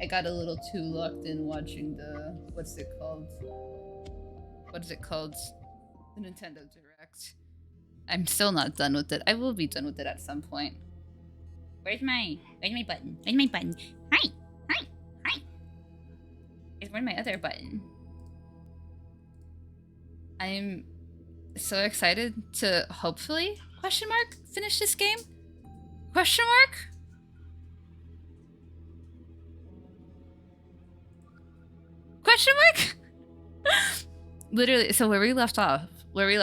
I got a little too locked in watching the what's it called? What is it called? The Nintendo Direct. I'm still not done with it. I will be done with it at some point. Where's my button? Where's my button? Hi! Hi! Hi! Where's my other button? I'm so excited to hopefully, question mark, finish this game? Question mark? Question mark? Literally, so where we left off, we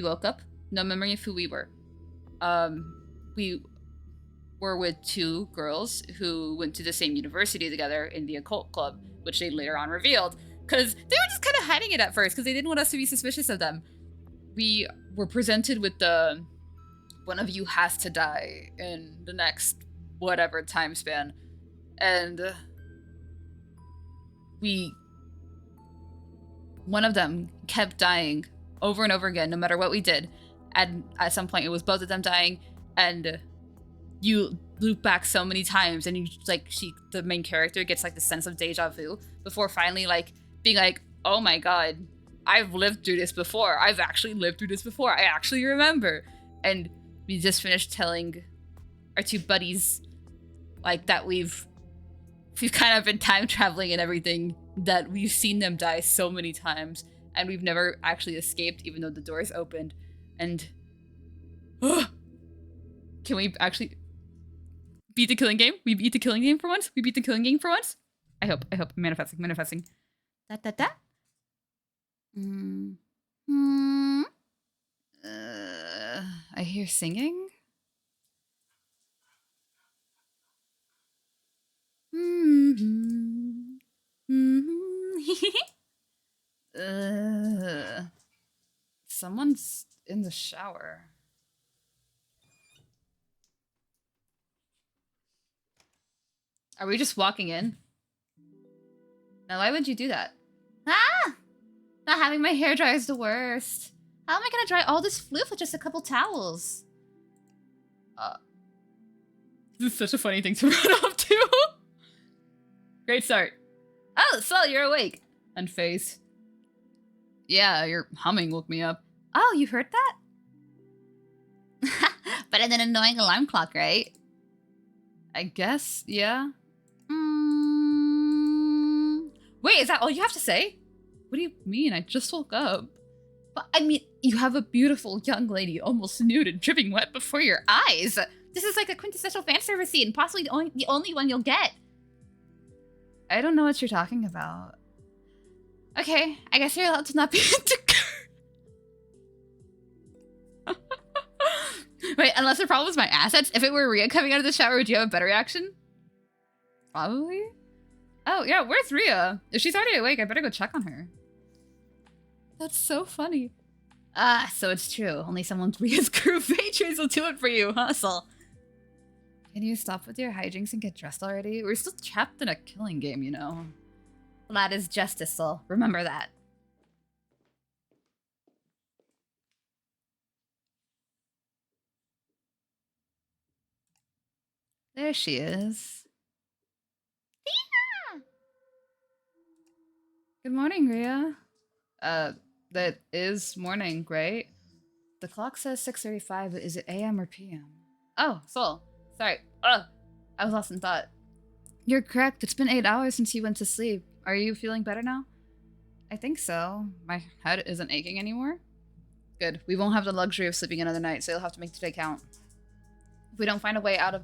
woke up, no memory of who we were. We were with two girls who went to the same university together in the occult club, which they later on revealed, because they were just kind of hiding it at first, because they didn't want us to be suspicious of them. We were presented with the, one of you has to die in the next whatever time span, and one of them kept dying over and over again, no matter what we did. And at some point, it was both of them dying, and you loop back so many times, and you the main character gets like the sense of deja vu before finally like being like, oh my god, I've lived through this before. I've actually lived through this before. I actually remember. And we just finished telling our two buddies like that we've kind of been time traveling and everything, that we've seen them die so many times, and we've never actually escaped even though the doors opened. And can we actually beat the killing game? We beat the killing game for once? We beat the killing game for once? I hope. Manifesting. Da. I hear singing. Someone's in the shower. Are we just walking in? Now, why would you do that? Ah! Not having my hair dry is the worst. How am I gonna dry all this floof with just a couple towels? This is such a funny thing to run off to. Great start. Oh, so you're awake. Unfazed. Yeah, your humming woke me up. Oh, you heard that? Better than an annoying alarm clock, right? I guess, yeah. Wait, is that all you have to say? What do you mean? I just woke up. But I mean, you have a beautiful young lady almost nude and dripping wet before your eyes. This is like a quintessential fan service scene, possibly the only one you'll get. I don't know what you're talking about. Okay, I guess you're allowed to not be into. Wait, unless the problem is my assets. If it were Rhea coming out of the shower, would you have a better reaction? Probably. Oh, yeah, where's Rhea? If she's already awake, I better go check on her. That's so funny. Ah, so it's true. Only someone's Rhea's crew patrons will do it for you, hustle. Can you stop with your hijinks and get dressed already? We're still trapped in a killing game, you know. Well, that is justice, Sol. Remember that. There she is. Yeah! Good morning, Rhea. That is morning, right? The clock says 6:35, but is it AM or PM? Oh, Sol. Sorry. I was lost in thought. You're correct. It's been 8 hours since you went to sleep. Are you feeling better now? I think so. My head isn't aching anymore. Good. We won't have the luxury of sleeping another night, so you'll have to make today count. If we don't find a way out in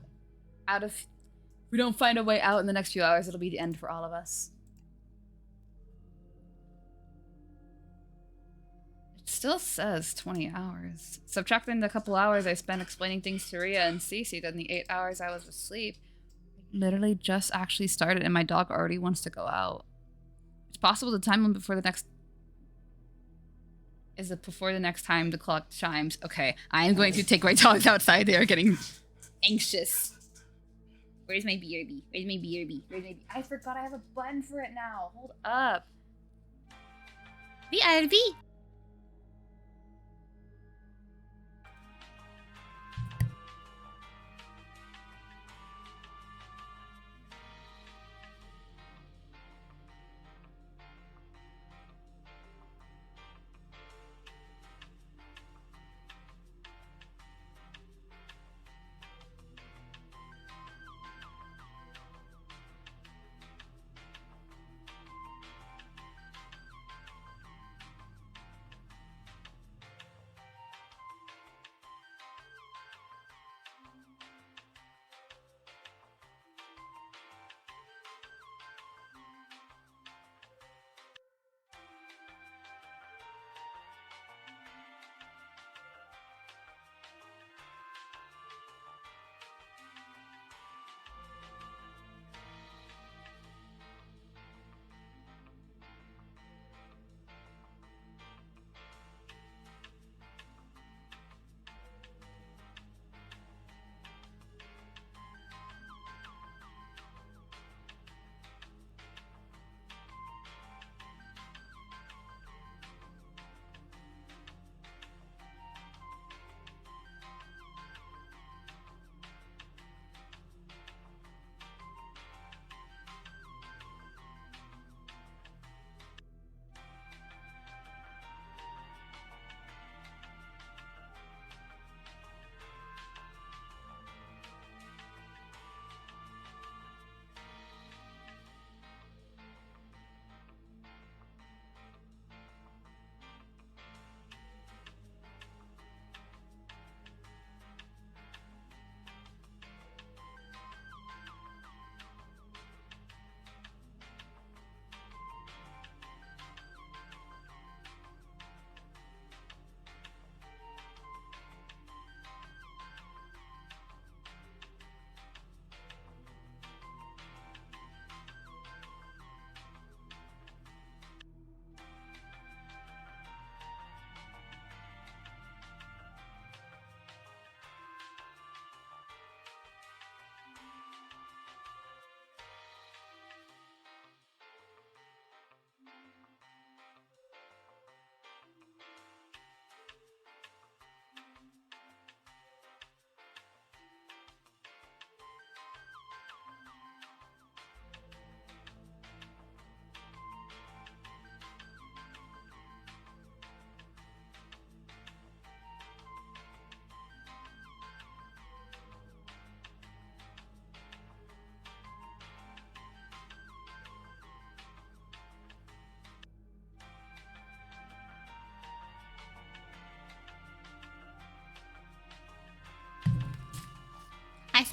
the next few hours, it'll be the end for all of us. It still says 20 hours. Subtracting the couple hours I spent explaining things to Rhea and Cece, then the 8 hours I was asleep, literally just actually started and my dog already wants to go out. It's possible the time limit before the next... Is it before the next time the clock chimes? Okay, I am going to take my dogs outside. They are getting anxious. Where's my BRB? Where's my BRB? Where's my... I forgot I have a button for it now. Hold up. BRB!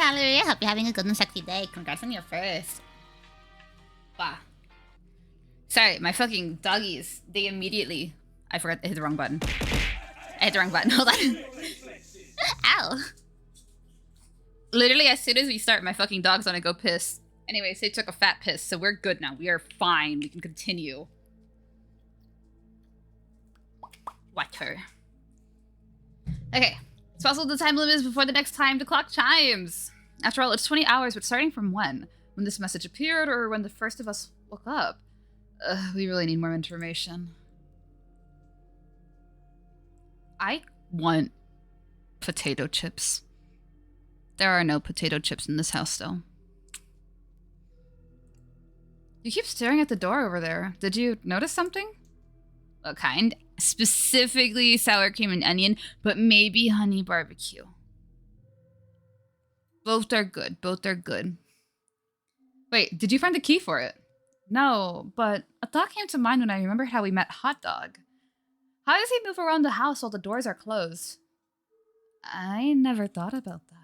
Valerie. I hope you're having a good and sexy day. Congrats on your first. Wow. Sorry, my fucking doggies. They immediately... I forgot to hit the wrong button. I hit the wrong button. Hold on. Ow. Literally, as soon as we start, my fucking dog's gonna go piss. Anyways, they took a fat piss, so we're good now. We are fine. We can continue. Water. Okay. It's possible the time limit is before the next time the clock chimes. After all, it's 20 hours, but starting from when? When this message appeared, or when the first of us woke up? We really need more information. I want potato chips. There are no potato chips in this house, though. You keep staring at the door over there. Did you notice something? What kind? Specifically sour cream and onion, but maybe honey barbecue. Both are good. Both are good. Wait, did you find the key for it? No, but a thought came to mind when I remembered how we met Hot Dog. How does he move around the house while the doors are closed? I never thought about that.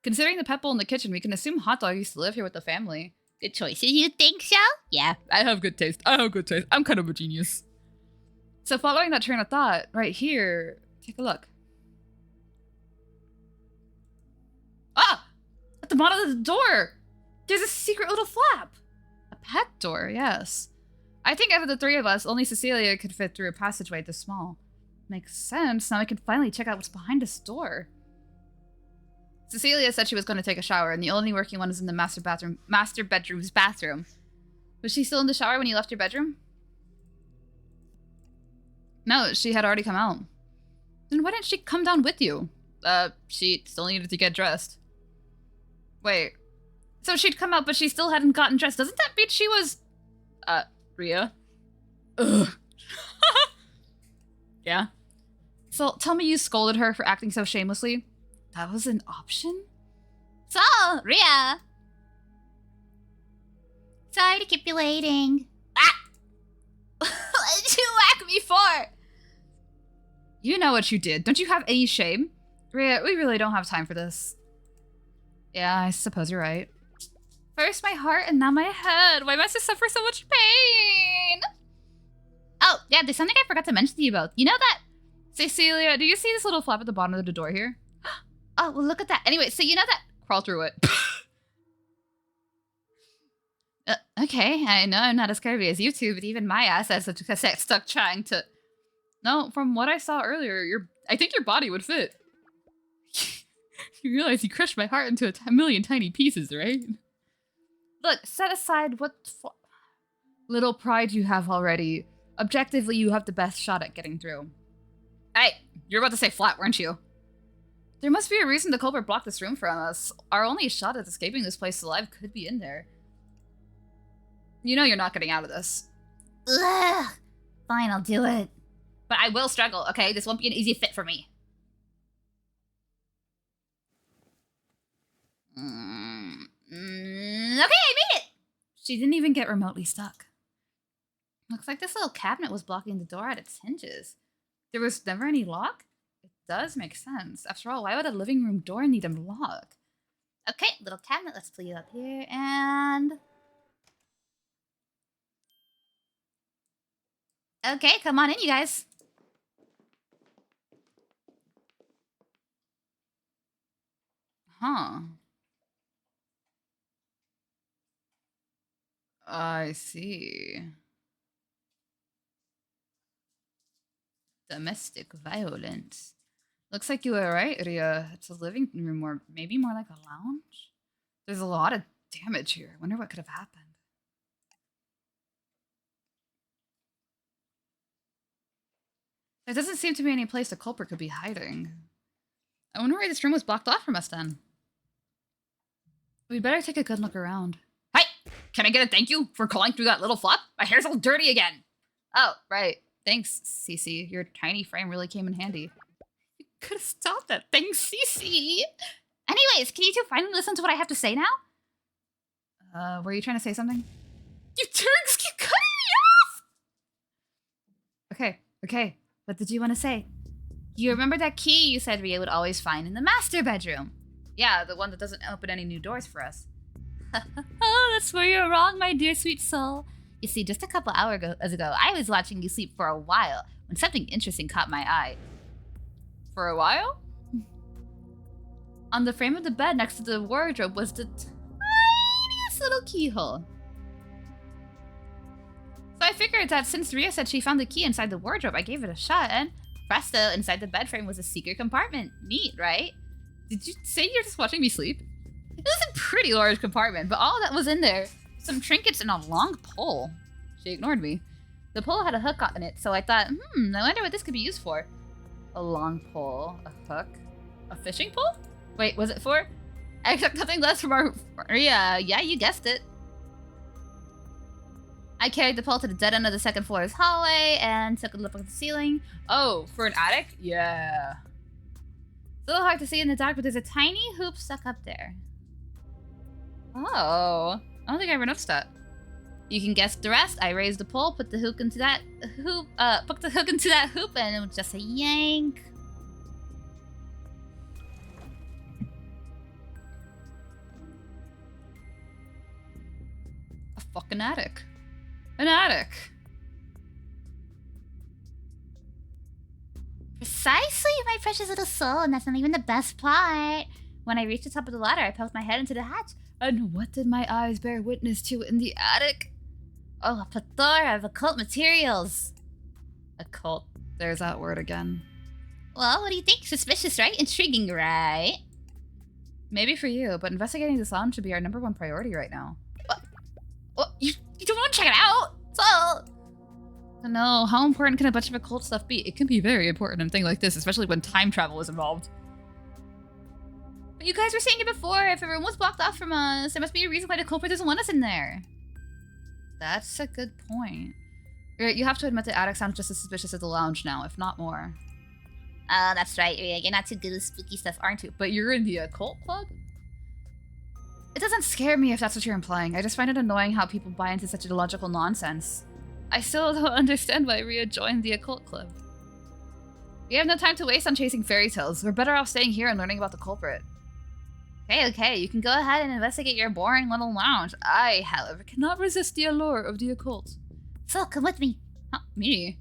Considering the pet bowl in the kitchen, we can assume Hot Dog used to live here with the family. Good choices, you think so? Yeah, I have good taste. I'm kind of a genius. So following that train of thought, right here, take a look. Ah! At the bottom of the door! There's a secret little flap! A pet door, yes. I think out of the three of us, only Cecilia could fit through a passageway this small. Makes sense. Now I can finally check out what's behind this door. Cecilia said she was going to take a shower, and the only working one is in the master bedroom's bathroom. Was she still in the shower when you left your bedroom? No, she had already come out. Then why didn't she come down with you? She still needed to get dressed. Wait. So she'd come out, but she still hadn't gotten dressed. Doesn't that mean she was... Rhea? Ugh. Yeah? So tell me you scolded her for acting so shamelessly. That was an option? So, Rhea. Sorry to keep you waiting. Ah! What did you whack me for? You know what you did. Don't you have any shame? Rhea, we really don't have time for this. Yeah, I suppose you're right. First my heart and now my head. Why must I suffer so much pain? Oh, yeah, there's something I forgot to mention to you both. You know that... Cecilia, do you see this little flap at the bottom of the door here? Oh, well, look at that. Anyway, so you know that... Crawl through it. Okay, I know I'm not as curvy as you two, but even my ass has a cassette stuck trying to... No, from what I saw earlier, I think your body would fit. You realize you crushed my heart into a million tiny pieces, right? Look, set aside what little pride you have already. Objectively, you have the best shot at getting through. Hey, you're about to say flat, weren't you? There must be a reason the culprit blocked this room from us. Our only shot at escaping this place alive could be in there. You know you're not getting out of this. Ugh. Fine, I'll do it. But I will struggle, okay? This won't be an easy fit for me. Okay, I made it! She didn't even get remotely stuck. Looks like this little cabinet was blocking the door at its hinges. There was never any lock? It does make sense. After all, why would a living room door need a lock? Okay, little cabinet, let's put it up here, and... Okay, come on in, you guys. Huh. I see. Domestic violence. Looks like you were right, Ria. It's a living room, or maybe more like a lounge. There's a lot of damage here. Wonder what could have happened. There doesn't seem to be any place the culprit could be hiding. I wonder why this room was blocked off from us then. We'd better take a good look around. Hey! Can I get a thank you for calling through that little flap? My hair's all dirty again! Oh, right. Thanks, Cece. Your tiny frame really came in handy. You could have stopped that. Thanks, Cece! Anyways, can you two finally listen to what I have to say now? Were you trying to say something? You turks keep cutting me off! Okay. What did you want to say? You remember that key you said Ria would always find in the master bedroom? Yeah, the one that doesn't open any new doors for us. Oh, that's where you're wrong, my dear sweet soul. You see, just a couple hours ago, I was watching you sleep for a while when something interesting caught my eye. For a while? On the frame of the bed next to the wardrobe was the tiniest little keyhole. So I figured that since Ria said she found the key inside the wardrobe, I gave it a shot, and presto, inside the bed frame was a secret compartment. Neat, right? Did you say you're just watching me sleep? It was a pretty large compartment, but all that was in there, some trinkets and a long pole. She ignored me. The pole had a hook on it, so I thought, I wonder what this could be used for. A long pole, a hook, a fishing pole? Wait, was it for? I expect nothing less from our Ria. Yeah, you guessed it. I carried the pole to the dead end of the second floor's hallway and took a look at the ceiling. Oh, for an attic? Yeah. It's a little hard to see in the dark, but there's a tiny hoop stuck up there. Oh, I don't think I ever noticed that. You can guess the rest. I raised the pole, put the hook into that hoop, and it was just a yank. A fucking attic. An attic. Precisely, my precious little soul, and that's not even the best part. When I reached the top of the ladder, I poked my head into the hatch. And what did my eyes bear witness to in the attic? Oh, a plethora of occult materials. Occult. There's that word again. Well, what do you think? Suspicious, right? Intriguing, right? Maybe for you, but investigating this lounge should be our #1 priority right now. What? You don't want to check it out? So... No, how important can a bunch of occult stuff be? It can be very important in a thing like this, especially when time travel is involved. But you guys were saying it before. If a room was blocked off from us, there must be a reason why the culprit doesn't want us in there. That's a good point. You have to admit the attic sounds just as suspicious as the lounge now, if not more. Oh, that's right, Ria. You're not too good at spooky stuff, aren't you? But you're in the occult club? It doesn't scare me if that's what you're implying. I just find it annoying how people buy into such illogical nonsense. I still don't understand why Ria joined the occult club. We have no time to waste on chasing fairy tales. We're better off staying here and learning about the culprit. Okay, you can go ahead and investigate your boring little lounge. I, however, cannot resist the allure of the occult. So, come with me. Huh, me?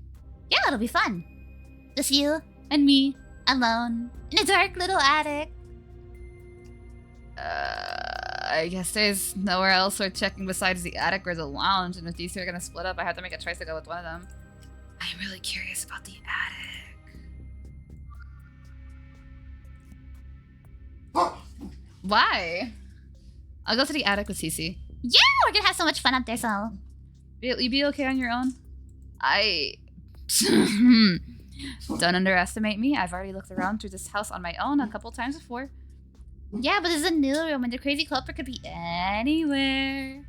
Yeah, it'll be fun. Just you and me, alone, in a dark little attic. I guess there's nowhere else worth checking besides the attic or the lounge, and if these two are gonna split up, I have to make a choice to go with one of them. I'm really curious about the attic. Why? I'll go to the attic with Cece. Yeah, we're gonna have so much fun up there, so... You be okay on your own? Don't underestimate me. I've already looked around through this house on my own a couple times before. Yeah, but this is a new room and the crazy culprit could be anywhere.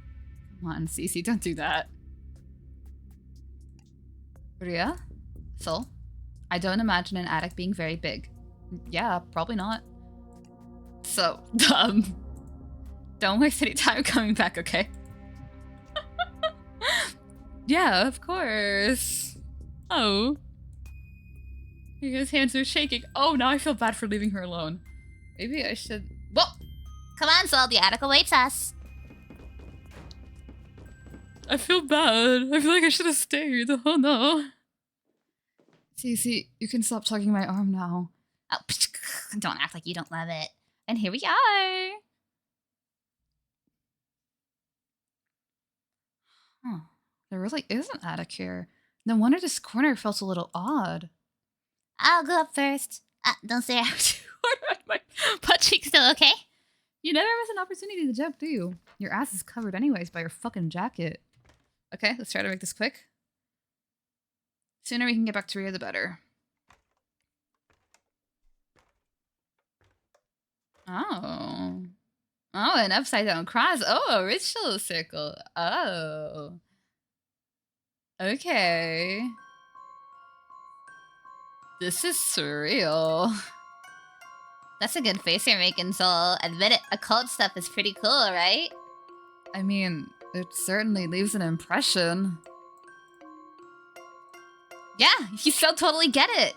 Come on, Cece, don't do that. Ria? So? I don't imagine an attic being very big. Yeah, probably not. So, don't waste any time coming back, okay? Yeah, of course. Oh. His hands are shaking. Oh, now I feel bad for leaving her alone. Maybe I should... Whoa! Come on, Sol, the attic awaits us. I feel bad. I feel like I should have stayed. Oh no. Cece, you can stop tugging my arm now. Oh, don't act like you don't love it. And here we are. Huh. There really is an attic here. No wonder this corner felt a little odd. I'll go up first. Don't say out. My butt cheek's still okay? You never miss an opportunity to jump, do you? Your ass is covered anyways by your fucking jacket. Okay, let's try to make this quick. Sooner we can get back to Ria, the better. Oh. Oh, an upside down cross. Oh, a ritual circle. Oh. Okay. This is surreal. That's a good face you're making, Sol. Admit it, occult stuff is pretty cool, right? I mean, it certainly leaves an impression. Yeah, you still totally get it.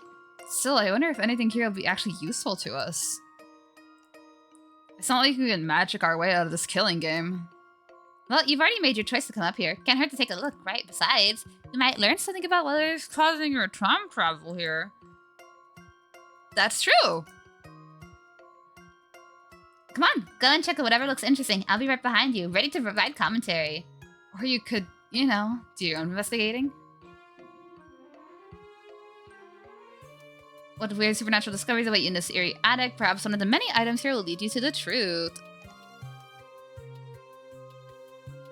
Still, I wonder if anything here will be actually useful to us. It's not like we can magic our way out of this killing game. Well, you've already made your choice to come up here. Can't hurt to take a look, right? Besides, you might learn something about whether It's causing your time travel here. That's true. Come on, go and check out whatever looks interesting. I'll be right behind you, ready to provide commentary. Or you could, you know, do your own investigating. What weird supernatural discoveries await you in this eerie attic? Perhaps one of the many items here will lead you to the truth.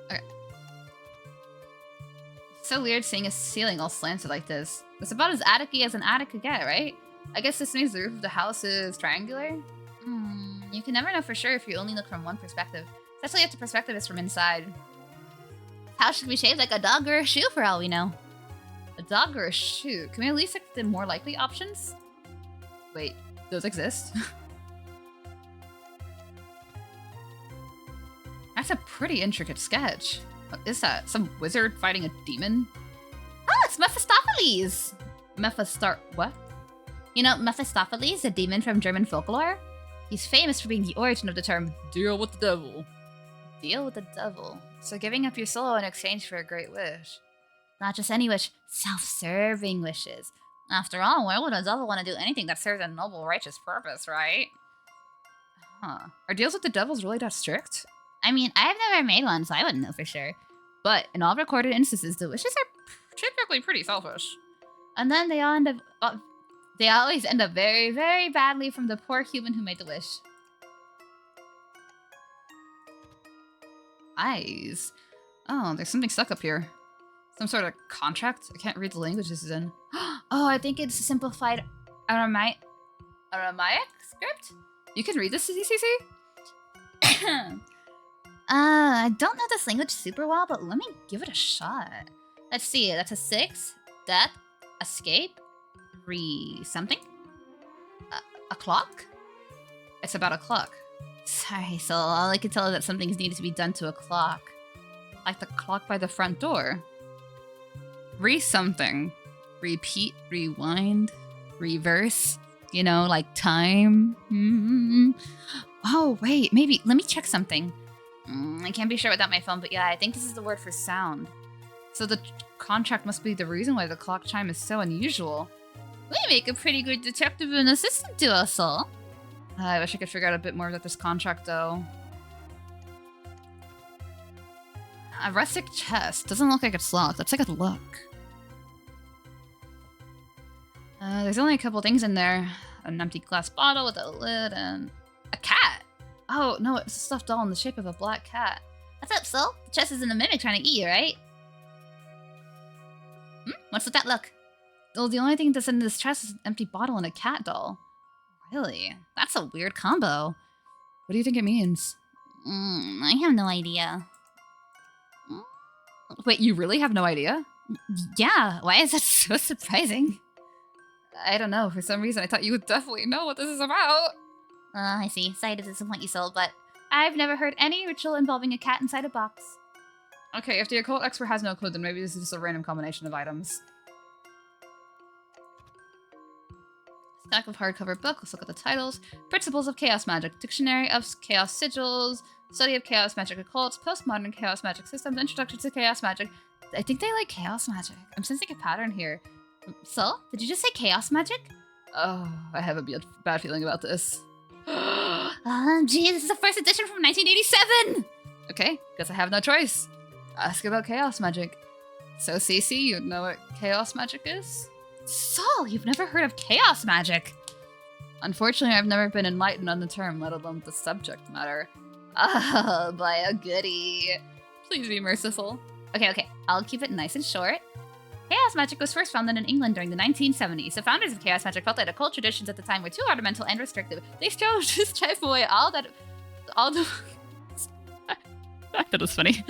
Okay. So weird seeing a ceiling all slanted like this. It's about as attic-y as an attic could get, right? I guess this means the roof of the house is triangular? You can never know for sure if you only look from one perspective, especially if the perspective is from inside. How should we shave, like a dog or a shoe for all we know? A dog or a shoe? Can we at least like the more likely options? Wait, those exist? That's a pretty intricate sketch. What is that? Some wizard fighting a demon? Oh, it's Mephistopheles! What? You know Mephistopheles, a demon from German folklore? He's famous for being the origin of the term, deal with the devil. Deal with the devil. So giving up your soul in exchange for a great wish. Not just any wish, self-serving wishes. After all, why would a devil want to do anything that serves a noble, righteous purpose, right? Huh. Are deals with the devils really that strict? I mean, I've never made one, so I wouldn't know for sure. But in all recorded instances, the wishes are typically pretty selfish. And then they always end up very, very badly from the poor human who made the wish. Eyes. Oh, there's something stuck up here. Some sort of contract? I can't read the language this is in. Oh, I think it's a simplified Aramaic script? You can read this, CCC? I don't know this language super well, but let me give it a shot. Let's see, that's a 6, death, escape, something? A clock? It's about a clock. Sorry, so all I can tell is that something's needed to be done to a clock. Like the clock by the front door. Something. Repeat, rewind, reverse. You know, like time. Oh, wait, maybe. Let me check something. I can't be sure without my phone, but yeah, I think this is the word for sound. So the contract must be the reason why the clock chime is so unusual. We make a pretty good detective and assistant to us all. I wish I could figure out a bit more about this contract, though. A rustic chest. Doesn't look like it's locked. Let's take a look. There's only a couple things in there. An empty glass bottle with a lid and... a cat! Oh, no, it's a stuffed doll in the shape of a black cat. What's up, Sol? The chest isn't a mimic trying to eat you, right? What's with that look? Well, the only thing that's in this chest is an empty bottle and a cat doll. Really? That's a weird combo. What do you think it means? I have no idea. Wait, you really have no idea? Yeah, why is that so surprising? I don't know. For some reason, I thought you would definitely know what this is about. I see. Sorry to disappoint you, Sol, but I've never heard any ritual involving a cat inside a box. Okay, if the occult expert has no clue, then maybe this is just a random combination of items. Stack of hardcover book. Let's look at the titles. Principles of Chaos Magic. Dictionary of Chaos Sigils. Study of Chaos Magic Occults. Postmodern Chaos Magic Systems. Introduction to Chaos Magic. I think they like Chaos Magic. I'm sensing a pattern here. Sol, did you just say Chaos Magic? Oh, I have a bad feeling about this. Gee, this is the first edition from 1987! Okay, guess I have no choice. Ask about Chaos Magic. So, Cece, you know what Chaos Magic is? Sol, you've never heard of Chaos Magic? Unfortunately, I've never been enlightened on the term, let alone the subject matter. Oh, by a goodie. Please be merciful. Okay, I'll keep it nice and short. Chaos Magic was first founded in England during the 1970s. The founders of Chaos Magic felt that occult traditions at the time were too ornamental and restrictive. They strove to stripe away all the... That was funny.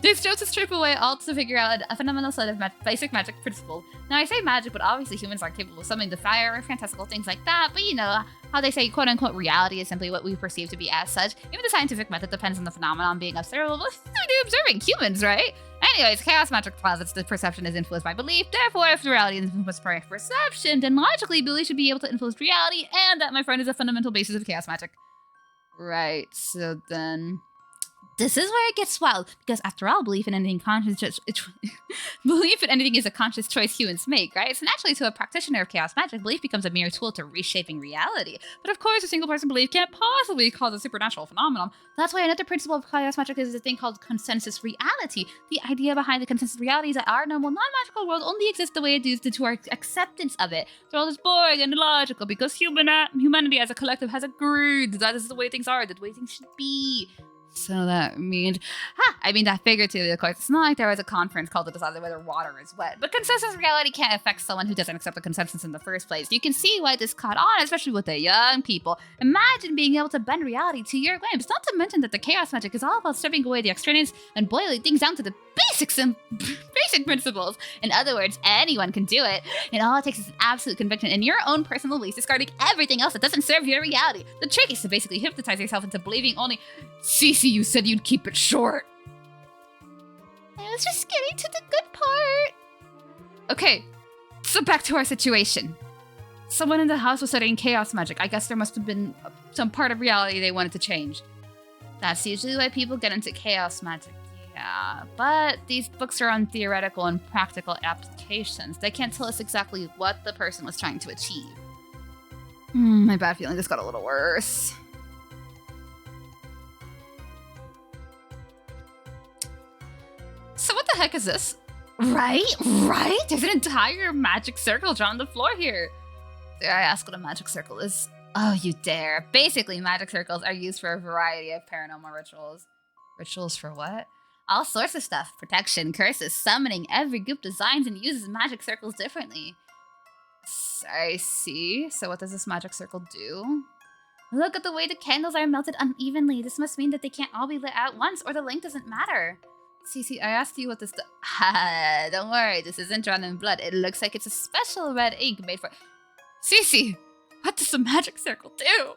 They strove to strip away all to figure out a fundamental set of basic magic principles. Now, I say magic, but obviously humans are capable of summoning the fire or fantastical things like that. But you know how they say, quote-unquote, reality is simply what we perceive to be as such. Even the scientific method depends on the phenomenon being observable. They're observing humans, right? Anyways, chaos magic posits that perception is influenced by belief. Therefore, if reality is influenced by perception, then logically belief should be able to influence reality, and that, my friend, is a fundamental basis of chaos magic. Right, so then... This is where it gets wild, because after all, belief in anything belief in anything is a conscious choice humans make, right? So naturally, to a practitioner of chaos magic, belief becomes a mere tool to reshaping reality. But of course, a single person belief can't possibly cause a supernatural phenomenon. That's why another principle of chaos magic is a thing called consensus reality. The idea behind the consensus reality is that our normal, non-magical world only exists the way it is due to our acceptance of it. The world is boring and illogical because humanity as a collective has agreed that is the way things are, the way things should be. So that means, that figuratively, of course. It's not like there was a conference called to decide whether water is wet. But consensus reality can't affect someone who doesn't accept the consensus in the first place. You can see why this caught on, especially with the young people. Imagine being able to bend reality to your whims. Not to mention that the chaos magic is all about stripping away the extraneous and boiling things down to the basics and basic principles. In other words, anyone can do it. And all it takes is an absolute conviction in your own personal beliefs, discarding everything else that doesn't serve your reality. The trick is to basically hypnotize yourself into believing only... Cece, you said you'd keep it short. I was just getting to the good part. Okay, so back to our situation. Someone in the house was studying chaos magic. I guess there must have been some part of reality they wanted to change. That's usually why people get into chaos magic. Yeah, but these books are on theoretical and practical applications. They can't tell us exactly what the person was trying to achieve. My bad feeling just got a little worse. So what the heck is this? Right? There's an entire magic circle drawn on the floor here. Dare I ask what a magic circle is? Oh, you dare. Basically, magic circles are used for a variety of paranormal rituals. Rituals for what? All sorts of stuff. Protection, curses, summoning. Every group designs and uses magic circles differently. I see. So what does this magic circle do? Look at the way the candles are melted unevenly. This must mean that they can't all be lit at once, or the length doesn't matter. Cece, I asked you what this don't worry, this isn't drawn in blood. It looks like it's a special red ink made for... Cece, what does the magic circle do?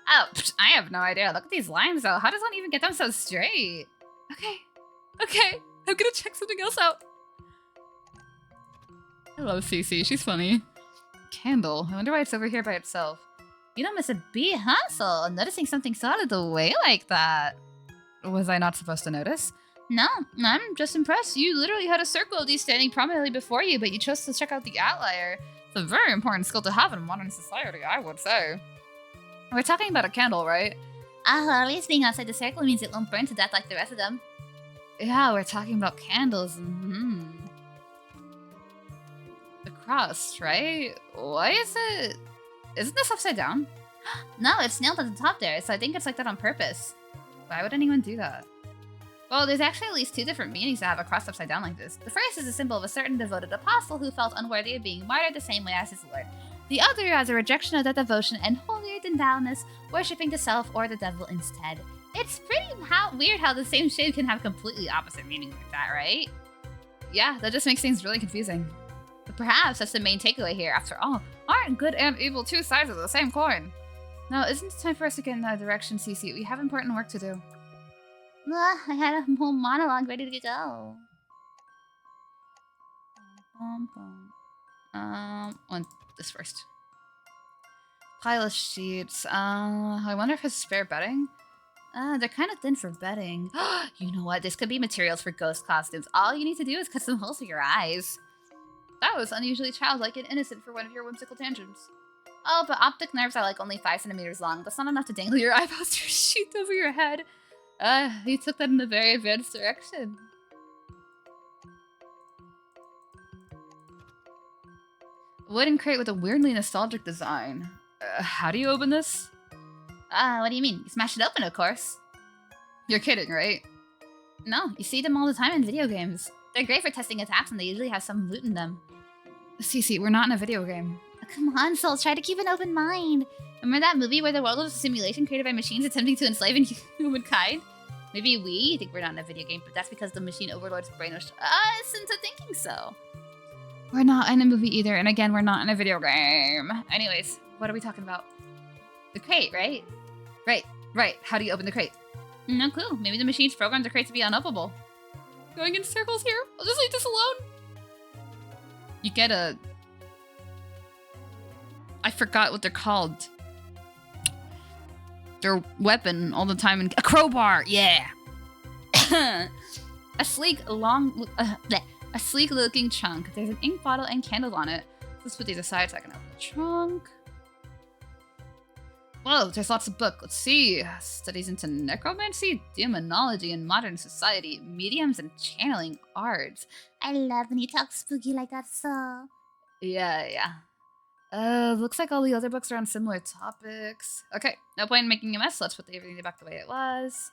Oh, I have no idea. Look at these lines, though. How does one even get them so straight? Okay, I'm gonna check something else out. I love Cece, she's funny. Candle, I wonder why it's over here by itself. You don't miss a beat, huh, Sol? Noticing something solid away like that. Was I not supposed to notice? No, I'm just impressed. You literally had a circle of these standing prominently before you, but you chose to check out the outlier. It's a very important skill to have in modern society, I would say. We're talking about a candle, right? Well, at least being outside the circle means it won't burn to death like the rest of them. Yeah, we're talking about candles. The cross, right? Why is it... Isn't this upside down? No, it's nailed at the top there, so I think it's like that on purpose. Why would anyone do that? Well, there's actually at least two different meanings to have a cross upside down like this. The first is a symbol of a certain devoted apostle who felt unworthy of being martyred the same way as his Lord. The other as a rejection of that devotion and holier than thou-ness, worshipping the self or the devil instead. It's pretty weird how the same shade can have completely opposite meanings like that, right? Yeah, that just makes things really confusing. But perhaps that's the main takeaway here. After all, aren't good and evil two sides of the same coin? Now, isn't it time for us to get in that direction, Cece? We have important work to do. I had a whole monologue ready to go. Want this first. Pile of sheets. I wonder if it's spare bedding? They're kind of thin for bedding. You know what? This could be materials for ghost costumes. All you need to do is cut some holes for your eyes. That was unusually childlike and innocent for one of your whimsical tantrums. Oh, but optic nerves are like only 5 centimeters long. That's not enough to dangle your eyeballs through a sheet over your head. You took that in a very advanced direction. Wooden crate with a weirdly nostalgic design. How do you open this? What do you mean? You smash it open, of course. You're kidding, right? No, you see them all the time in video games. They're great for testing attacks and they usually have some loot in them. Cece, we're not in a video game. Come on, Sol, try to keep an open mind. Remember that movie where the world was a simulation created by machines attempting to enslave humankind? Maybe we think we're not in a video game, but that's because the machine overlords brainwashed us into thinking so. We're not in a movie either, and again, we're not in a video game. Anyways, what are we talking about? The crate, right? Right. How do you open the crate? No clue. Maybe the machine's programmed the crate to be unopenable. Going in circles here? I'll just leave this alone. You get a... I forgot what they're called. their weapon all the time. A crowbar, yeah. A sleek looking trunk. There's an ink bottle and candles on it. Let's put these aside so I can open the trunk. Whoa, there's lots of books. Let's see. Studies into necromancy, demonology in modern society, mediums and channeling arts. I love when you talk spooky like that, so. Yeah. Looks like all the other books are on similar topics. Okay, no point in making a mess. Let's put everything back the way it was.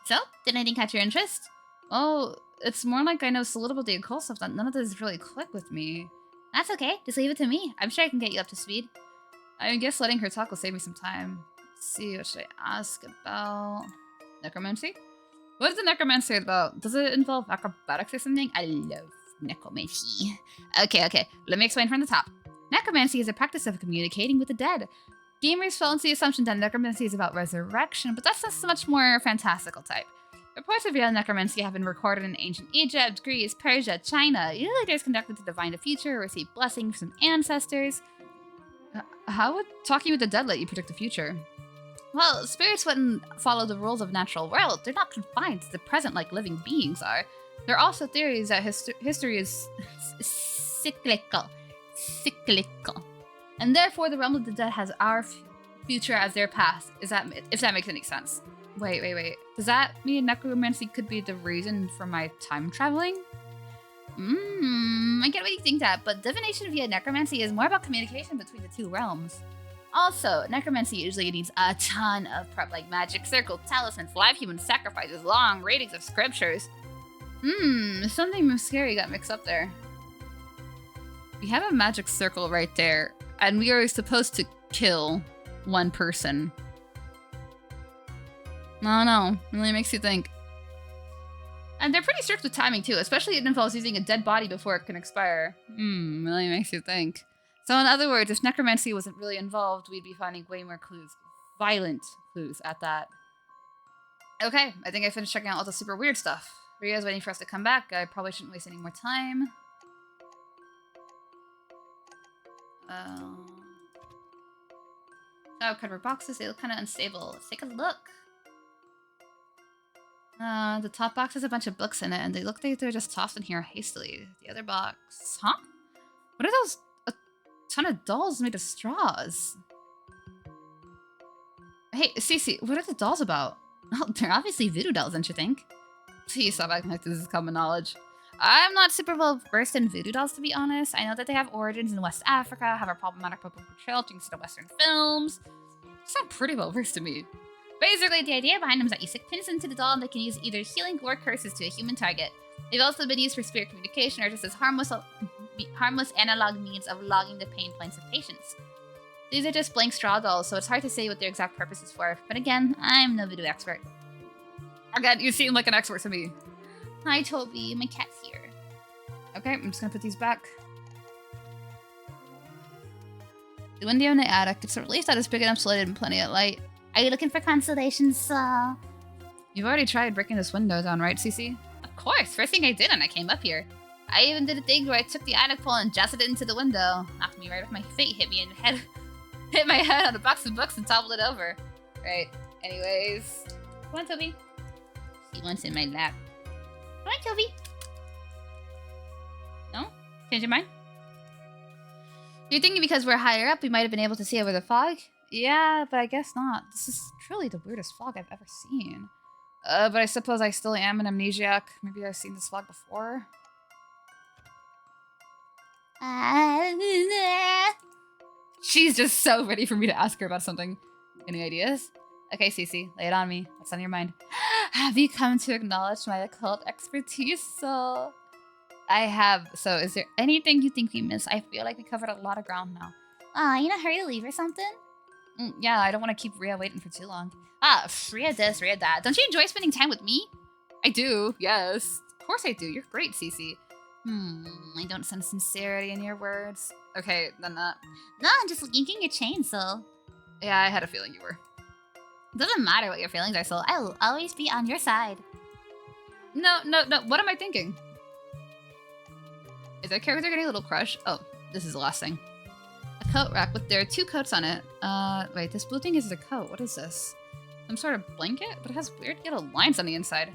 So, did anything catch your interest? Oh, it's more like I know so little about the occult stuff that none of this really click with me. That's okay. Just leave it to me. I'm sure I can get you up to speed. I guess letting her talk will save me some time. Let's see, what should I ask about? Necromancy? What is the necromancy about? Does it involve acrobatics or something? I love necromancy. Okay. Let me explain from the top. Necromancy is a practice of communicating with the dead. Gamers fall into the assumption that necromancy is about resurrection, but that's just a much more fantastical type. Reports of real necromancy have been recorded in ancient Egypt, Greece, Persia, China. Usually leaders conducted to divine the future or receive blessings from ancestors. How would talking with the dead let you predict the future? Well, spirits wouldn't follow the rules of natural world. They're not confined to the present like living beings are. There are also theories that history is cyclical. And therefore the realm of the dead has our future as their past. If that makes any sense. Wait. Does that mean necromancy could be the reason for my time traveling? I get why you think that, but divination via necromancy is more about communication between the two realms. Also, necromancy usually needs a ton of prep, like magic circle, talismans, live human sacrifices, long readings of scriptures. Something scary got mixed up there. We have a magic circle right there, and we are supposed to kill one person. I don't know, it really makes you think. And they're pretty strict with timing too, especially it involves using a dead body before it can expire. Really makes you think. So in other words, if necromancy wasn't really involved, we'd be finding way more clues. Violent clues at that. Okay, I think I finished checking out all the super weird stuff. Ria's waiting for us to come back. I probably shouldn't waste any more time. Oh, cardboard boxes, they look kind of unstable. Let's take a look. The top box has a bunch of books in it, and they look like they're just tossed in here hastily. The other box... Huh? What are those? A ton of dolls made of straws. Hey, Cece, what are the dolls about? Oh, they're obviously voodoo dolls, don't you think? Please stop acting like this is common knowledge. I'm not super well versed in voodoo dolls, to be honest. I know that they have origins in West Africa, have a problematic public portrayal thanks to Western films. They sound pretty well versed to me. Basically, the idea behind them is that you stick pins into the doll and they can use either healing or curses to a human target. They've also been used for spirit communication or just as harmless analog means of logging the pain points of patients. These are just blank straw dolls, so it's hard to say what their exact purpose is for. But again, I'm no voodoo expert. Again, you seem like an expert to me. Hi, Toby. My cat's here. Okay, I'm just gonna put these back. The window in the attic. It's a relief that it's big enough to let in plenty of light. Are you looking for consolations, You've already tried breaking this window down, right, Cece? Of course. First thing I did when I came up here. I even did a thing where I took the attic pole and adjusted it into the window. Knocked me right off my feet, hit my head on a box of books and toppled it over. Right. Anyways. Come on, Toby. He wants in my lap. Come on, Toby. No? Change your mind? You're thinking because we're higher up, we might have been able to see over the fog? Yeah, but I guess not. This is truly the weirdest fog I've ever seen. But I suppose I still am an amnesiac. Maybe I've seen this fog before. She's just so ready for me to ask her about something. Any ideas? Okay, Cece, lay it on me. What's on your mind? Have you come to acknowledge my occult expertise, so... I have. So is there anything you think we missed? I feel like we covered a lot of ground now. You in a hurry to leave or something? Yeah, I don't want to keep Ria waiting for too long. Ria this, Ria that. Don't you enjoy spending time with me? I do, yes. Of course I do. You're great, Cece. I don't sense sincerity in your words. Okay, then that. No, I'm just yanking your chain, Sol. Yeah, I had a feeling you were. It doesn't matter what your feelings are, Sol. I will always be on your side. No. What am I thinking? Is that character getting a little crush? Oh, this is the last thing. A coat rack with their 2 coats on it. Wait, this blue thing is a coat. What is this? Some sort of blanket? But it has weird yellow lines on the inside.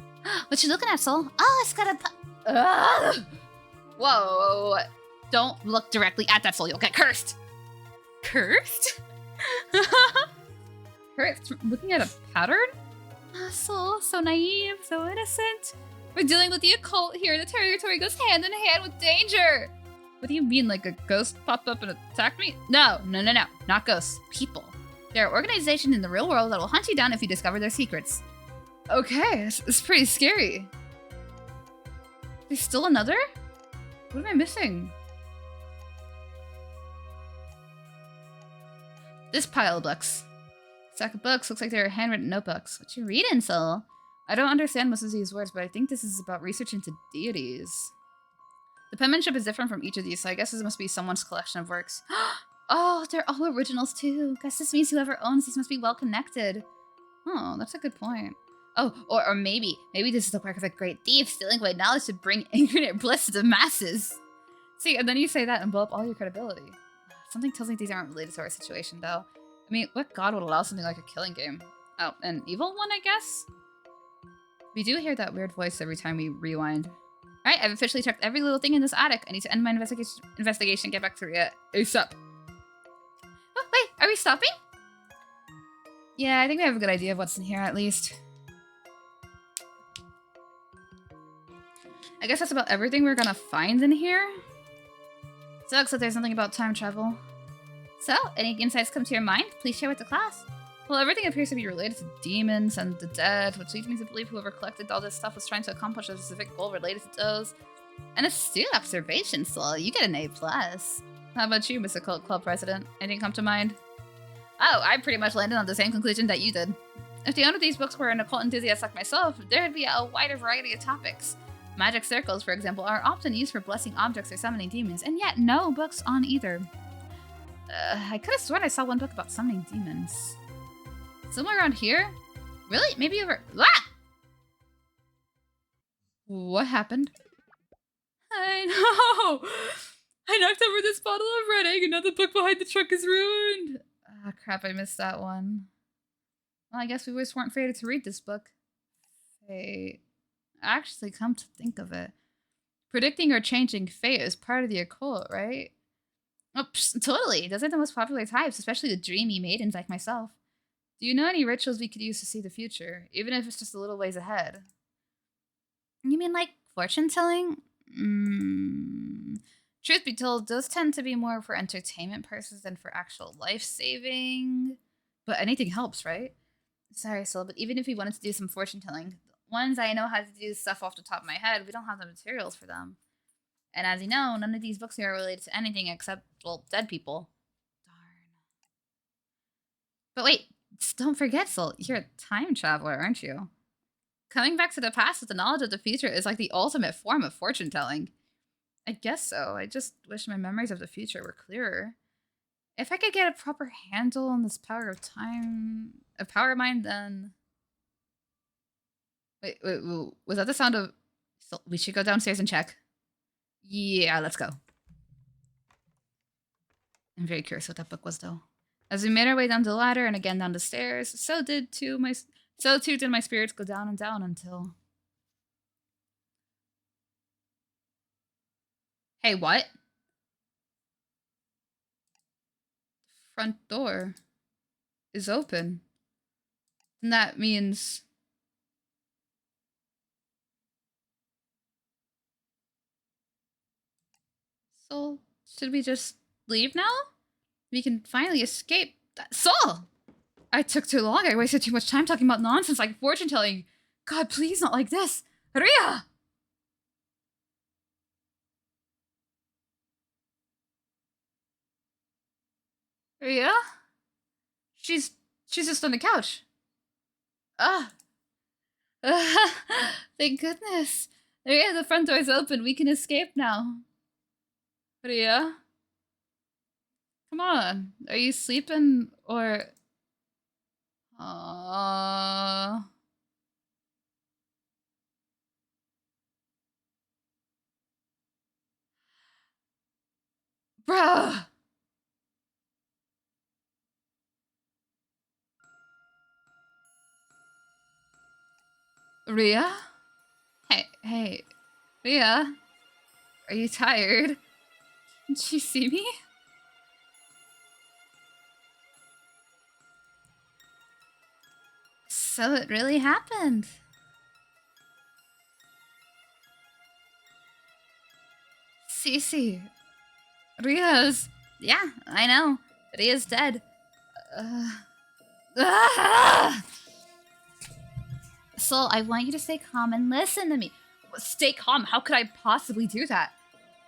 What you looking at, Soul? Oh, it's got a... Whoa. Don't look directly at that, Soul. You'll get cursed. Cursed? Cursed? Looking at a pattern? Soul, so naive, so innocent. We're dealing with the occult here. The territory goes hand in hand with danger. What do you mean, like a ghost popped up and attacked me? No. Not ghosts. People. They're an organization in the real world that will hunt you down if you discover their secrets. Okay, it's pretty scary. There's still another? What am I missing? This pile of books. Stack of books looks like they're handwritten notebooks. What you reading, Soul? I don't understand most of these words, but I think this is about research into deities. The penmanship is different from each of these, so I guess this must be someone's collection of works. Oh, they're all originals too. Guess this means whoever owns these must be well connected. Oh, that's a good point. Oh, or maybe this is the work of a great thief stealing away knowledge to bring infinite bliss to the masses. See, and then you say that and blow up all your credibility. Something tells me these aren't related to our situation, though. I mean, what god would allow something like a killing game? Oh, an evil one, I guess? We do hear that weird voice every time we rewind. Alright, I've officially checked every little thing in this attic. I need to end my investigation and get back to Ria ASAP. Oh, wait, are we stopping? Yeah, I think we have a good idea of what's in here, at least. I guess that's about everything we're gonna find in here. Sucks that there's something about time travel. So, any insights come to your mind? Please share with the class. Well, everything appears to be related to demons and the dead, which leads me to believe whoever collected all this stuff was trying to accomplish a specific goal related to those. An astute observation, Soul. You get an A+. How about you, Mr. Cult Club President? Anything come to mind? Oh, I pretty much landed on the same conclusion that you did. If the owner of these books were an occult enthusiast like myself, there'd be a wider variety of topics. Magic circles, for example, are often used for blessing objects or summoning demons, and yet no books on either. I could have sworn I saw one book about summoning demons. Somewhere around here? Really? Maybe over... Ah! What happened? I know! I knocked over this bottle of red egg and now the book behind the trunk is ruined! Ah, crap, I missed that one. Well, I guess we just weren't fated to read this book. Fate. Actually, come to think of it. Predicting or changing fate is part of the occult, right? Oops, totally. Those are the most popular types, especially the dreamy maidens like myself. Do you know any rituals we could use to see the future, even if it's just a little ways ahead? You mean like fortune telling? Truth be told, those tend to be more for entertainment purposes than for actual life saving. But anything helps, right? Sorry, Syl, but even if we wanted to do some fortune telling, the ones I know how to do stuff off the top of my head, we don't have the materials for them. And as you know, none of these books here are related to anything except, well, dead people. Darn. But wait, don't forget, Syl, you're a time traveler, aren't you? Coming back to the past with the knowledge of the future is like the ultimate form of fortune telling. I guess so. I just wish my memories of the future were clearer. If I could get a proper handle on this power of time, a power of mine, then... Wait, was that the sound of... So we should go downstairs and check. Yeah, let's go. I'm very curious what that book was, though. As we made our way down the ladder and again down the stairs, so too did my spirits go down and down until... Hey, what? The front door is open. And that means... So, should we just leave now? We can finally escape that. Saul! I took too long. I wasted too much time talking about nonsense like fortune telling. God, please, not like this. Ria! Ria? She's just on the couch. Ah. Thank goodness. Ria, the front door's open. We can escape now. Ria? Come on. Are you sleeping or... Bruh! Ria? Hey, Ria? Are you tired? Didn't you see me? So it really happened. Cece. Ria's... Yeah, I know. Ria's dead. Sol, I want you to stay calm and listen to me. Stay calm. How could I possibly do that?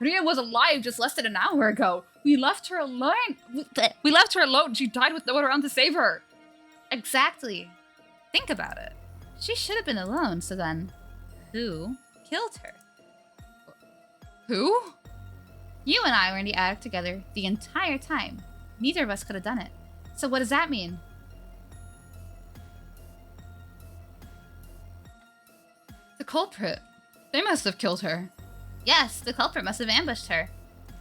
Ria was alive just less than an hour ago. We left her alone. We left her alone. She died with no one around to save her. Exactly. Think about it. She should have been alone, so then who killed her? Who? You and I were in the attic together the entire time. Neither of us could have done it. So what does that mean? The culprit. They must have killed her. Yes, the culprit must have ambushed her.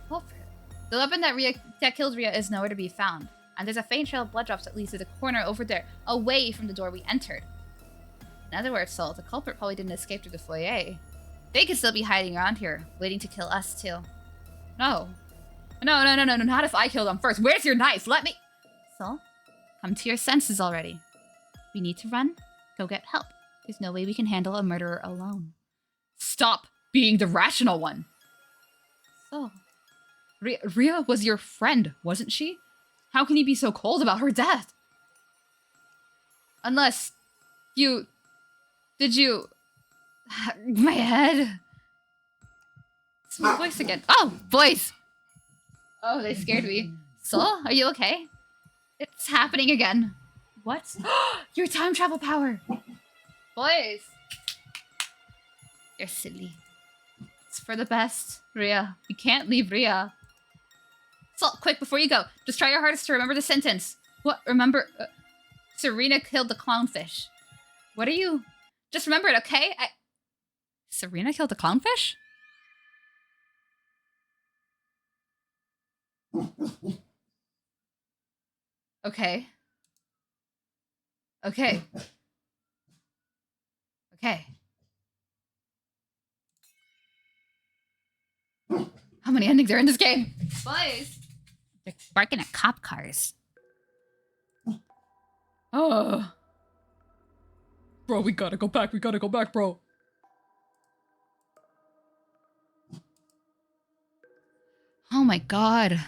Culprit? The weapon that killed Ria is nowhere to be found, and there's a faint trail of blood drops that leads to the corner over there, away from the door we entered. In other words, Sol, the culprit probably didn't escape through the foyer. They could still be hiding around here, waiting to kill us too. No, not if I kill them first. Where's your knife? Let me... Sol, come to your senses already. We need to run. Go get help. There's no way we can handle a murderer alone. Stop being the rational one. Sol. Ria was your friend, wasn't she? How can you be so cold about her death? Unless you... Did you... My head... It's my voice again. Oh, voice! Oh, they scared me. Sol, are you okay? It's happening again. What? Your time travel power! Boys! You're silly. It's for the best, Ria. We can't leave Ria. Sol, quick, before you go, just try your hardest to remember the sentence. What? Remember... Serena killed the clownfish. What are you... Just remember it, okay? Serena killed the clownfish? Okay. Okay. Okay. How many endings are in this game? Boys! They're barking at cop cars. Oh. Bro, we gotta go back. We gotta go back, bro. Oh my god.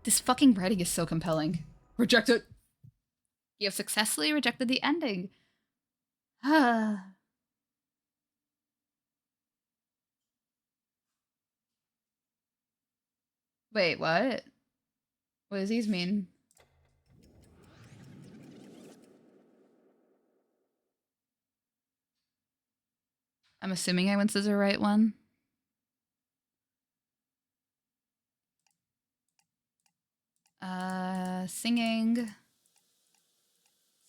This fucking writing is so compelling. Reject it. You have successfully rejected the ending. Wait, what? What does these mean? I'm assuming I went to the right one. Singing.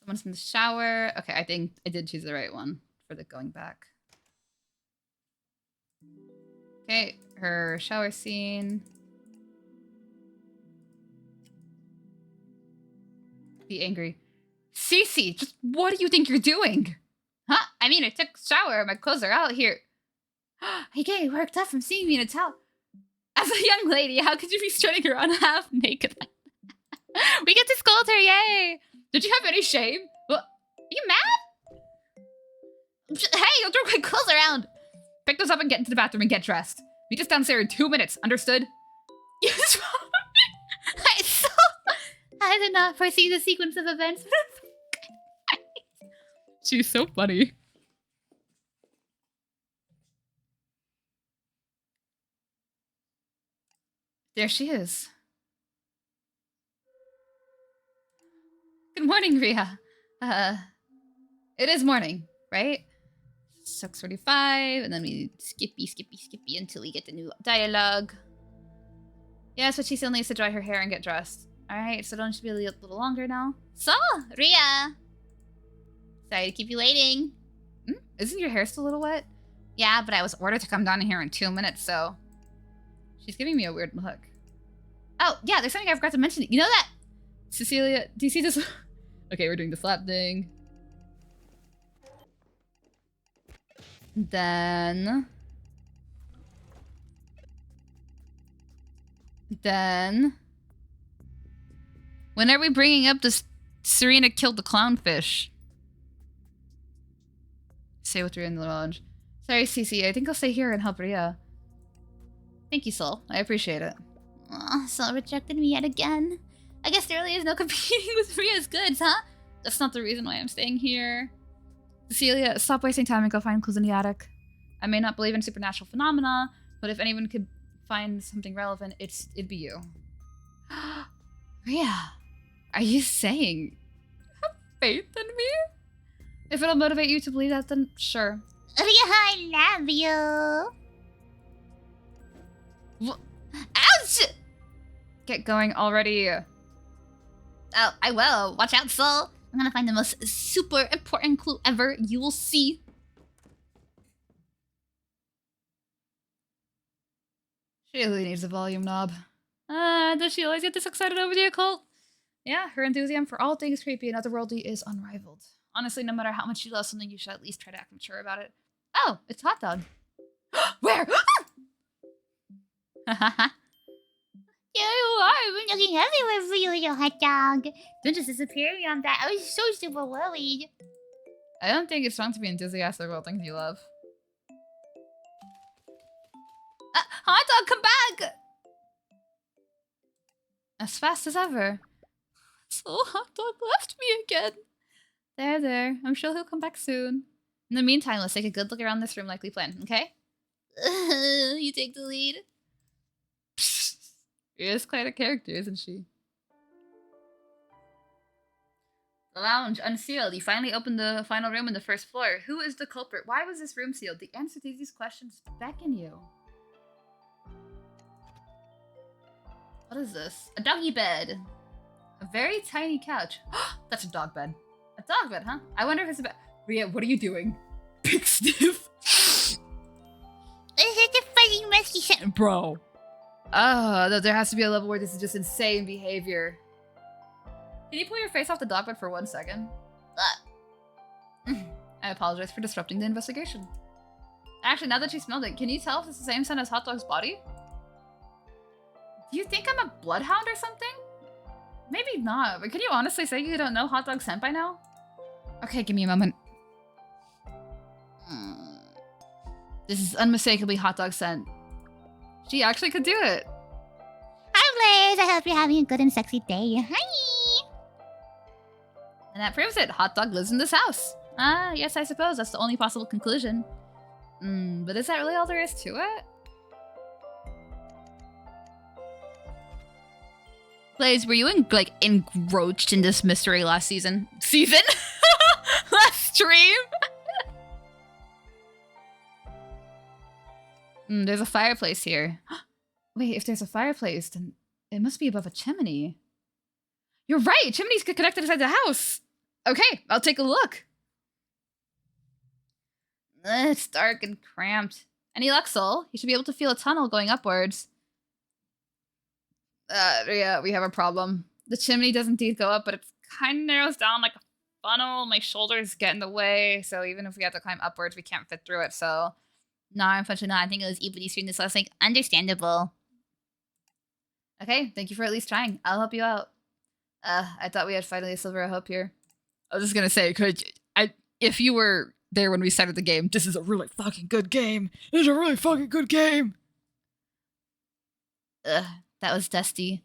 Someone's in the shower. Okay, I think I did choose the right one for the going back. Okay, her shower scene. Be angry. Cece, just what do you think you're doing? Huh? I mean, I took a shower. My clothes are out here. I get worked up from seeing me in a towel. As a young lady, how could you be strutting around half naked? We get to scold her, yay! Did you have any shame? What? Are you mad? Hey, you'll throw my clothes around! Pick those up and get into the bathroom and get dressed. Meet us downstairs in 2 minutes, understood? Yes. I did not foresee the sequence of events. She's so funny. There she is. Good morning, Ria. It is morning, right? 6:45, and then we skippy until we get the new dialogue. Yeah, so she still needs to dry her hair and get dressed. Alright, so don't you be a little longer now? So, Ria! Sorry to keep you waiting. Isn't your hair still a little wet? Yeah, but I was ordered to come down here in 2 minutes, so... She's giving me a weird look. Oh, yeah, there's something I forgot to mention. You know that? Cecilia, do you see this? Okay, we're doing the slap thing. Then... When are we bringing up this Serena killed the clownfish? Say what you're in the lounge. Sorry, Cece. I think I'll stay here and help Ria. Thank you, Sol. I appreciate it. Oh, Sol rejected me yet again. I guess there really is no competing with Ria's goods, huh? That's not the reason why I'm staying here. Cecilia, stop wasting time and go find clues in the attic. I may not believe in supernatural phenomena, but if anyone could find something relevant, it'd be you. Ria, are you saying you have faith in me? If it'll motivate you to believe that, then sure. Ria, I love you. Ouch! Get going already. Oh, I will. Watch out, Sol. I'm gonna find the most super important clue ever. You will see. She really needs a volume knob. Does she always get this excited over the occult? Yeah, her enthusiasm for all things creepy and otherworldly is unrivaled. Honestly, no matter how much you love something, you should at least try to act mature about it. Oh, it's hot dog. Where? There you are. I've been looking everywhere for you, you hot dog. Don't just disappear beyond that. I was so super worried. I don't think it's wrong to be enthusiastic about things you love. Hot dog, come back! As fast as ever. So hot dog left me again. There. I'm sure he'll come back soon. In the meantime, let's take a good look around this room like we planned, okay? You take the lead. She is quite a character, isn't she? The lounge, unsealed. You finally opened the final room on the first floor. Who is the culprit? Why was this room sealed? The answer to these questions beckon you. What is this? A doggy bed. A very tiny couch. That's a dog bed. A dog bed, huh? I wonder if it's a bed. Ria, what are you doing? Big sniff. Is it the fuzzy musky sound? Bro. Oh, there has to be a level where this is just insane behavior. Can you pull your face off the dog bed for 1 second? I apologize for disrupting the investigation. Actually, now that you smelled it, can you tell if it's the same scent as Hot Dog's body? Do you think I'm a bloodhound or something? Maybe not, but can you honestly say you don't know Hot Dog's scent by now? Okay, give me a moment. This is unmistakably Hot Dog's scent. She actually could do it. Hi, Blaze. I hope you're having a good and sexy day. Hi. And that proves it. Hot Dog lives in this house. Yes, I suppose that's the only possible conclusion. But is that really all there is to it? Blaze, were you engroached in this mystery last season? Last stream? There's a fireplace here. Wait, if there's a fireplace, then it must be above a chimney. You're right! Chimneys get connected inside the house! Okay, I'll take a look. It's dark and cramped. Any luck, Sol? You should be able to feel a tunnel going upwards. Yeah, we have a problem. The chimney does indeed go up, but it kind of narrows down like a funnel. My shoulders get in the way, so even if we have to climb upwards, we can't fit through it, so... No, unfortunately not. I think it was Ebony stream this last week. Understandable. Okay, thank you for at least trying. I'll help you out. I thought we had finally a sliver of hope here. I was just gonna say, if you were there when we started the game, this is a really fucking good game. It's a really fucking good game. That was dusty.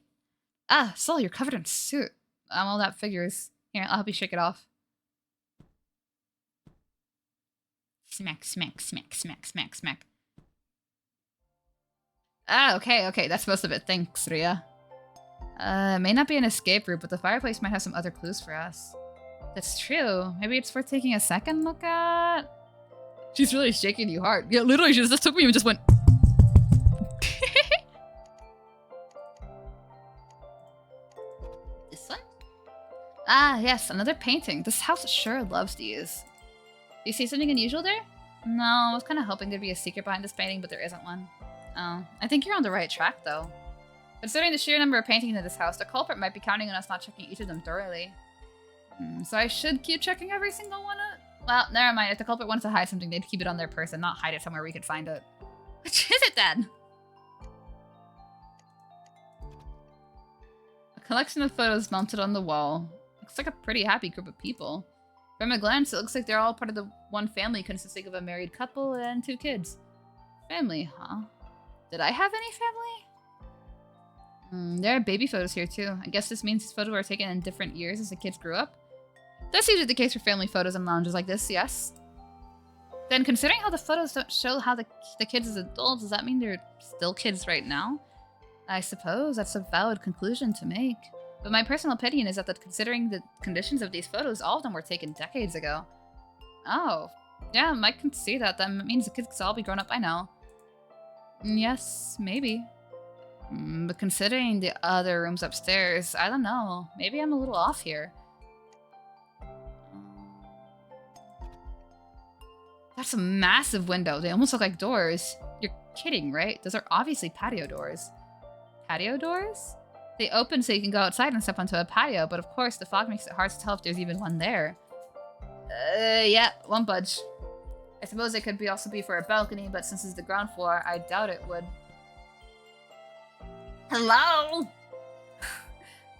Sol, you're covered in soot. Well, that figures. Here, I'll help you shake it off. Smack, smack, smack, smack, smack, smack. Okay, that's most of it. Thanks, Ria. It may not be an escape route, but the fireplace might have some other clues for us. That's true. Maybe it's worth taking a second look at? She's really shaking you hard. Yeah, literally, she just took me and just went... This one? Yes, another painting. This house sure loves these. Do you see something unusual there? No, I was kind of hoping there'd be a secret behind this painting, but there isn't one. Oh, I think you're on the right track, though. Considering the sheer number of paintings in this house, the culprit might be counting on us not checking each of them thoroughly. So I should keep checking every single one Well, never mind. If the culprit wants to hide something, they'd keep it on their person, not hide it somewhere we could find it. Which is it then? A collection of photos mounted on the wall. Looks like a pretty happy group of people. From a glance, it looks like they're all part of the one family consisting of a married couple and 2 kids. Family, huh? Did I have any family? There are baby photos here too. I guess this means these photos were taken in different years as the kids grew up. That's usually the case for family photos in lounges like this, yes? Then considering how the photos don't show how the kids as adults, does that mean they're still kids right now? I suppose that's a valid conclusion to make. But my personal opinion is that considering the conditions of these photos, all of them were taken decades ago. Oh, yeah, I can see that. That means the kids could all be grown up by now. Yes, maybe. But considering the other rooms upstairs, I don't know. Maybe I'm a little off here. That's a massive window. They almost look like doors. You're kidding, right? Those are obviously patio doors. Patio doors? They open so you can go outside and step onto a patio, but of course the fog makes it hard to tell if there's even one there. Yeah, won't budge. I suppose it could also be for a balcony, but since it's the ground floor, I doubt it would. Hello?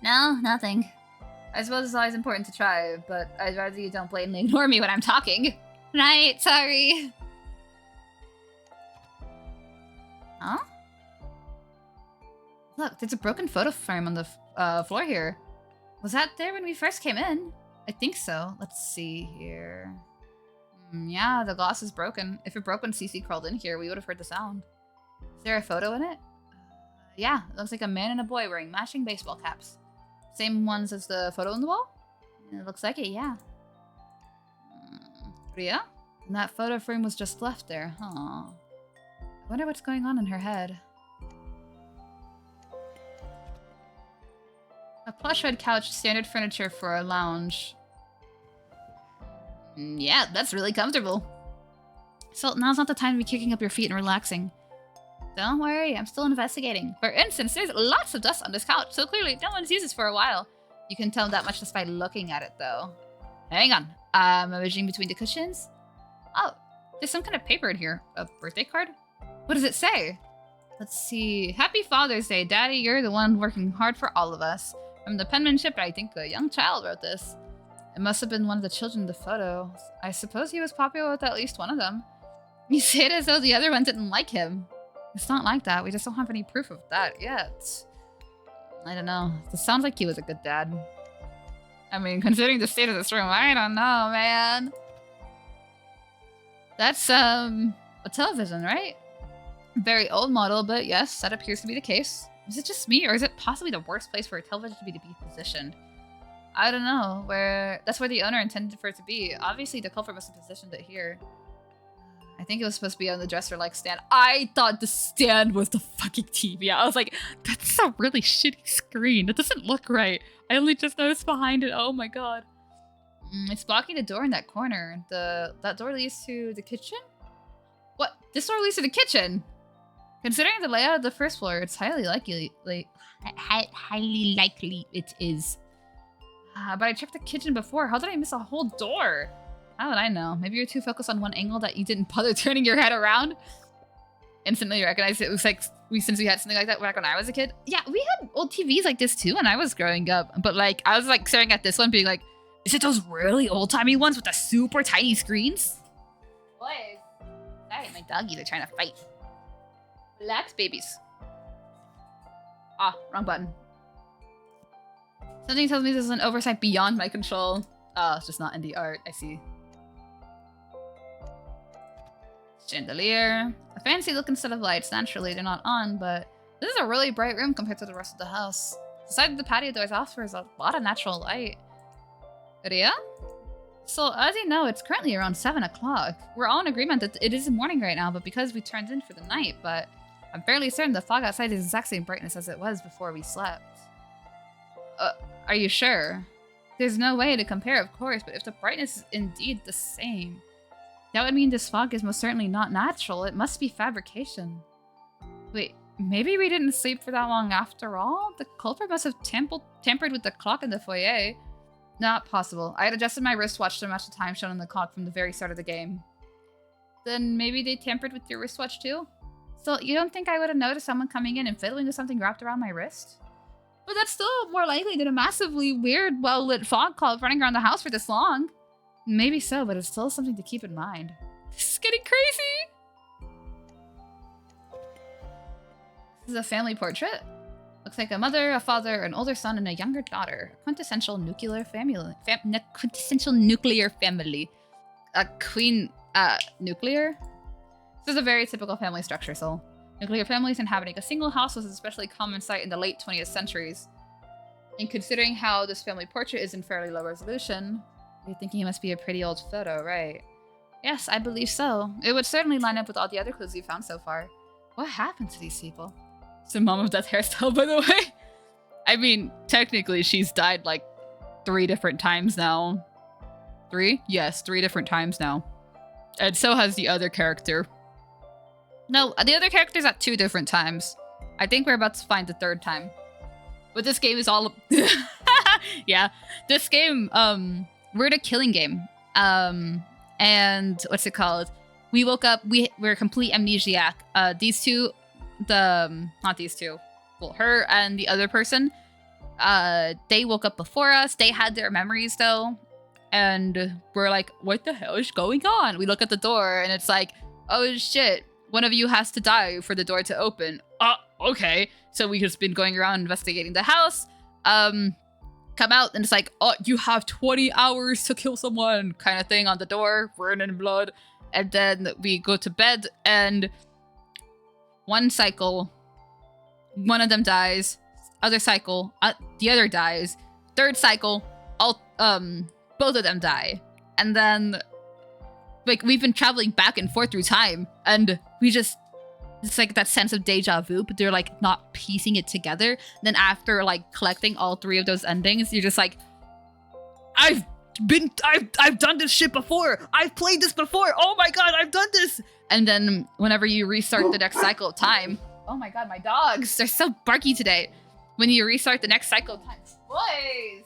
No, nothing. I suppose it's always important to try, but I'd rather you don't blatantly ignore me when I'm talking. Right, sorry. Huh? Look, there's a broken photo frame on the floor here. Was that there when we first came in? I think so. Let's see here. Yeah, the glass is broken. If it broke when Cece crawled in here, we would have heard the sound. Is there a photo in it? Yeah, it looks like a man and a boy wearing matching baseball caps. Same ones as the photo on the wall? It looks like it, yeah. Ria? And that photo frame was just left there, huh? I wonder what's going on in her head. A plush red couch, standard furniture for a lounge. Yeah, that's really comfortable. So now's not the time to be kicking up your feet and relaxing. Don't worry, I'm still investigating. For instance, there's lots of dust on this couch, so clearly no one's used this for a while. You can tell that much just by looking at it, though. Hang on. I'm imaging between the cushions. Oh, there's some kind of paper in here. A birthday card? What does it say? Let's see. Happy Father's Day, Daddy. You're the one working hard for all of us. From the penmanship, I think a young child wrote this. It must have been one of the children in the photo. I suppose he was popular with at least one of them. You say it as though the other one didn't like him. It's not like that. We just don't have any proof of that yet. I don't know. It sounds like he was a good dad. I mean, considering the state of this room, I don't know, man. That's, a television, right? Very old model, but yes, that appears to be the case. Is it just me, or is it possibly the worst place for a television to be positioned? I don't know. That's where the owner intended for it to be. Obviously, the culprit must have positioned it here. I think it was supposed to be on the dresser-like stand. I thought the stand was the fucking TV. I was like, that's a really shitty screen. That doesn't look right. I only just noticed behind it. Oh my god. It's blocking the door in that corner. That door leads to the kitchen? What? This door leads to the kitchen? Considering the layout of the first floor, it's highly likely it is. But I checked the kitchen before. How did I miss a whole door? How would I know? Maybe you're too focused on one angle that you didn't bother turning your head around. Instantly recognized it. It was like since we had something like that back when I was a kid. Yeah, we had old TVs like this too when I was growing up. But like, I was like staring at this one being like, is it those really old-timey ones with the super tiny screens? Boys. Sorry, my doggies are trying to fight. Relax, babies. Ah, wrong button. Something tells me this is an oversight beyond my control. Oh, it's just not indie art. I see. Chandelier. A fancy looking set of lights. Naturally, they're not on, but this is a really bright room compared to the rest of the house. The side of the patio doors offers a lot of natural light. Ria? So, as you know, it's currently around 7 o'clock. We're all in agreement that it is morning right now, but because we turned in for the night, but I'm fairly certain the fog outside is the exact same brightness as it was before we slept. Are you sure? There's no way to compare, of course, but if the brightness is indeed the same, that would mean this fog is most certainly not natural. It must be fabrication. Wait, maybe we didn't sleep for that long after all? The culprit must have tampered with the clock in the foyer. Not possible. I had adjusted my wristwatch to match the time shown on the clock from the very start of the game. Then maybe they tampered with your wristwatch too? So you don't think I would have noticed someone coming in and fiddling with something wrapped around my wrist? But that's still more likely than a massively weird, well-lit fog cloud running around the house for this long. Maybe so, but it's still something to keep in mind. This is getting crazy! This is a family portrait. Looks like a mother, a father, an older son, and a younger daughter. A quintessential nuclear family. Quintessential nuclear family. A queen... nuclear? This is a very typical family structure, so... Nuclear families inhabiting a single house was an especially common sight in the late 20th centuries. And considering how this family portrait is in fairly low resolution, you're thinking it must be a pretty old photo, right? Yes, I believe so. It would certainly line up with all the other clues we've found so far. What happened to these people? It's a mom of death hairstyle, by the way. I mean, technically, she's died like 3 different times now. 3? Yes, 3 different times now. And so has the other character. No, the other character's at 2 different times. I think we're about to find the 3rd time. But this game is all... yeah. This game, we're in a killing game. And what's it called? We woke up, we're complete amnesiac. These two, not these two, well, her and the other person, they woke up before us. They had their memories though. And we're like, what the hell is going on? We look at the door and it's like, oh shit, one of you has to die for the door to open. Okay. So we just been going around investigating the house. Come out and it's like, oh, you have 20 hours to kill someone kind of thing on the door, written in blood. And then we go to bed and one cycle, one of them dies, other cycle, the other dies, 3rd cycle, both of them die. And then like we've been traveling back and forth through time and we just, it's like that sense of deja vu, but they're like not piecing it together. And then after like collecting all 3 of those endings, you're just like, I've done this shit before. I've played this before. Oh my god, I've done this. And then whenever you restart the next cycle of time, oh my god, my dogs, they're so barky today. When you restart the next cycle of time, boys,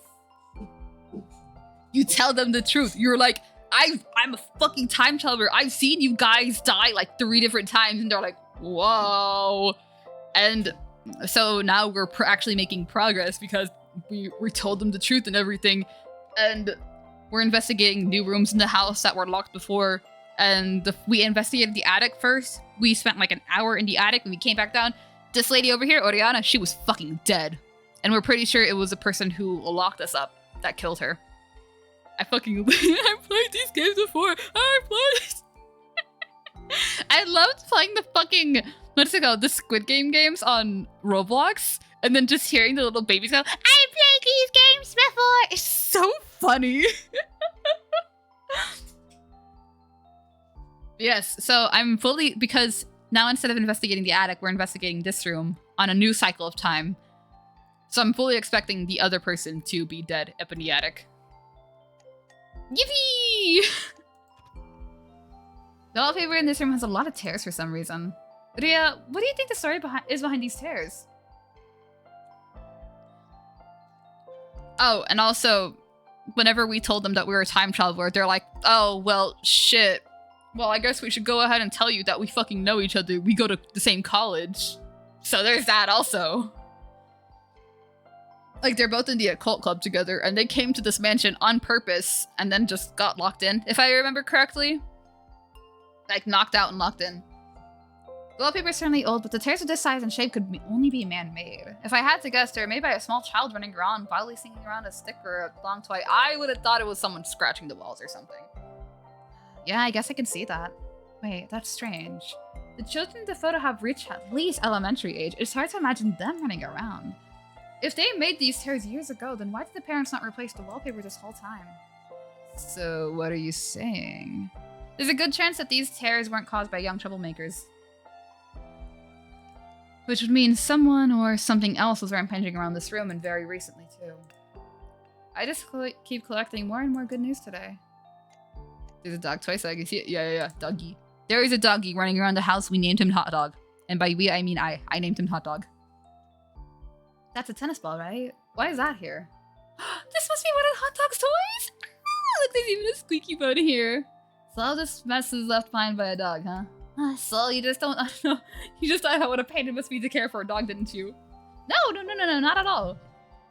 you tell them the truth. You're like, I'm a fucking time traveler. I've seen you guys die like 3 different times. And they're like, whoa. And so now we're actually making progress because we told them the truth and everything. And we're investigating new rooms in the house that were locked before. And we investigated the attic first. We spent like an hour in the attic and we came back down. This lady over here, Oriana, she was fucking dead. And we're pretty sure it was the person who locked us up that killed her. I fucking I played these games before. I played. I loved playing the fucking, what's it called? The Squid Game games on Roblox. And then just hearing the little babies go, I played these games before. It's so funny. Yes, so I'm fully, because now instead of investigating the attic, we're investigating this room on a new cycle of time. So I'm fully expecting the other person to be dead up in the attic. Yippee! The wallpaper in this room has a lot of tears for some reason. Ria, what do you think the story is behind these tears? Oh, and also, whenever we told them that we were a time traveler, they're like, oh, well, shit. Well, I guess we should go ahead and tell you that we fucking know each other. We go to the same college. So there's that also. Like, they're both in the occult club together, and they came to this mansion on purpose, and then just got locked in, if I remember correctly. Like, knocked out and locked in. The wallpaper is certainly old, but the tears of this size and shape could only be man-made. If I had to guess, they were made by a small child running around, wildly singing around a stick or a long toy. I would have thought it was someone scratching the walls or something. Yeah, I guess I can see that. Wait, that's strange. The children in the photo have reached at least elementary age. It's hard to imagine them running around. If they made these tears years ago, then why did the parents not replace the wallpaper this whole time? So, what are you saying? There's a good chance that these tears weren't caused by young troublemakers. Which would mean someone or something else was rampaging around this room, and very recently, too. I just keep collecting more and more good news today. There's a dog twice, so I can see it. Yeah, doggy. There is a doggy running around the house. We named him Hot Dog. And by we, I mean I. I named him Hot Dog. That's a tennis ball, right? Why is that here? This must be one of Hot Dog's toys! Ah, look, there's even a squeaky bone here. So this mess is left behind by a dog, huh? So you just don't, I don't know. You just thought what a pain it must be to care for a dog, didn't you? No, not at all.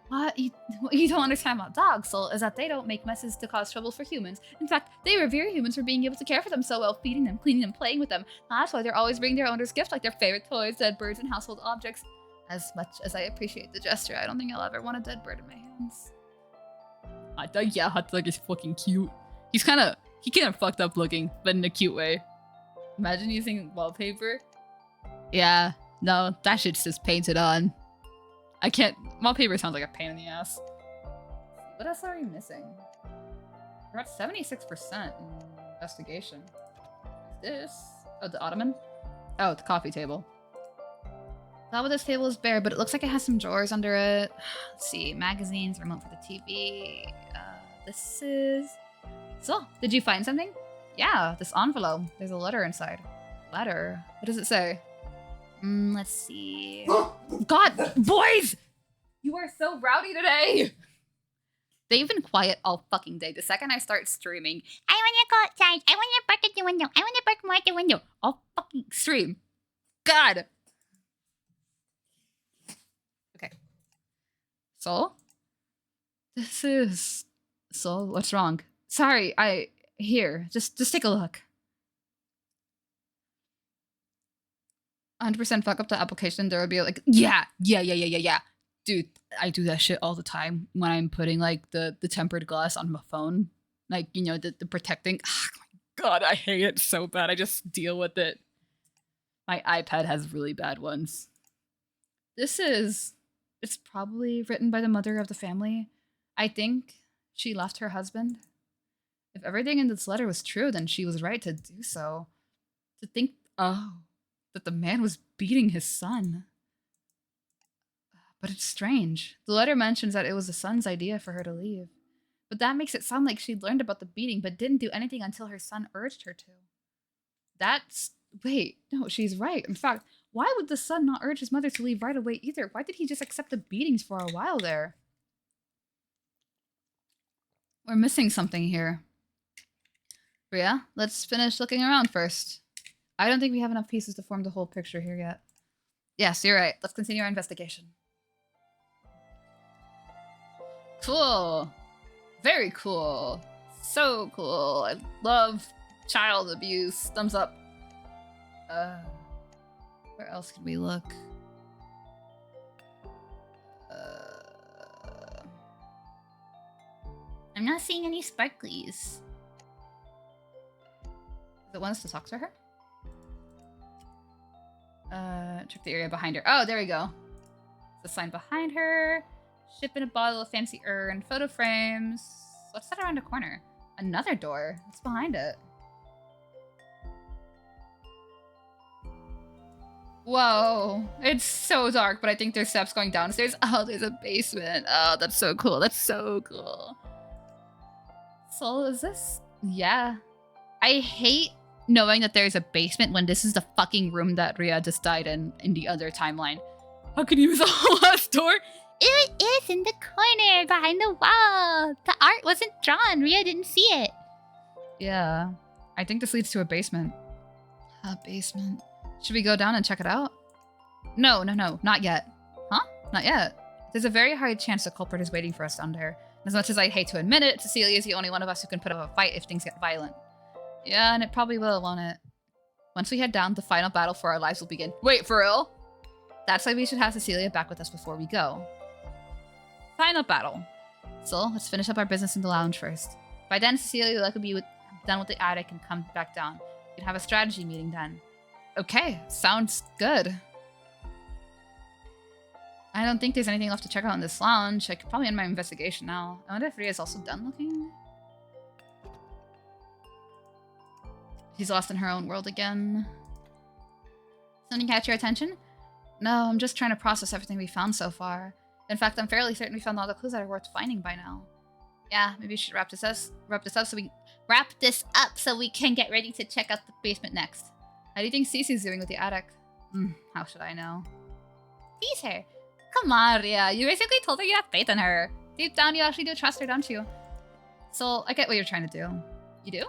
What you don't understand about dogs, Sol, is that they don't make messes to cause trouble for humans. In fact, they revere humans for being able to care for them so well, feeding them, cleaning them, playing with them. That's why they're always bringing their owners gifts like their favorite toys, dead birds, and household objects. As much as I appreciate the gesture, I don't think I'll ever want a dead bird in my hands. Hot Dog, yeah, Hot Dog is fucking cute. He kind of fucked up looking, but in a cute way. Imagine using wallpaper. Yeah, no, that shit's just painted on. I can't. Wallpaper sounds like a pain in the ass. What else are we missing? We're at 76% in investigation. Is this? Oh, the ottoman? Oh, the coffee table. Thought what this table is bare, but it looks like it has some drawers under it. Let's see. Magazines, remote for the TV. This is... So, did you find something? Yeah, this envelope. There's a letter inside. Letter? What does it say? Let's see. God, boys! You are so rowdy today! They've been quiet all fucking day. The second I start streaming, I wanna go outside. I wanna bark at the window. I wanna bark more at the window. I'll fucking stream. God! Okay. So? This is... So, what's wrong? Sorry, Here, just take a look. 100% fuck up the application, there will be like, yeah. Dude, I do that shit all the time when I'm putting like the tempered glass on my phone. Like, you know, the protecting. Oh my God, I hate it so bad. I just deal with it. My iPad has really bad ones. It's probably written by the mother of the family. I think she left her husband. If everything in this letter was true, then she was right to do so. To think, that the man was beating his son. But it's strange. The letter mentions that it was the son's idea for her to leave. But that makes it sound like she'd learned about the beating but didn't do anything until her son urged her to. Wait, no, she's right. In fact, why would the son not urge his mother to leave right away either? Why did he just accept the beatings for a while there? We're missing something here. Rhea, let's finish looking around first. I don't think we have enough pieces to form the whole picture here yet. Yes, you're right. Let's continue our investigation. Cool. Very cool. So cool. I love child abuse. Thumbs up. Where else can we look? I'm not seeing any sparklies. Does it want us to talk to her? Check the area behind her. Oh, there we go. The sign behind her. Ship in a bottle of fancy urn. Photo frames. What's that around the corner? Another door. What's behind it? Whoa. It's so dark, but I think there's steps going downstairs. Oh, there's a basement. Oh, that's so cool. That's so cool. So is this? Yeah. I hate knowing that there's a basement when this is the fucking room that Rhea just died in the other timeline. How can you use a whole last door? It is in the corner behind the wall. The art wasn't drawn. Rhea didn't see it. Yeah. I think this leads to a basement. A basement. Should we go down and check it out? No. Not yet. Huh? Not yet. There's a very high chance the culprit is waiting for us down there. As much as I'd hate to admit it, Cecilia is the only one of us who can put up a fight if things get violent. Yeah, and it probably will, won't it? Once we head down, the final battle for our lives will begin. Wait, for real? That's why we should have Cecilia back with us before we go. Final battle. So, let's finish up our business in the lounge first. By then, Cecilia will likely be done with the attic and come back down. We can have a strategy meeting then. Okay, sounds good. I don't think there's anything left to check out in this lounge. I could probably end my investigation now. I wonder if Rhea's also done looking? She's lost in her own world again. Something catch your attention? No, I'm just trying to process everything we found so far. In fact, I'm fairly certain we found all the clues that are worth finding by now. Yeah, maybe we should wrap this up so we can get ready to check out the basement next. How do you think Cece's doing with the attic? How should I know? Tease her. Come on, Rhea. You basically told her you have faith in her. Deep down, you actually do trust her, don't you? So, I get what you're trying to do. You do?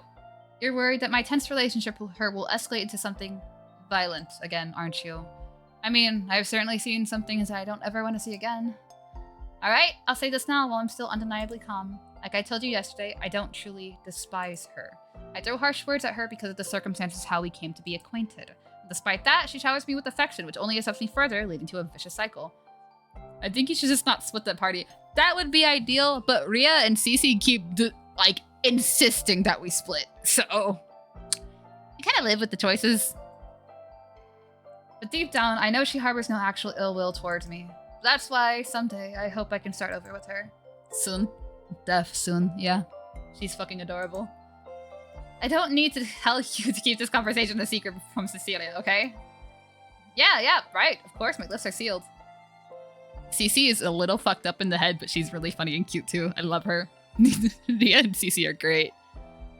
You're worried that my tense relationship with her will escalate into something violent again, aren't you? I mean, I've certainly seen some things I don't ever want to see again. Alright, I'll say this now while I'm still undeniably calm. Like I told you yesterday, I don't truly despise her. I throw harsh words at her because of the circumstances how we came to be acquainted. Despite that, she showers me with affection, which only accepts me further, leading to a vicious cycle. I think you should just not split that party. That would be ideal, but Ria and Cece keep, like, insisting that we split. So, you kind of live with the choices. But deep down, I know she harbors no actual ill will towards me. That's why someday I hope I can start over with her. Soon. Soon, yeah. She's fucking adorable. I don't need to tell you to keep this conversation a secret from Cecilia, okay? Yeah, right. Of course, my lips are sealed. Cece is a little fucked up in the head, but she's really funny and cute too. I love her. Ria and Cece are great.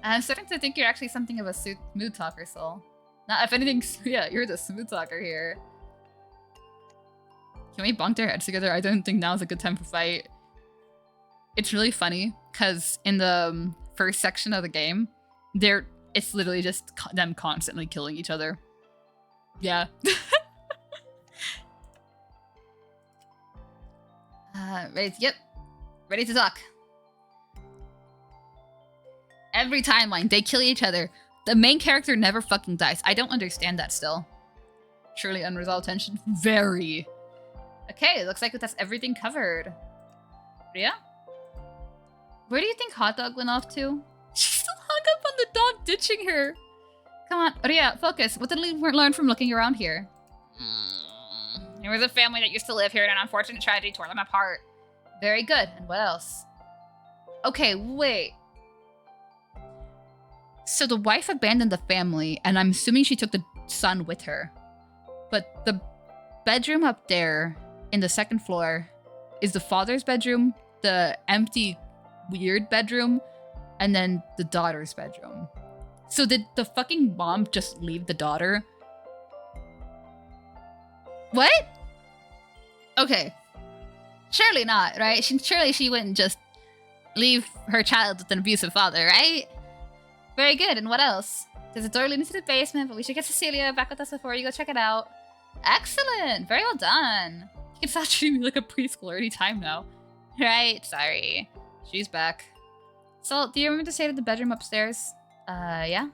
I'm starting to think you're actually something of a smooth talker, Soul. Now, if anything, yeah, you're the smooth talker here. Can we bonk their heads together? I don't think now's a good time for fight. It's really funny, because in the first section of the game, it's literally just them constantly killing each other. Yeah. Ready to talk. Every timeline, they kill each other. The main character never fucking dies. I don't understand that still. Surely unresolved tension. Very. Okay, looks like that's everything covered. Ria? Where do you think Hot Dog went off to? She's still hung up on the dog ditching her. Come on, Ria, focus. What did we learn from looking around here? There was a family that used to live here and an unfortunate tragedy tore them apart. Very good. And what else? Okay, wait. So the wife abandoned the family, and I'm assuming she took the son with her. But the bedroom up there in the second floor is the father's bedroom, the empty, weird bedroom, and then the daughter's bedroom. So did the fucking mom just leave the daughter? What? Okay. Surely not, right? Surely she wouldn't just leave her child with an abusive father, right? Very good, and what else? There's a door leading to the basement, but we should get Cecilia back with us before you go check it out. Excellent! Very well done. You can start treating me like a preschooler any time now. Right, sorry. She's back. So, do you remember the state of the bedroom upstairs? Yeah?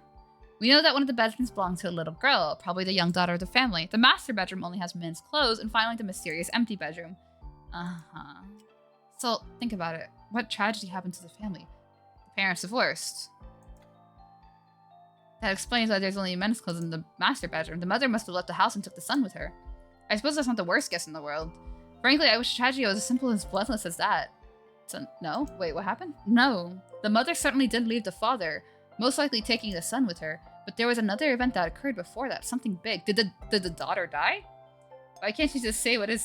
We know that one of the bedrooms belongs to a little girl, probably the young daughter of the family. The master bedroom only has men's clothes, and finally the mysterious empty bedroom. Uh-huh. So, think about it. What tragedy happened to the family? The parents divorced. That explains why there's only men's clothes in the master bedroom. The mother must have left the house and took the son with her. I suppose that's not the worst guess in the world. Frankly, I wish tragedy was as simple and bloodless as that. So, no? Wait, what happened? No. The mother certainly did leave the father, most likely taking the son with her. But there was another event that occurred before that, something big. Did the daughter die? Why can't you just say what it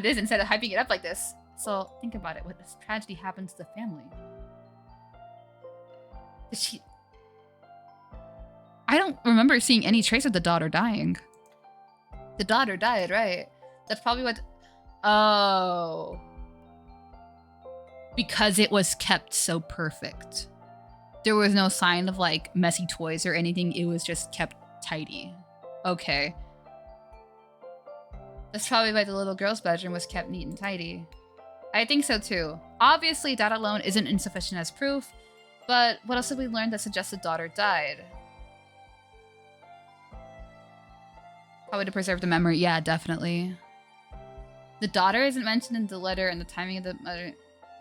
is instead of hyping it up like this? So, think about it. What this tragedy happened to the family? Did she... I don't remember seeing any trace of the daughter dying. The daughter died, right? That's probably what... Oh. Because it was kept so perfect. There was no sign of, like, messy toys or anything. It was just kept tidy. Okay. That's probably why the little girl's bedroom was kept neat and tidy. I think so, too. Obviously, that alone isn't insufficient as proof, but what else have we learned that suggests the daughter died? Probably to preserve the memory. Yeah, definitely. The daughter isn't mentioned in the letter, and the timing of the mother...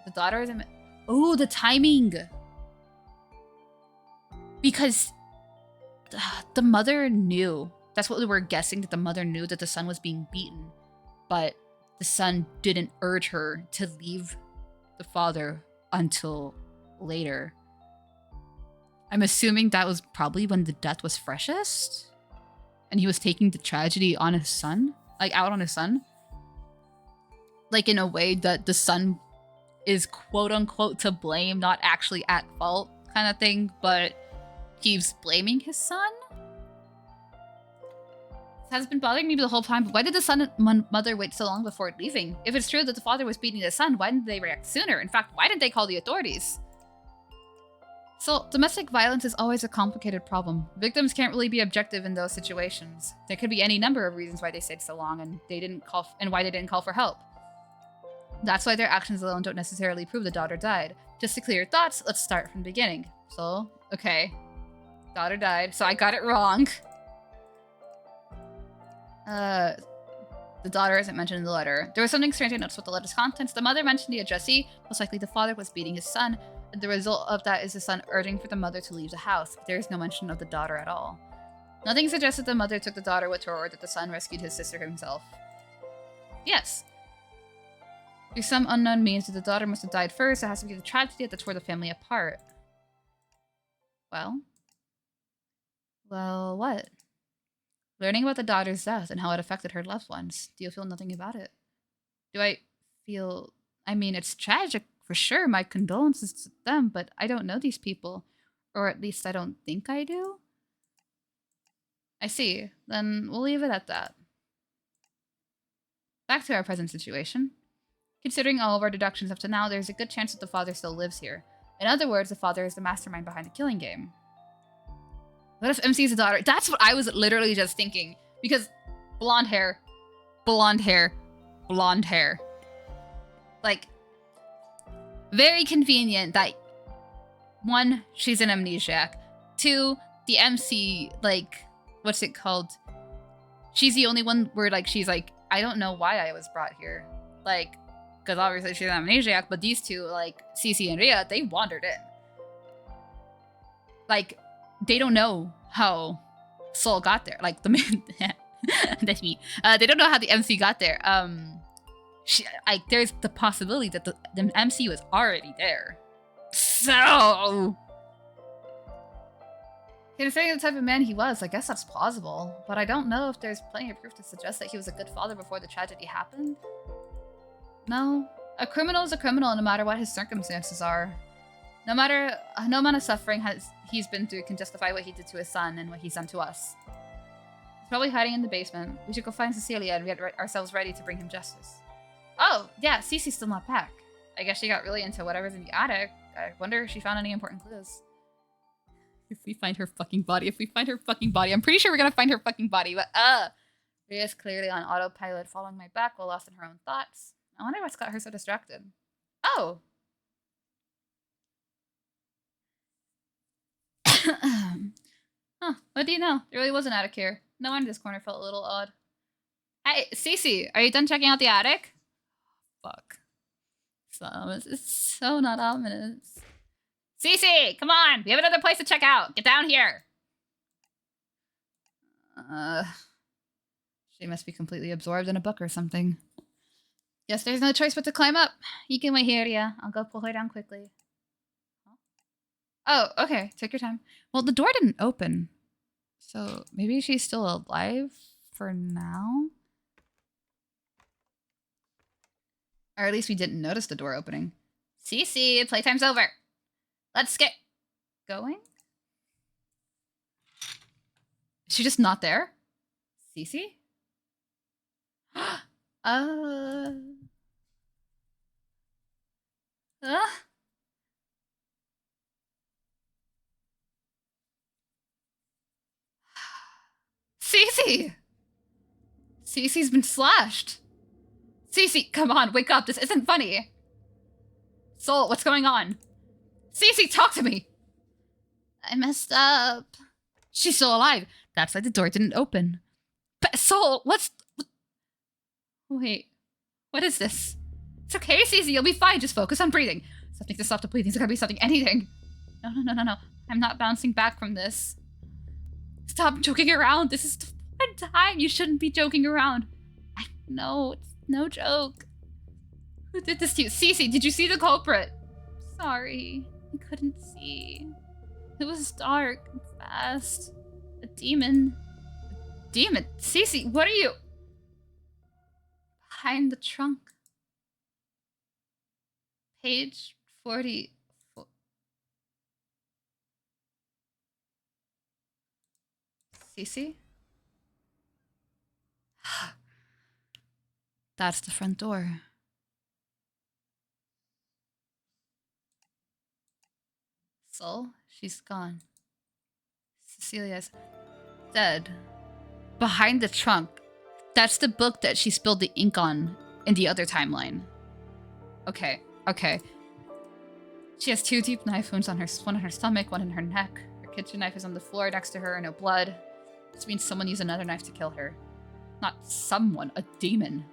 The daughter isn't... Oh, the timing! Because the mother knew. That's what we were guessing, that the mother knew that the son was being beaten. But the son didn't urge her to leave the father until later. I'm assuming that was probably when the death was freshest? And he was taking the tragedy on his son? Like, out on his son? Like, in a way that the son is quote-unquote to blame, not actually at fault kind of thing, but... keeps blaming his son? has been bothering me the whole time, but why did the son and mother wait so long before leaving? If it's true that the father was beating the son, why didn't they react sooner? In fact, why didn't they call the authorities? So, domestic violence is always a complicated problem. Victims can't really be objective in those situations. There could be any number of reasons why they stayed so long and why they didn't call for help. That's why their actions alone don't necessarily prove the daughter died. Just to clear your thoughts, let's start from the beginning. So, okay. Daughter died, so I got it wrong. The daughter isn't mentioned in the letter. There was something strange I noticed with the letter's contents. The mother mentioned the addressee. Most likely the father was beating his son. And the result of that is the son urging for the mother to leave the house. But there is no mention of the daughter at all. Nothing suggests that the mother took the daughter with her or that the son rescued his sister himself. Yes. Through some unknown means that the daughter must have died first. It has to be the tragedy that tore the family apart. Well, what? Learning about the daughter's death and how it affected her loved ones. Do you feel nothing about it? Do I feel... I mean, it's tragic for sure. My condolences to them, but I don't know these people. Or at least I don't think I do. I see. Then we'll leave it at that. Back to our present situation. Considering all of our deductions up to now, there's a good chance that the father still lives here. In other words, the father is the mastermind behind the killing game. What if MC is a daughter? That's what I was literally just thinking. Because blonde hair, blonde hair, blonde hair. Like, very convenient that, one, she's an amnesiac. Two, the MC, like, what's it called? She's the only one where, like, she's like, I don't know why I was brought here. Like, because obviously she's an amnesiac, but these two, like, Cece and Ria, they wandered in. Like, they don't know how Soul got there. Like, the man... That's me. They don't know how the MC got there. There's the possibility that the MC was already there. So... Considering the type of man he was, I guess that's plausible. But I don't know if there's plenty of proof to suggest that he was a good father before the tragedy happened. No. A criminal is a criminal no matter what his circumstances are. No amount of suffering he's been through can justify what he did to his son and what he's done to us. He's probably hiding in the basement. We should go find Cecilia and get ourselves ready to bring him justice. Oh, yeah, Cece's still not back. I guess she got really into whatever's in the attic. I wonder if she found any important clues. If we find her fucking body, I'm pretty sure we're gonna find her fucking body, but Ria's clearly on autopilot, following my back while lost in her own thoughts. I wonder what's got her so distracted. Oh! Huh, what do you know? There really was an attic here. No wonder this corner felt a little odd. Hey, Cece, are you done checking out the attic? Fuck. It's so not ominous. Cece, come on! We have another place to check out! Get down here! She must be completely absorbed in a book or something. Guess there's no choice but to climb up. You can wait here, yeah. I'll go pull her down quickly. Oh, okay. Take your time. Well, the door didn't open. So maybe she's still alive for now? Or at least we didn't notice the door opening. Cece, playtime's over. Let's get going. Is she just not there? Cece? Cece! Cece's been slashed. Cece, come on, wake up. This isn't funny. Soul, what's going on? Cece, talk to me. I messed up. She's still alive. That's why the door didn't open. But Soul, Wait, what is this? It's okay, Cece, you'll be fine. Just focus on breathing. Something to stop the bleeding. It's gotta be something, anything. No. I'm not bouncing back from this. Stop joking around. This is the one time you shouldn't be joking around. I know, it's no joke. Who did this to you? Cece, did you see the culprit? Sorry, I couldn't see. It was dark and fast. A demon. A demon? Cece, what are you? Behind the trunk. Page 44. Cece? That's the front door. Soul, she's gone. Cecilia's dead. Behind the trunk. That's the book that she spilled the ink on in the other timeline. Okay, okay. She has 2 deep knife wounds on her, one in her stomach, one in her neck. Her kitchen knife is on the floor next to her, no blood. This means someone used another knife to kill her. Not someone, a demon.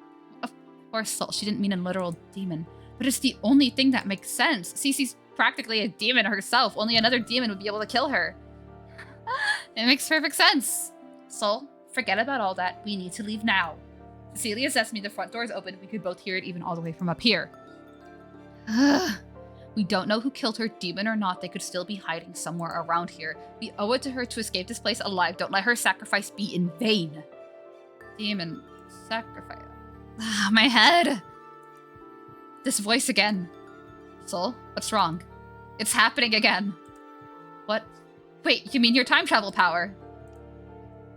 Of course, Soul, she didn't mean a literal demon. But it's the only thing that makes sense. Cece's practically a demon herself. Only another demon would be able to kill her. It makes perfect sense. Soul, forget about all that. We need to leave now. Cecilia says to me the front door is open. We could both hear it even all the way from up here. We don't know who killed her, demon or not. They could still be hiding somewhere around here. We owe it to her to escape this place alive. Don't let her sacrifice be in vain. Demon sacrifice. My head. This voice again. Soul, what's wrong? It's happening again. What? Wait, you mean your time travel power?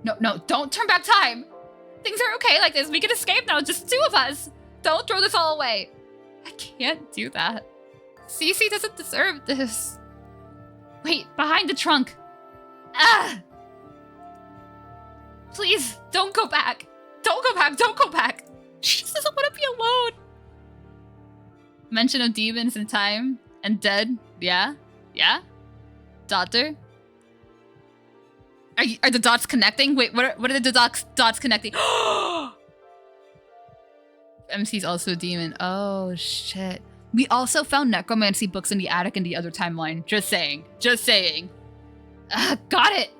No, don't turn back time. Things are okay like this. We can escape now, just 2 of us. Don't throw this all away. I can't do that. Cece doesn't deserve this. Wait, behind the trunk. Ah! Please, don't go back. Don't go back, don't go back. She just doesn't want to be alone. Mention of demons in time and dead. Yeah? Yeah? Daughter? Are the dots connecting? Wait, what are the dots connecting? MC's also a demon. Oh, shit. We also found necromancy books in the attic in the other timeline. Just saying. Just saying. Got it!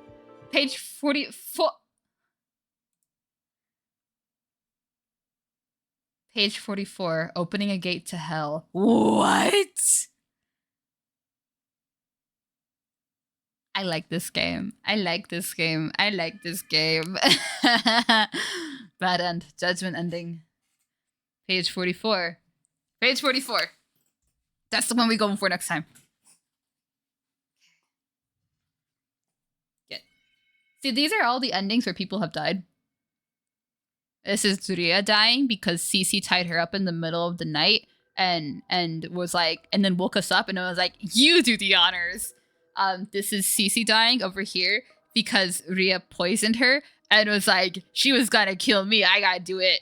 Page 44. Page 44. Opening a gate to hell. What? I like this game. I like this game. I like this game. Bad end. Judgment ending. Page 44. Page 44. That's the one we go for next time. Good. See, these are all the endings where people have died. This is Ria dying because Cece tied her up in the middle of the night and was like, and then woke us up and it was like, you do the honors. This is Cece dying over here because Ria poisoned her and was like, she was gonna kill me. I gotta do it.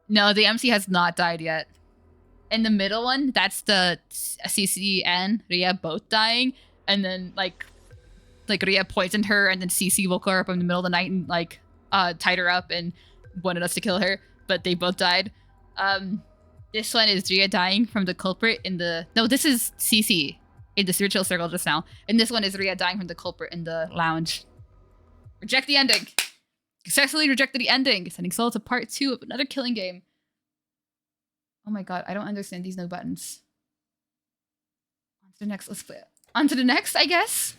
No, the MC has not died yet. In the middle one, that's the Cece and Ria both dying. And then like Ria poisoned her and then Cece woke her up in the middle of the night and like tied her up and wanted us to kill her. But they both died. This one is Ria dying from the culprit in the... No, this is Cece in the spiritual circle just now. And this one is Ria dying from the culprit in the lounge. Reject the ending. Successfully rejected the ending. Sending Soul to part 2 of another killing game. Oh my god, I don't understand these no buttons. On to the next, let's play it. On to the next, I guess.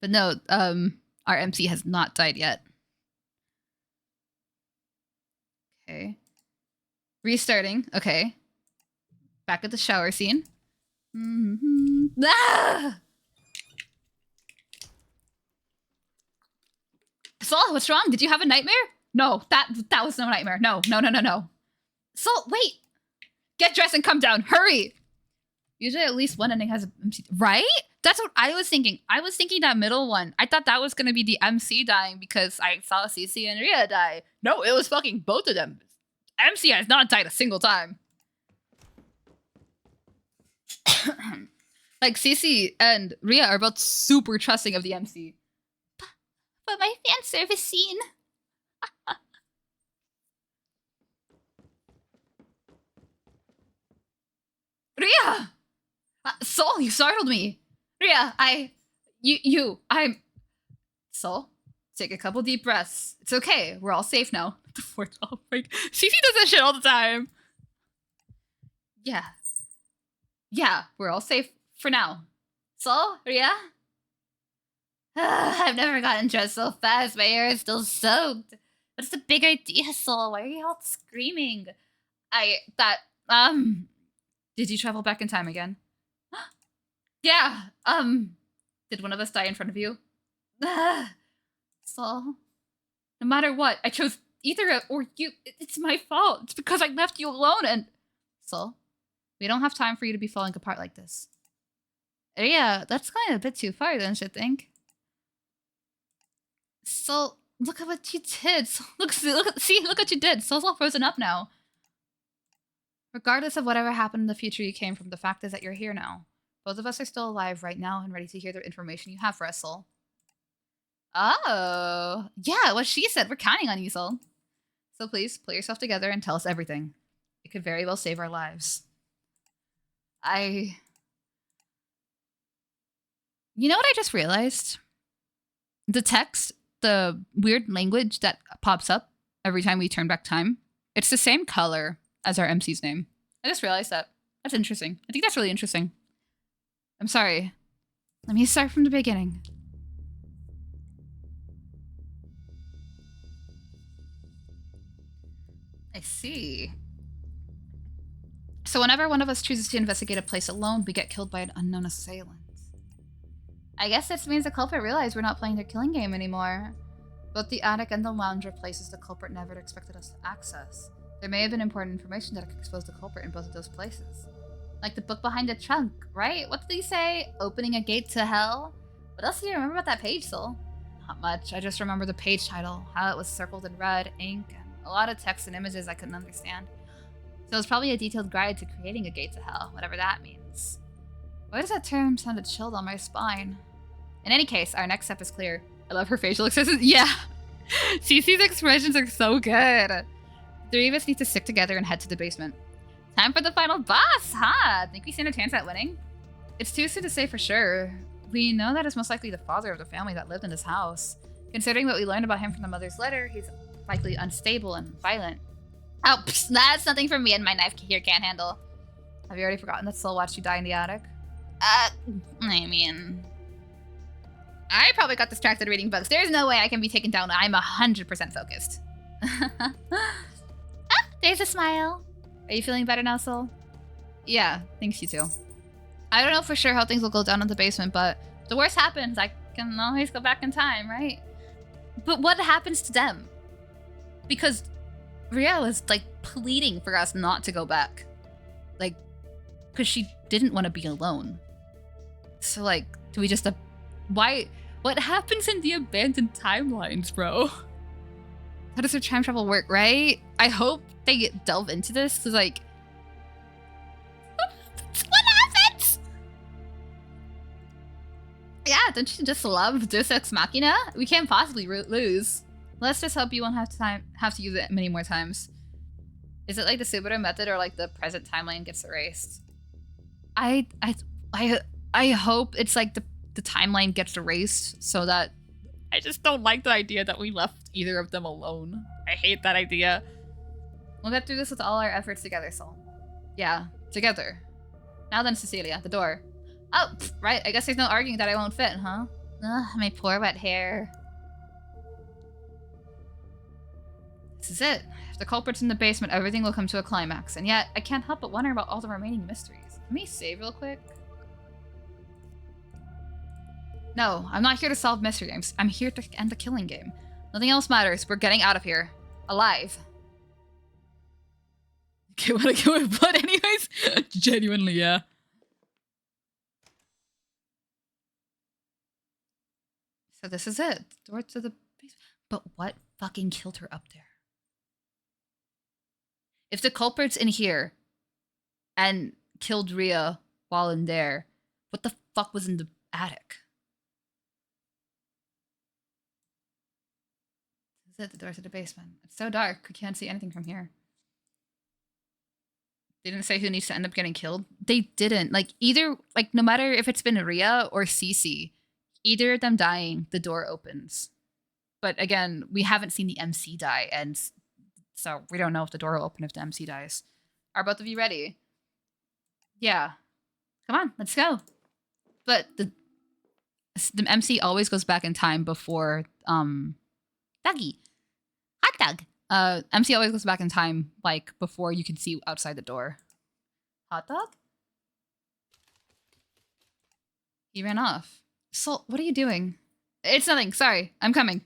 But no, our MC has not died yet. Okay. Restarting, okay. Back at the shower scene. Ah! Saul, what's wrong? Did you have a nightmare? No, that was no nightmare. No. Saul, wait! Get dressed and come down. Hurry! Usually at least one ending has a MC. Right? That's what I was thinking. I was thinking that middle one. I thought that was going to be the MC dying because I saw Cece and Ria die. No, it was fucking both of them. MC has not died a single time. Like, Cece and Ria are both super trusting of the MC. But my fan service scene. Ria! Soul, you startled me. Ria, I'm... Soul, take a couple deep breaths. It's okay. We're all safe now. The fourth, oh my... Cece does that shit all the time. Yeah, we're all safe for now. Soul, Ria? I've never gotten dressed so fast. My hair is still soaked. What's the big idea, Soul? Why are you all screaming? Did you travel back in time again? Yeah, did one of us die in front of you? So, no matter what, I chose either or you. It's my fault. It's because I left you alone and... So, we don't have time for you to be falling apart like this. Yeah, that's going a bit too far, don't you think? So, look at what you did. So, look what you did. Soul's all frozen up now. Regardless of whatever happened in the future you came from, the fact is that you're here now. Both of us are still alive right now and ready to hear the information you have for us, Soul. Oh, yeah, what she said. We're counting on you, Soul. So please, pull yourself together and tell us everything. It could very well save our lives. You know what I just realized? The text, the weird language that pops up every time we turn back time, it's the same color as our MC's name. I just realized that. That's interesting. I think that's really interesting. I'm sorry. Let me start from the beginning. I see. So whenever one of us chooses to investigate a place alone, we get killed by an unknown assailant. I guess this means the culprit realized we're not playing their killing game anymore. Both the attic and the lounge are places the culprit never expected us to access. There may have been important information that could expose the culprit in both of those places. Like the book behind the trunk, right? What did he say? Opening a gate to hell? What else do you remember about that page, Soul? Not much. I just remember the page title, how it was circled in red ink, and a lot of text and images I couldn't understand. So it's probably a detailed guide to creating a gate to hell, whatever that means. Why does that term sound chilled on my spine? In any case, our next step is clear. I love her facial expressions. Yeah! Cece's expressions are so good. The three of us need to stick together and head to the basement. Time for the final boss, huh? Think we stand a chance at winning? It's too soon to say for sure. We know that it's most likely the father of the family that lived in this house. Considering what we learned about him from the mother's letter, he's likely unstable and violent. Oh, psst, that's nothing for me and my knife here can't handle. Have you already forgotten that Soul watched you die in the attic? I mean... I probably got distracted reading books. There's no way I can be taken down. I'm 100% focused. Ah, there's a smile. Are you feeling better now, Soul? Yeah, thanks, you too. I don't know for sure how things will go down in the basement, but if the worst happens, I can always go back in time, right? But what happens to them? Because Ria was, like, pleading for us not to go back. Like, because she didn't want to be alone. So, like, do we just... Why? What happens in the abandoned timelines, bro? How does their time travel work, right? I hope they delve into this, because, like... What happens? Yeah, don't you just love Deus Ex Machina? We can't possibly lose. Let's just hope you won't have to use it many more times. Is it like the Subaru method or like the present timeline gets erased? I hope it's like the timeline gets erased so that... I just don't like the idea that we left either of them alone. I hate that idea. We'll get through this with all our efforts together, Soul. Yeah, together. Now then, Cecilia, the door. Oh, right, I guess there's no arguing that I won't fit, huh? Ugh, my poor wet hair. This is it. If the culprit's in the basement, everything will come to a climax. And yet, I can't help but wonder about all the remaining mysteries. Let me save real quick. No, I'm not here to solve mystery games. I'm here to end the killing game. Nothing else matters. We're getting out of here. Alive. Okay, wanna go with blood anyways? Genuinely, yeah. So this is it. Door to the basement. But what fucking killed her up there? If the culprit's in here and killed Ria while in there, what the fuck was in the attic? This is it, the door to the basement. It's so dark, we can't see anything from here. They didn't say who needs to end up getting killed. They didn't. Like, either, like, no matter if it's been Ria or Cece, either of them dying, the door opens. But again, we haven't seen the MC die, and so we don't know if the door will open if the MC dies. Are both of you ready? Yeah. Come on, let's go. But the MC always goes back in time before Dougie. Hot dog. MC always goes back in time, like, before you can see outside the door. Hot dog? He ran off. So, what are you doing? It's nothing. Sorry. I'm coming.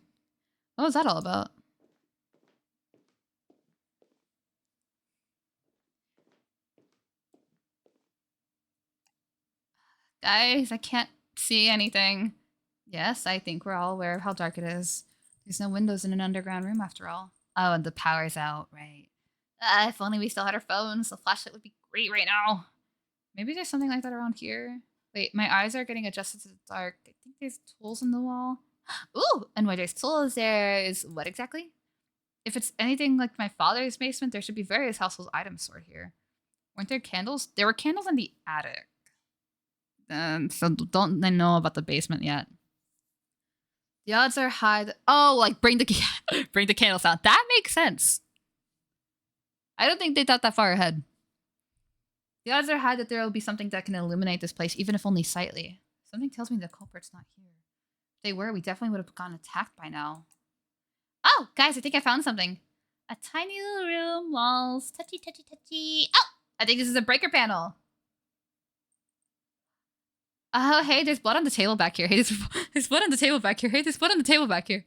What was that all about? Guys, I can't see anything. Yes, I think we're all aware of how dark it is. There's no windows in an underground room after all. Oh, and the power's out, right. If only we still had our phones, the flashlight would be great right now. Maybe there's something like that around here. Wait, my eyes are getting adjusted to the dark. I think there's tools in the wall. Ooh, and where there's tools, there is what exactly? If it's anything like my father's basement, there should be various household items stored here. Weren't there candles? There were candles in the attic. So don't they know about the basement yet? The odds are high that, oh, like bring the bring the candles out. That makes sense. I don't think they thought that far ahead. The odds are high that there will be something that can illuminate this place, even if only slightly. Something tells me the culprit's not here. If they were, we definitely would have gotten attacked by now. Oh, guys, I think I found something. A tiny little room, walls, touchy, touchy, touchy. Oh, I think this is a breaker panel. Oh, hey, there's blood on the table back here. Hey, there's blood on the table back here. Hey, there's blood on the table back here.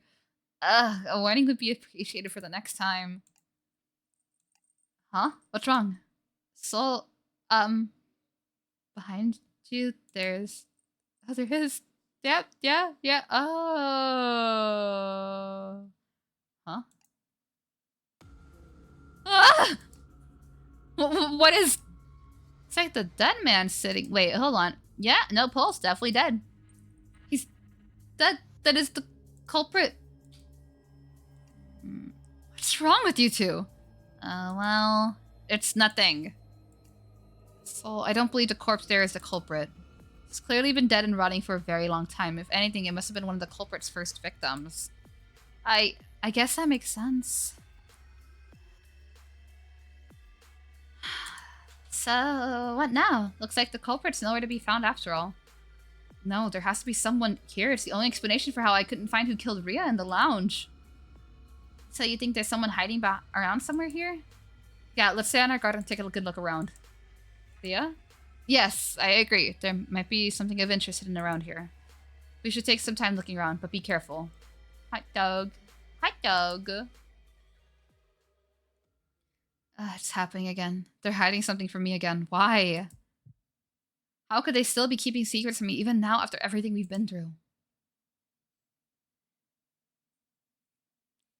A warning would be appreciated for the next time. Huh? What's wrong? So, behind you, there's... Oh, there is. Yep, yeah. Oh. Huh? Ah! What is... It's like the dead man sitting... Wait, hold on. Yeah, no pulse, definitely dead. He's... That is the culprit. What's wrong with you two? Well, it's nothing. So, I don't believe the corpse there is the culprit. It's clearly been dead and rotting for a very long time. If anything, it must have been one of the culprit's first victims. I guess that makes sense. So, what now? Looks like the culprit's nowhere to be found after all. No, there has to be someone here. It's the only explanation for how I couldn't find who killed Rhea in the lounge. So you think there's someone hiding around somewhere here? Yeah, let's stay on our guard and take a good look around. Rhea? Yes, I agree. There might be something of interest hidden around here. We should take some time looking around, but be careful. Hot dog. Hot dog. It's happening again. They're hiding something from me again. Why? How could they still be keeping secrets from me even now after everything we've been through?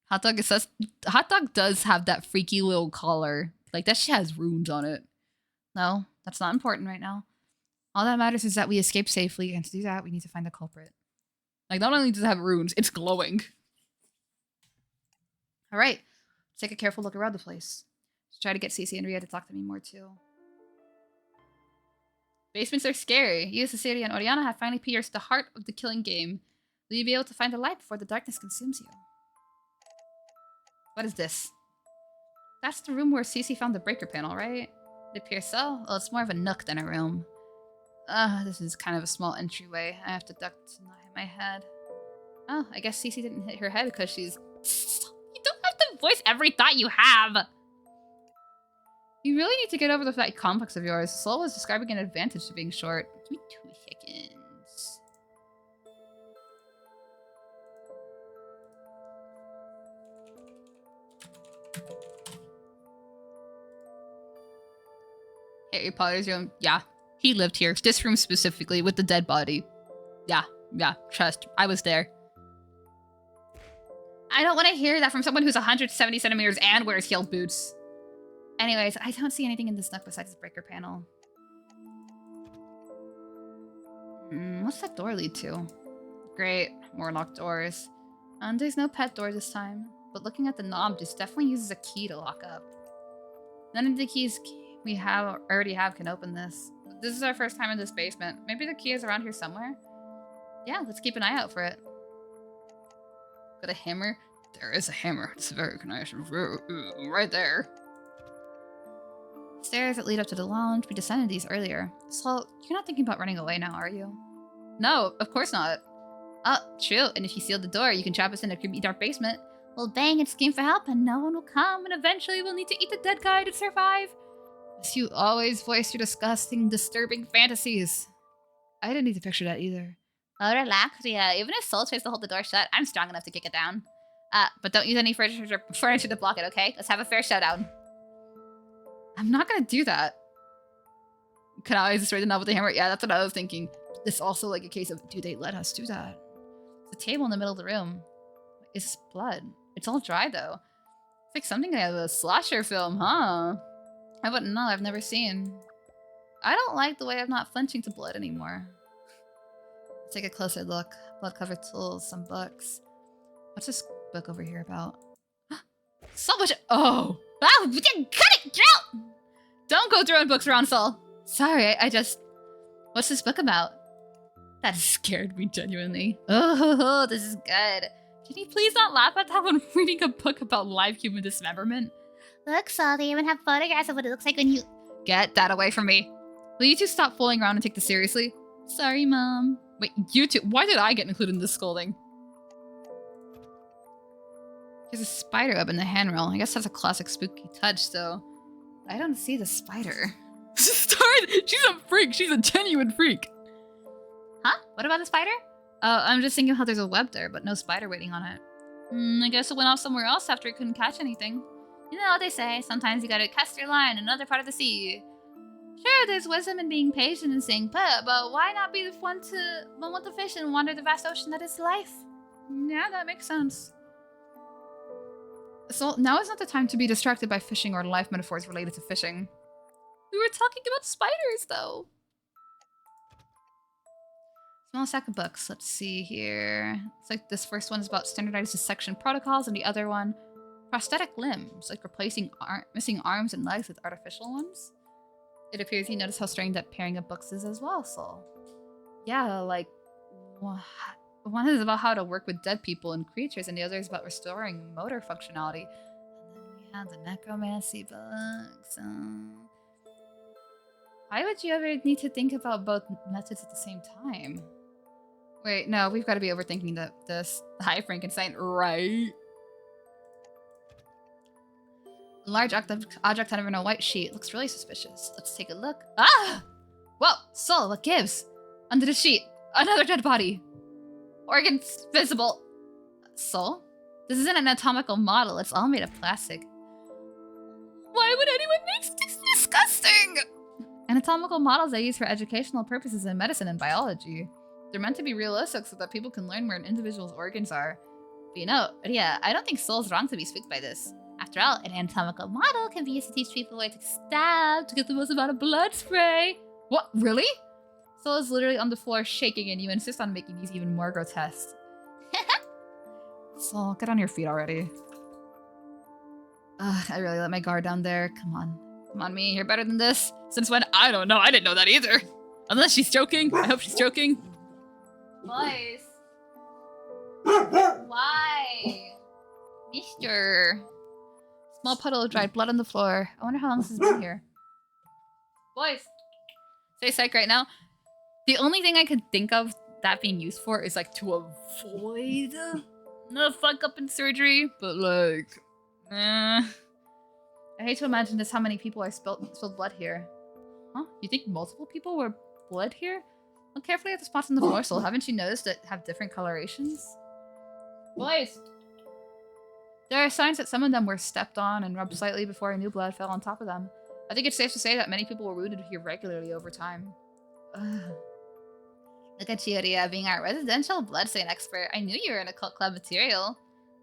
Hot dog does have that freaky little collar. Like, that shit has runes on it. No, that's not important right now. All that matters is that we escape safely, and to do that, we need to find the culprit. Like, not only does it have runes, it's glowing. Alright, let's take a careful look around the place. Let's try to get Cece and Rhea to talk to me more, too. Basements are scary. You, Cecilia, and Oriana have finally pierced the heart of the killing game. Will you be able to find the light before the darkness consumes you? What is this? That's the room where Cece found the breaker panel, right? It appears so. Well, it's more of a nook than a room. This is kind of a small entryway. I have to duck to not hit my head. Oh, I guess Cece didn't hit her head because she's... You don't have to voice every thought you have! You really need to get over that complex of yours. Soul was describing an advantage to being short. Give me 2 seconds. Harry Potter's room. Yeah, he lived here. This room specifically with the dead body. Yeah, trust. I was there. I don't want to hear that from someone who's 170 centimeters and wears heeled boots. Anyways, I don't see anything in this nook besides the breaker panel. What's that door lead to? Great, more locked doors. And there's no pet door this time. But looking at the knob, this definitely uses a key to lock up. None of the keys we already have can open this. This is our first time in this basement. Maybe the key is around here somewhere? Yeah, let's keep an eye out for it. Got a hammer? There is a hammer. It's very nice. Right there. Stairs that lead up to the lounge. We descended these earlier. So, you're not thinking about running away now, are you? No, of course not. Oh, true. And if you seal the door, you can trap us in a creepy dark basement. We'll bang and scream for help, and no one will come, and eventually we'll need to eat the dead guy to survive. As you always voice your disgusting, disturbing fantasies. I didn't need to picture that either. Oh, relax, Rhea. Even if Soul tries to hold the door shut, I'm strong enough to kick it down. But don't use any furniture to block it, okay? Let's have a fair showdown. I'm not gonna do that. Can I just straighten out with the hammer? Yeah, that's what I was thinking. It's also like a case of, do they let us do that? The table in the middle of the room. It's blood. It's all dry though. It's like something out of a slasher film, huh? I wouldn't know. I've never seen. I don't like the way I'm not flinching to blood anymore. Let's take a closer look. Blood-covered tools, some books. What's this book over here about? So much. Oh! Oh! Cut it! Drill! Don't go throwing books around, Saul. Sorry, I just. What's this book about? That scared me genuinely. Oh, this is good. Can you please not laugh at that when reading a book about live human dismemberment? Look, Saul, they even have photographs of what it looks like when you. Get that away from me. Will you two stop fooling around and take this seriously? Sorry, Mom. Wait, you two. Why did I get included in this scolding? There's a spider web in the handrail. I guess that's a classic spooky touch, though. I don't see the spider. She's a freak. She's a genuine freak. Huh? What about the spider? I'm just thinking how there's a web there, but no spider waiting on it. I guess it went off somewhere else after it couldn't catch anything. You know what they say, sometimes you gotta cast your line in another part of the sea. Sure, there's wisdom in being patient and staying put, but why not be the one with the fish and wander the vast ocean that is life? Yeah, that makes sense. So now is not the time to be distracted by fishing or life metaphors related to fishing. We were talking about spiders, though. Small stack of books. Let's see here. It's like this first one is about standardized dissection protocols, and the other one, prosthetic limbs, like replacing missing arms and legs with artificial ones. It appears you notice how strange that pairing of books is as well, Sol. Yeah, like, one is about how to work with dead people and creatures, and the other is about restoring motor functionality. And then we have the necromancy books. Why would you ever need to think about both methods at the same time? Wait, no, we've got to be overthinking this. Hi, Frankenstein, right? A large object out of a white sheet. Looks really suspicious. Let's take a look. Ah! Whoa! Soul, what gives? Under the sheet. Another dead body. Organs visible. Soul? This isn't an anatomical model. It's all made of plastic. Why would anyone make this disgusting? Anatomical models are used for educational purposes in medicine and biology. They're meant to be realistic so that people can learn where an individual's organs are. But you know, yeah, I don't think Soul's wrong to be spooked by this. After all, an anatomical model can be used to teach people where to stab to get the most amount of blood spray. What? Really? Soul is literally on the floor shaking, and you insist on making these even more grotesque. Soul, get on your feet already. I really let my guard down there. Come on. Come on, me. You're better than this. Since when? I don't know. I didn't know that either. Unless she's joking. I hope she's joking. Boys. Why? Mister. Small puddle of dried blood on the floor. I wonder how long this has been here. Boys. Stay psych right now. The only thing I could think of that being used for is like to avoid the fuck up in surgery. But like, I hate to imagine just how many people are spilled blood here. Huh? You think multiple people were bled here? Look carefully at the spots on the floor, Soul. Haven't you noticed that have different colorations? Boys! There are signs that some of them were stepped on and rubbed slightly before new blood fell on top of them. I think it's safe to say that many people were wounded here regularly over time. Ugh. Look at you, Ria, being our residential bloodstain expert. I knew you were in occult club material.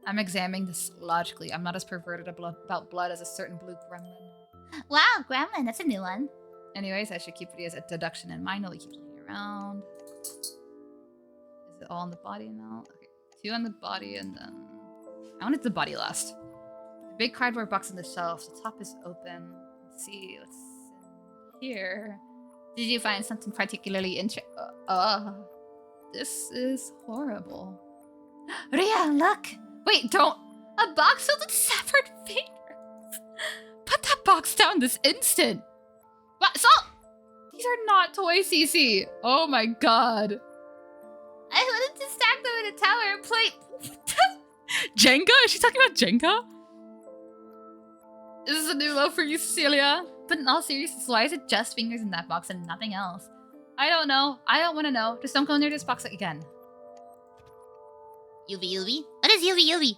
I'm examining this logically. I'm not as perverted about blood as a certain blue gremlin. Wow, gremlin, that's a new one. Anyways, I should keep Ria's deduction in mind while we keep looking around. Is it all on the body now? Okay, 2 on the body and then... I wanted the body last. The big cardboard box on the shelf. The top is open. Let's see what's in here. Did you find something particularly interesting? This is horrible. Ria, look! Wait, don't! A box filled with severed fingers! Put that box down this instant! What? Salt! These are not toys, Cece! Oh my god! I wanted to stack them in a tower and play... Jenga? Is she talking about Jenga? This is a new low for you, Cecilia. But in all seriousness, why is it just fingers in that box and nothing else? I don't know. I don't want to know. Just don't go near this box again. Yubi. What is Yubi?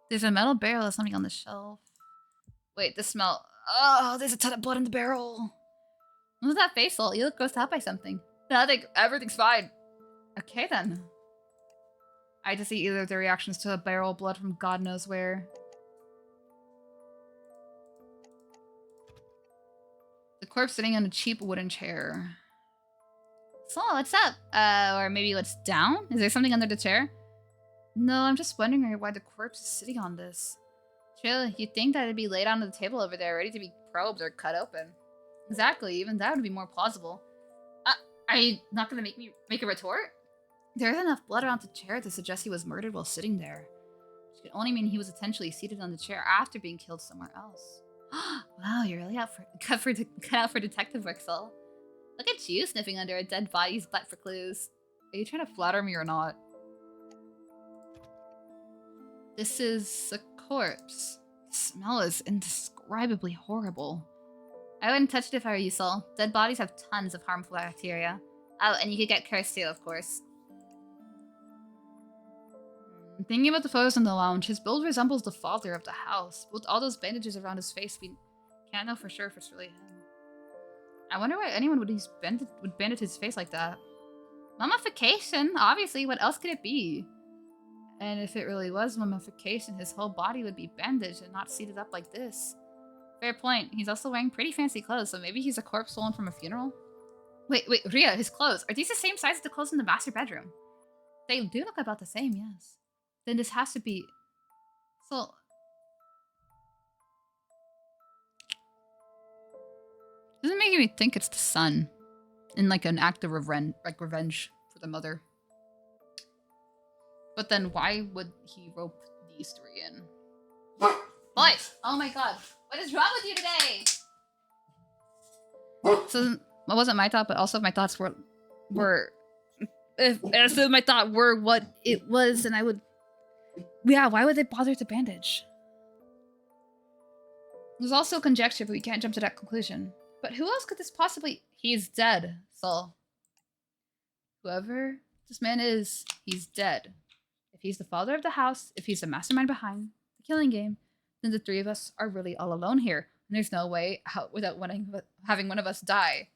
There's a metal barrel or something on the shelf. Wait, the smell. Oh, there's a ton of blood in the barrel. What was that facial? You look grossed out by something. Nothing. Everything's fine. Okay, then. I had to see either of their reactions to the barrel of blood from God knows where. The corpse sitting on a cheap wooden chair. So, what's up? Or maybe what's down? Is there something under the chair? No, I'm just wondering why the corpse is sitting on this. Chill, you'd think that it'd be laid on the table over there, ready to be probed or cut open. Exactly, even that would be more plausible. Are you not gonna make a retort? There isn't enough blood around the chair to suggest he was murdered while sitting there. Which could only mean he was intentionally seated on the chair after being killed somewhere else. Wow, you're really cut out for detective work, Sol. Look at you sniffing under a dead body's butt for clues. Are you trying to flatter me or not? This is a corpse. The smell is indescribably horrible. I wouldn't touch it if I were you, Sol. Dead bodies have tons of harmful bacteria. Oh, and you could get cursed too, of course. Thinking about the photos in the lounge, his build resembles the father of the house. With all those bandages around his face, we can't know for sure if it's really him. I wonder why anyone would bandage his face like that. Mummification, obviously. What else could it be? And if it really was mummification, his whole body would be bandaged and not seated up like this. Fair point. He's also wearing pretty fancy clothes, so maybe he's a corpse stolen from a funeral? Wait, Rhea, his clothes. Are these the same size as the clothes in the master bedroom? They do look about the same, yes. Then this has to be... So... Doesn't make me think it's the son. In like an act of revenge for the mother. But then why would he rope these three in? Boys! Oh my god. What is wrong with you today? So that wasn't my thought, but also my thoughts were if my thought were what it was, and I would... Yeah, why would they bother to bandage? There's also conjecture, but we can't jump to that conclusion. But who else could this possibly... He's dead, Sol. Whoever this man is, he's dead. If he's the father of the house, if he's the mastermind behind the killing game, then the three of us are really all alone here. And there's no way out without having one of us die.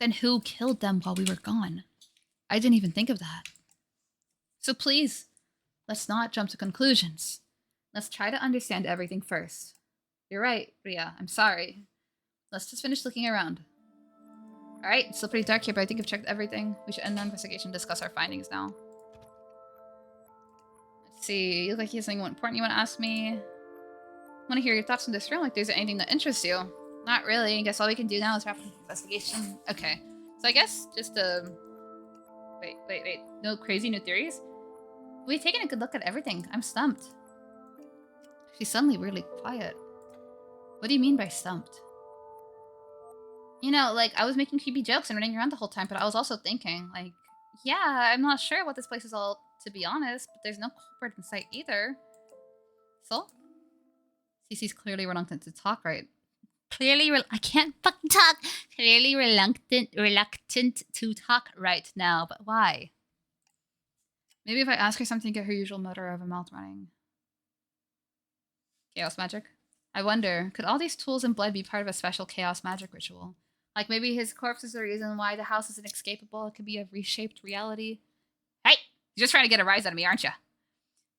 Then who killed them while we were gone? I didn't even think of that. So please, let's not jump to conclusions. Let's try to understand everything first. You're right, Rhea. I'm sorry. Let's just finish looking around. Alright, it's still pretty dark here, but I think I've checked everything. We should end the investigation and discuss our findings now. Let's see. You look like you have something important you want to ask me. I want to hear your thoughts on this room, like there's anything that interests you. Not really. I guess all we can do now is wrap up the investigation. Okay. So I guess just wait. No crazy new theories? We've taken a good look at everything. I'm stumped. She's suddenly weirdly quiet. What do you mean by stumped? You know, like, I was making creepy jokes and running around the whole time, but I was also thinking, like, yeah, I'm not sure what this place is all, to be honest, but there's no culprit in sight either. So? Cece's clearly reluctant to talk, right? I can't fucking talk! Clearly reluctant to talk right now, but why? Maybe if I ask her something, get her usual motor of a mouth running. Chaos magic? I wonder, could all these tools and blood be part of a special chaos magic ritual? Like maybe his corpse is the reason why the house is inescapable. It could be a reshaped reality. Hey! You're just trying to get a rise out of me, aren't you?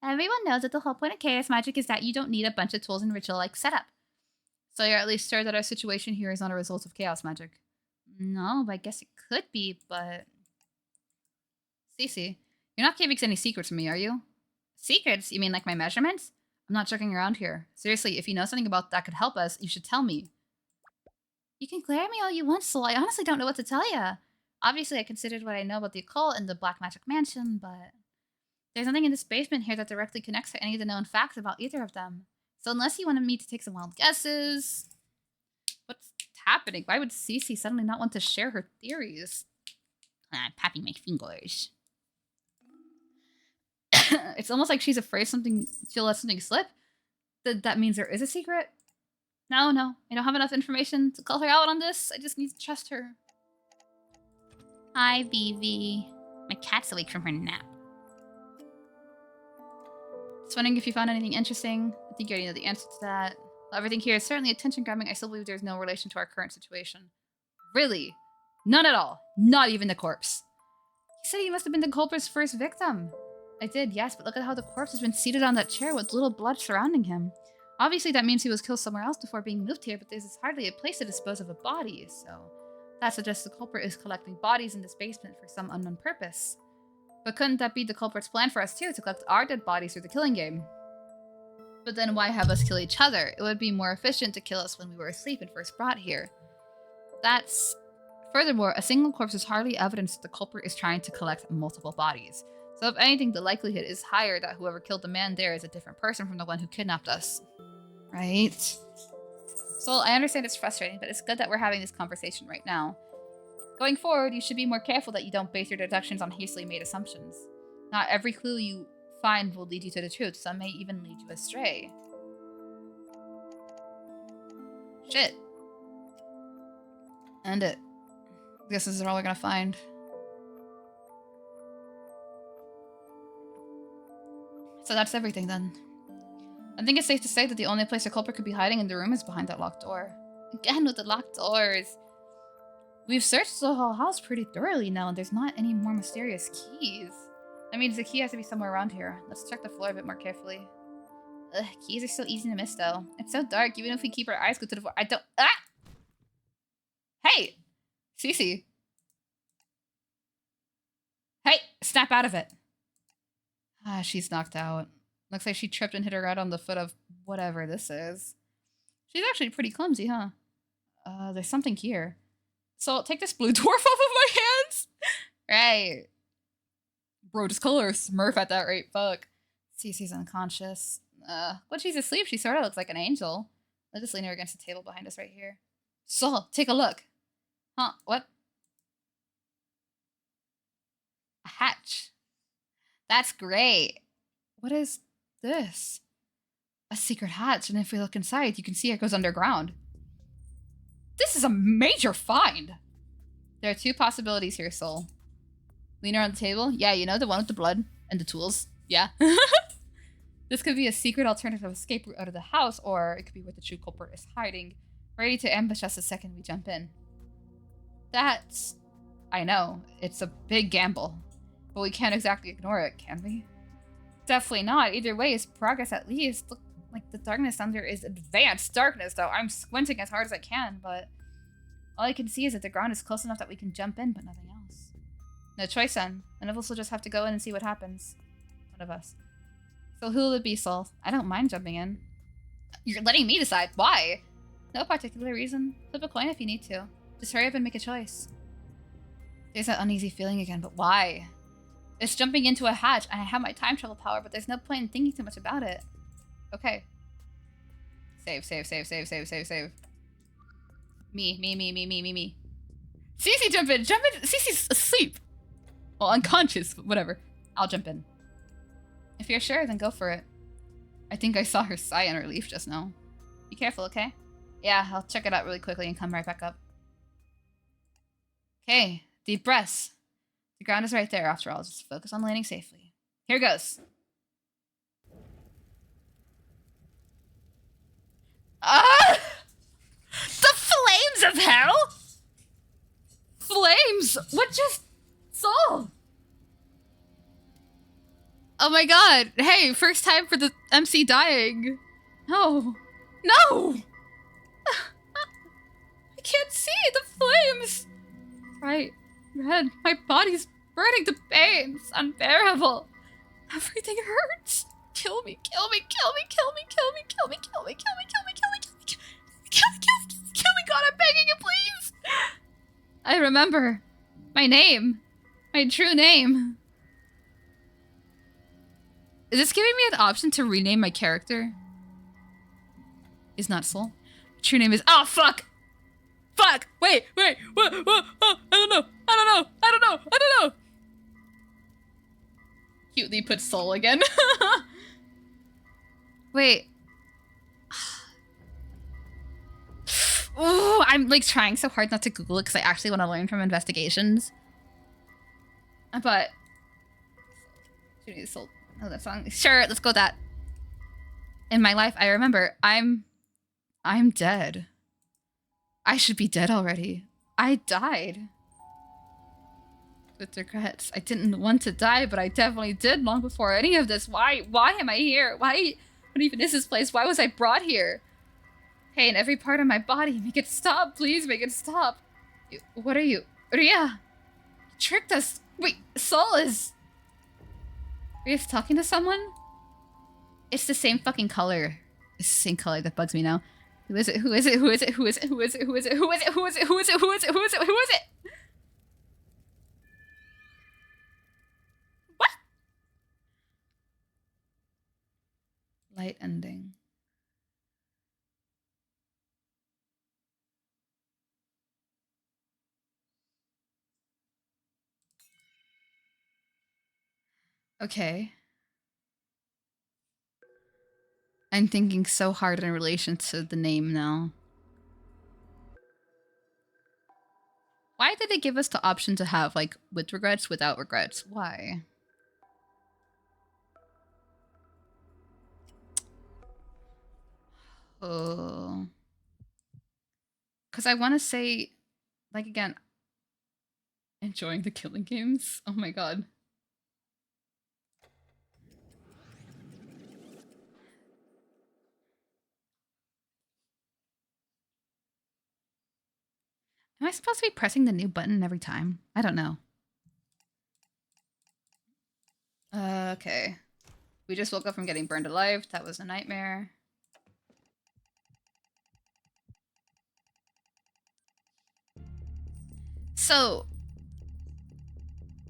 Everyone knows that the whole point of chaos magic is that you don't need a bunch of tools and ritual-like setup. So you're at least sure that our situation here is not a result of chaos magic? No, but I guess it could be, but... Cece, you're not keeping any secrets from me, are you? Secrets? You mean like my measurements? I'm not joking around here. Seriously, if you know something about that could help us, you should tell me. You can glare at me all you want, Sol. I honestly don't know what to tell you. Obviously, I considered what I know about the occult and the Black Magic Mansion, but... There's nothing in this basement here that directly connects to any of the known facts about either of them. So unless you wanted me to take some wild guesses... What's happening? Why would Cece suddenly not want to share her theories? I'm tapping my fingers. It's almost like she's afraid she'll let something slip. That means there is a secret? No, I don't have enough information to call her out on this. I just need to trust her. Hi, Vivi. My cat's awake from her nap. Just wondering if you found anything interesting. I think you already know the answer to that. While everything here is certainly attention-grabbing, I still believe there's no relation to our current situation. Really? None at all. Not even the corpse. He said he must have been the culprit's first victim. I did, yes, but look at how the corpse has been seated on that chair with little blood surrounding him. Obviously, that means he was killed somewhere else before being moved here, but there's hardly a place to dispose of a body, so that suggests the culprit is collecting bodies in this basement for some unknown purpose. But couldn't that be the culprit's plan for us too, to collect our dead bodies through the killing game? But then why have us kill each other? It would be more efficient to kill us when we were asleep and first brought here. Furthermore, a single corpse is hardly evidence that the culprit is trying to collect multiple bodies. So if anything, the likelihood is higher that whoever killed the man there is a different person from the one who kidnapped us. Right? So I understand it's frustrating, but it's good that we're having this conversation right now. Going forward, you should be more careful that you don't base your deductions on hastily made assumptions. Not every clue you find will lead you to the truth. Some may even lead you astray. Shit. End it. I guess this is all we're gonna find. So that's everything then. I think it's safe to say that the only place the culprit could be hiding in the room is behind that locked door. Again with the locked doors. We've searched the whole house pretty thoroughly now, and there's not any more mysterious keys. That means the key has to be somewhere around here. Let's check the floor a bit more carefully. Ugh, keys are so easy to miss though. It's so dark, even if we keep our eyes glued to the floor. Hey! Cece. Hey! Snap out of it! Ah, she's knocked out. Looks like she tripped and hit her head on the foot of whatever this is. She's actually pretty clumsy, huh? There's something here. So, take this blue dwarf off of my hands! Right. Bro, just call her a smurf at that rate, fuck. Cece's unconscious. When she's asleep, she sort of looks like an angel. I'll just lean her against the table behind us right here. So, take a look. Huh, what? A hatch. That's great. What is this? A secret hatch, and if we look inside, you can see it goes underground. This is a major find! There are two possibilities here, Soul. Lean her on the table? Yeah, you know, the one with the blood and the tools. Yeah. This could be a secret alternative escape route out of the house, or it could be where the true culprit is hiding, ready to ambush us the second we jump in. That's... I know, it's a big gamble. But we can't exactly ignore it, can we? Definitely not. Either way is progress at least. Look, like the darkness under is advanced darkness, though. I'm squinting as hard as I can, but all I can see is that the ground is close enough that we can jump in, but nothing else. No choice then. None of us will just have to go in and see what happens. One of us. So who will it be, Sol? I don't mind jumping in. You're letting me decide. Why? No particular reason. Flip a coin if you need to. Just hurry up and make a choice. There's that uneasy feeling again, but why? It's jumping into a hatch, and I have my time travel power, but there's no point in thinking too much about it. Okay. Save. Me. Cece, jump in! Cece's asleep! Well, unconscious, but whatever. I'll jump in. If you're sure, then go for it. I think I saw her sigh in relief just now. Be careful, okay? Yeah, I'll check it out really quickly and come right back up. Okay, deep breaths. The ground is right there, after all. Just focus on landing safely. Here goes. Ah! The flames of hell? Flames? What just... Soul? Oh my god. Hey, first time for the MC dying. No. No! I can't see the flames. Right. Red, my body's burning. The pain. It's unbearable. Everything hurts. Kill me. God, I'm begging you, please. I remember my name. My true name. Is this giving me an option to rename my character? Is not Soul. True name is... Oh, fuck! Fuck! Wait! What? Oh, I don't know! Cutely put Soul again. Wait. Ooh, I'm like trying so hard not to Google it because I actually want to learn from investigations. But... Soul. Oh, that song. Sure, let's go with that. in my life, I remember I'm dead. I should be dead already. I died. With regrets. I didn't want to die, but I definitely did long before any of this. Why am I here? What even is this place? Why was I brought here? Pain every part of my body. Make it stop, please. Make it stop. What are you? Ria! You tricked us. Wait, Sol is... Ria's talking to someone? It's the same fucking color. It's the same color that bugs me now. Who is it? Who is it? Who is it? Who is it? Who is it? Who is it? Who is it? Who is it? Who is it? Who is it? Who is it? Who is it? What? Light ending. Okay. I'm thinking so hard in relation to the name now. Why did they give us the option to have, like, with regrets, without regrets? Why? Oh. Because I want to say, like, again, enjoying the killing games? Oh my god. Am I supposed to be pressing the new button every time? I don't know. Okay. We just woke up from getting burned alive. That was a nightmare. So,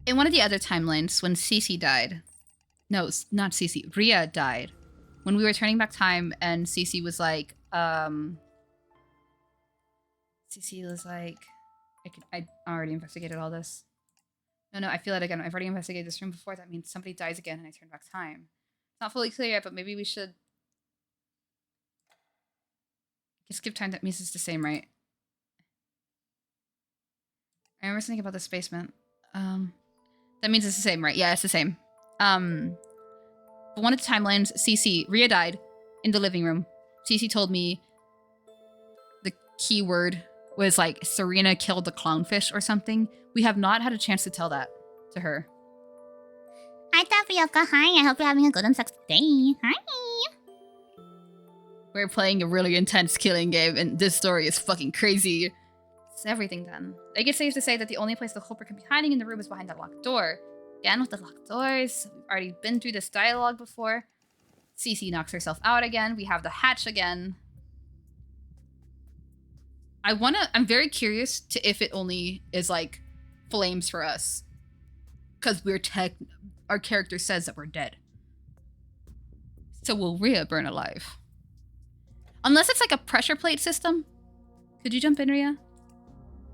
in one of the other timelines, when Cece died... No, not Cece. Ria died. When we were turning back time and Cece was like, Cece was like, I already investigated all this. No, I feel it again. I've already investigated this room before. That means somebody dies again and I turn back time. It's not fully clear yet, but maybe we should... skip time. That means it's the same, right? I remember something about this basement. That means it's the same, right? Yeah, it's the same. One of the timelines, Ria died in the living room. Cece told me the keyword was like, Serena killed the clownfish or something. We have not had a chance to tell that to her. Hi, Tapioca. Hi, I hope you're having a good and sexy day. Hi. We're playing a really intense killing game, and this story is fucking crazy. It's everything then. I guess it's safe to say that the only place the culprit can be hiding in the room is behind that locked door. Again, with the locked doors, we've already been through this dialogue before. Cece knocks herself out again. We have the hatch again. I'm very curious to if it only is like flames for us. Because our character says that we're dead. So will Ria burn alive? Unless it's like a pressure plate system. Could you jump in, Ria?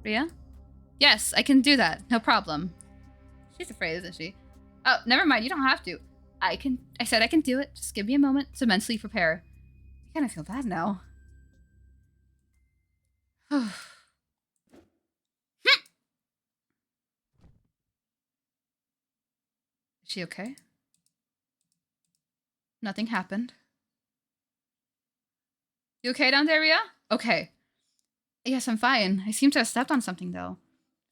Ria? Yes, I can do that. No problem. She's afraid, isn't she? Oh, never mind. You don't have to. I said I can do it. Just give me a moment to mentally prepare. I kind of feel bad now. Is she okay? Nothing happened. You okay down there, Ria? Okay. Yes, I'm fine. I seem to have stepped on something, though.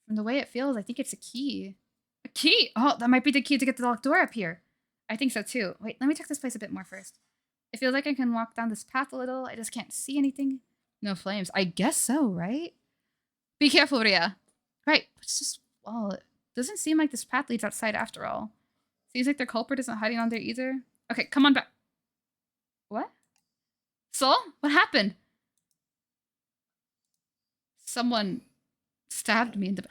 From the way it feels, I think it's a key. A key? Oh, that might be the key to get the locked door up here. I think so, too. Wait, let me check this place a bit more first. It feels like I can walk down this path a little. I just can't see anything. No flames. I guess so, right? Be careful, Ria. Right. It's just... well, it doesn't seem like this path leads outside after all. Seems like their culprit isn't hiding on there either. Okay, come on back. What? Sol? What happened? Someone stabbed me in the...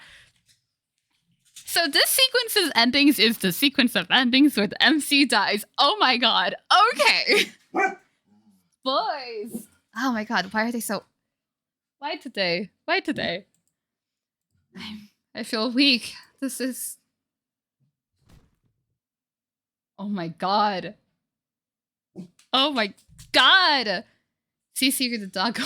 So this sequence of endings is the sequence of endings where the MC dies. Oh my god. Okay. Boys. Oh my god. Why are they so... Why today? Why today? I feel weak. This is... Oh my god. Oh my god. CC the dog.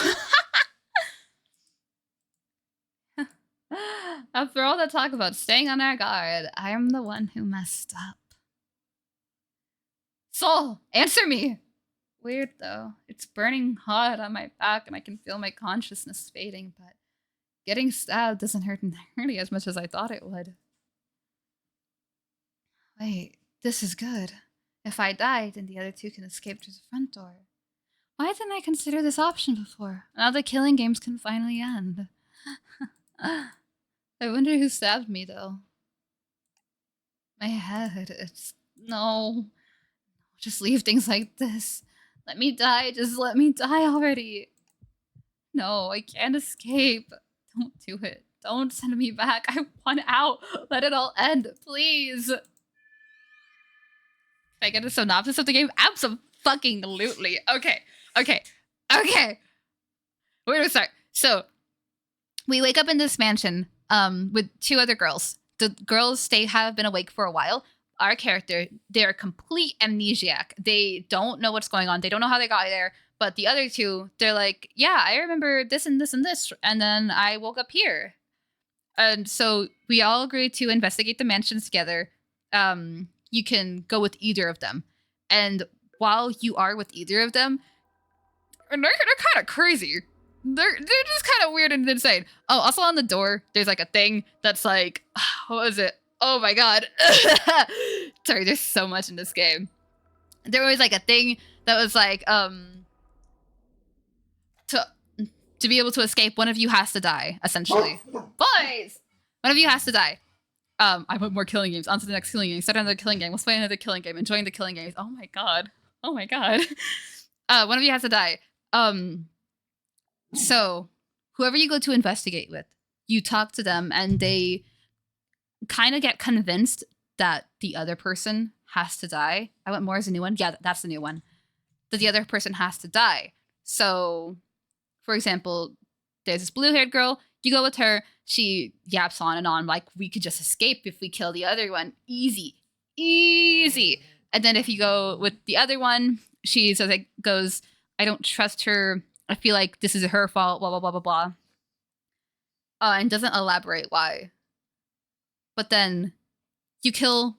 After all that talk about staying on our guard, I am the one who messed up. Sol, answer me! Weird though. It's burning hot on my back and I can feel my consciousness fading, but getting stabbed doesn't hurt nearly as much as I thought it would. Wait, this is good. If I die, then the other two can escape through the front door. Why didn't I consider this option before? Now the killing games can finally end. I wonder who stabbed me though. My head, it's... No. Just leave things like this. Let me die, just let me die already. No, I can't escape. Don't do it. Don't send me back. I want out. Let it all end, please. Can I get a synopsis of the game? Abso-fucking-lutely. Okay. Where do we start? So, we wake up in this mansion with two other girls. The girls, they have been awake for a while. Our character, they're complete amnesiac. They don't know what's going on. They don't know how they got there. But the other two, they're like, yeah, I remember this and this and this. And then I woke up here. And so we all agreed to investigate the mansions together. You can go with either of them. And while you are with either of them, and they're kind of crazy. They're just kind of weird and insane. Oh, also on the door, there's like a thing that's like, what was it? Oh my god. Sorry, there's so much in this game. There was like a thing that was like, to be able to escape, one of you has to die, essentially. Boys! One of you has to die. I want more killing games. On to the next killing game. Start another killing game. Let's play another killing game. Enjoying the killing games. Oh my god. Oh my god. One of you has to die. So, whoever you go to investigate with, you talk to them and they kind of get convinced that the other person has to die. I want more as a new one. Yeah, that's the new one. That the other person has to die. So, for example, there's this blue-haired girl. You go with her. She yaps on and on like, we could just escape if we kill the other one. Easy. Easy. And then if you go with the other one, she says, like, goes, I don't trust her. I feel like this is her fault, blah, blah, blah, blah, blah. And doesn't elaborate why. But then you kill.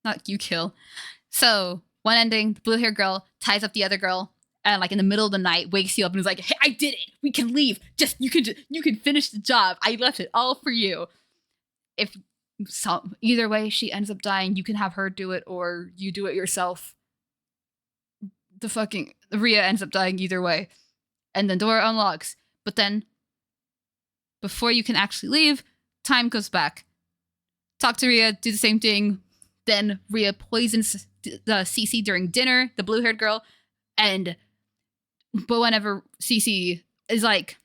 Not you kill. So, one ending, the blue-haired girl ties up the other girl. And like in the middle of the night, wakes you up and is like, hey, I did it. We can leave. You can finish the job. I left it all for you. Either way, she ends up dying. You can have her do it or you do it yourself. Rhea ends up dying either way. And the door unlocks. But then, before you can actually leave, time goes back. Talk to Rhea, do the same thing. Then Rhea poisons the Cece during dinner, the blue-haired girl. But whenever Cece is like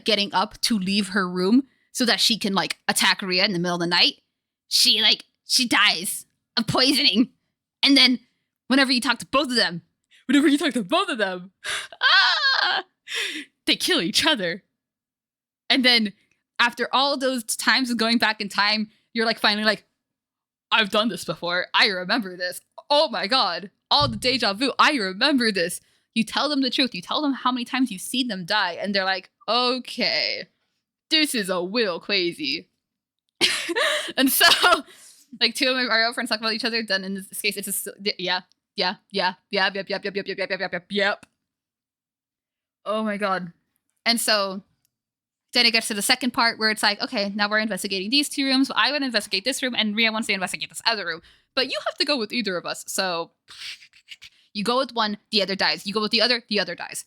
getting up to leave her room so that she can like attack Rhea in the middle of the night, she dies of poisoning. And then whenever you talk to both of them, they kill each other. And then after all those times of going back in time, you're like finally like, I've done this before. I remember this. Oh my god. All the deja vu. I remember this. You tell them the truth. You tell them how many times you've seen them die. And they're like, okay, this is a little crazy. And so, like, two of my RO friends talk about each other. Then in this case, it's just, yep. Oh my god. And so, then it gets to the second part where it's like, okay, now we're investigating these two rooms. I would investigate this room, and Rhea wants to investigate this other room. But you have to go with either of us. So you go with one, the other dies. You go with the other dies.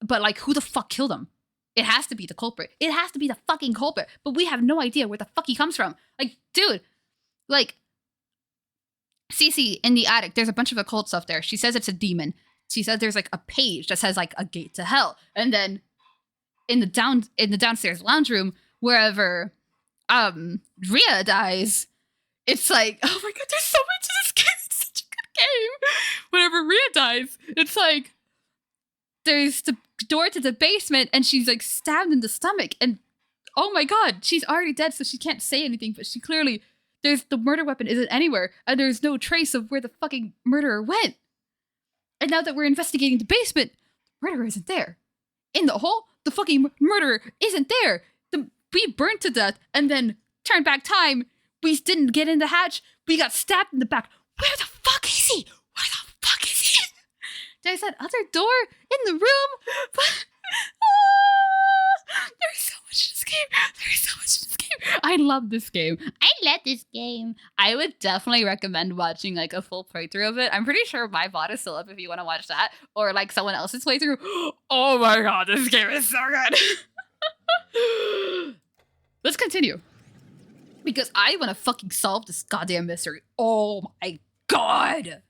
But like, who the fuck killed him? It has to be the culprit. It has to be the fucking culprit. But we have no idea where the fuck he comes from. Like, dude, like, Cece in the attic, there's a bunch of occult stuff there. She says it's a demon. She says there's like a page that says like a gate to hell. And then in the downstairs lounge room, wherever Rhea dies, it's like, oh my god, there's so much in this game. It's such a good game. Whenever Rhea dies, it's like there's the door to the basement and she's like stabbed in the stomach, and oh my god, she's already dead, so she can't say anything, but she clearly, the murder weapon isn't anywhere, and there's no trace of where the fucking murderer went. And now that we're investigating the basement, the murderer isn't there. In the hole, the fucking murderer isn't there. We burned to death and then turned back time. We didn't get in the hatch. We got stabbed in the back. Where the fuck is he? Where the There's that other door in the room. But there's so much in this game. There's so much in this game. I love this game. I love this game. I would definitely recommend watching like a full playthrough of it. I'm pretty sure my VOD is still up if you want to watch that, or like someone else's playthrough. Oh my god, this game is so good. Let's continue. Because I want to fucking solve this goddamn mystery. Oh my god.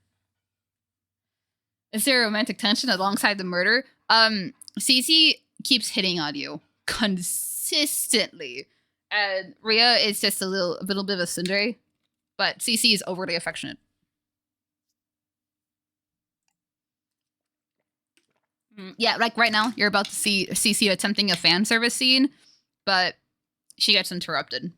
Is there romantic tension alongside the murder? Cece keeps hitting on you consistently. And Rhea is just a little bit of a tsundere, but Cece is overly affectionate. Yeah, like right now, you're about to see Cece attempting a fan service scene, but she gets interrupted.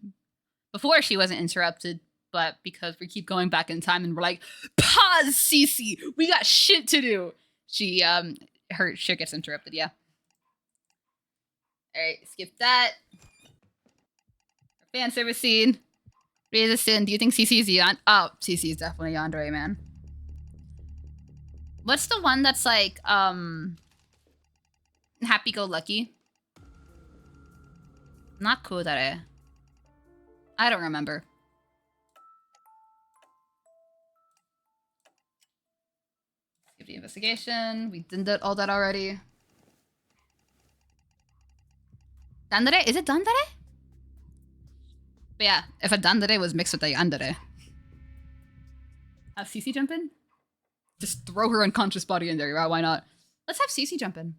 Before, she wasn't interrupted, but because we keep going back in time and we're like, pause, Cece, we got shit to do. Her shit gets interrupted, yeah. All right, skip that. Fan service scene. Raise a sin. Do you think Cece is Yandere? Oh, Cece is definitely Yandere, man. What's the one that's like, happy-go-lucky? Not Kodare. I don't remember. Skip the investigation. We did all that already. Dandere? Is it Dandere? But yeah, if a Dandere was mixed with a Yandere. Have Cece jump in? Just throw her unconscious body in there. Yeah, why not? Let's have Cece jump in.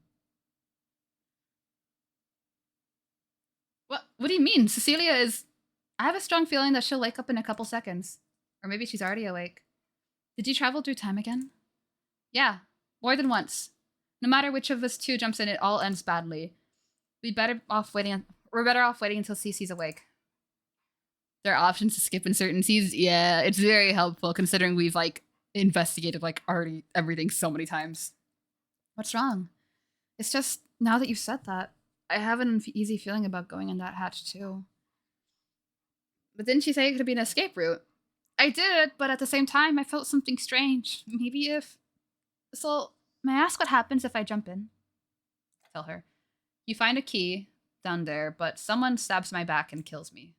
What do you mean? Cecilia is... I have a strong feeling that she'll wake up in a couple seconds. Or maybe she's already awake. Did you travel through time again? Yeah, more than once. No matter which of us two jumps in, it all ends badly. We're better off waiting until Cece's awake. There are options to skip uncertainties. Yeah, it's very helpful considering we've like investigated like already everything so many times. What's wrong? It's just now that you've said that, I have an easy feeling about going in that hatch too. But didn't she say it could be an escape route? I did, but at the same time, I felt something strange. Maybe if... So, may I ask what happens if I jump in? Tell her. You find a key down there, but someone stabs my back and kills me.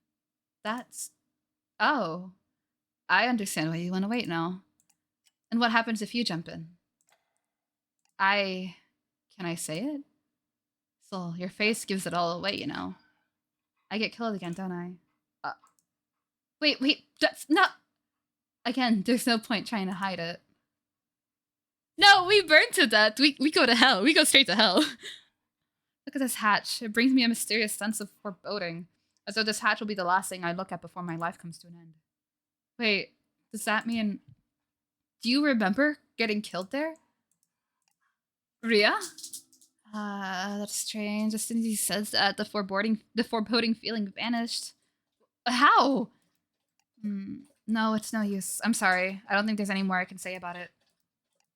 That's... Oh. I understand why you want to wait now. And what happens if you jump in? Can I say it? So, your face gives it all away, you know. I get killed again, don't I? Wait, that's not... Again, there's no point trying to hide it. No, we burn to death. We go to hell. We go straight to hell. Look at this hatch. It brings me a mysterious sense of foreboding. As though this hatch will be the last thing I look at before my life comes to an end. Wait, does that mean... Do you remember getting killed there? Rhea? That's strange. As soon as he says that, the foreboding feeling vanished. How? No, it's no use. I'm sorry. I don't think there's any more I can say about it.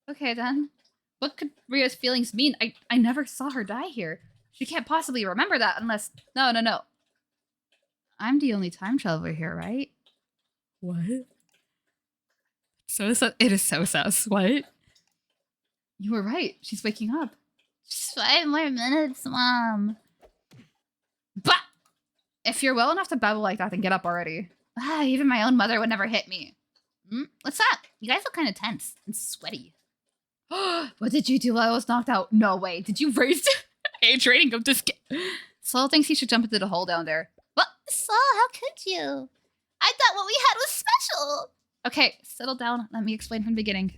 Okay, then. What could Rhea's feelings mean? I never saw her die here. She can't possibly remember that unless... No. I'm the only time traveler here, right? What? It is so sus. What? You were right. She's waking up. Just 5 more minutes, Mom. But if you're well enough to babble like that, then get up already. Even my own mother would never hit me. What's that? You guys look kind of tense and sweaty. What did you do while I was knocked out? No way. Did you raise age rating of this game? Sol thinks he should jump into the hole down there. What? Sol, how could you? I thought what we had was special. Okay, settle down. Let me explain from the beginning.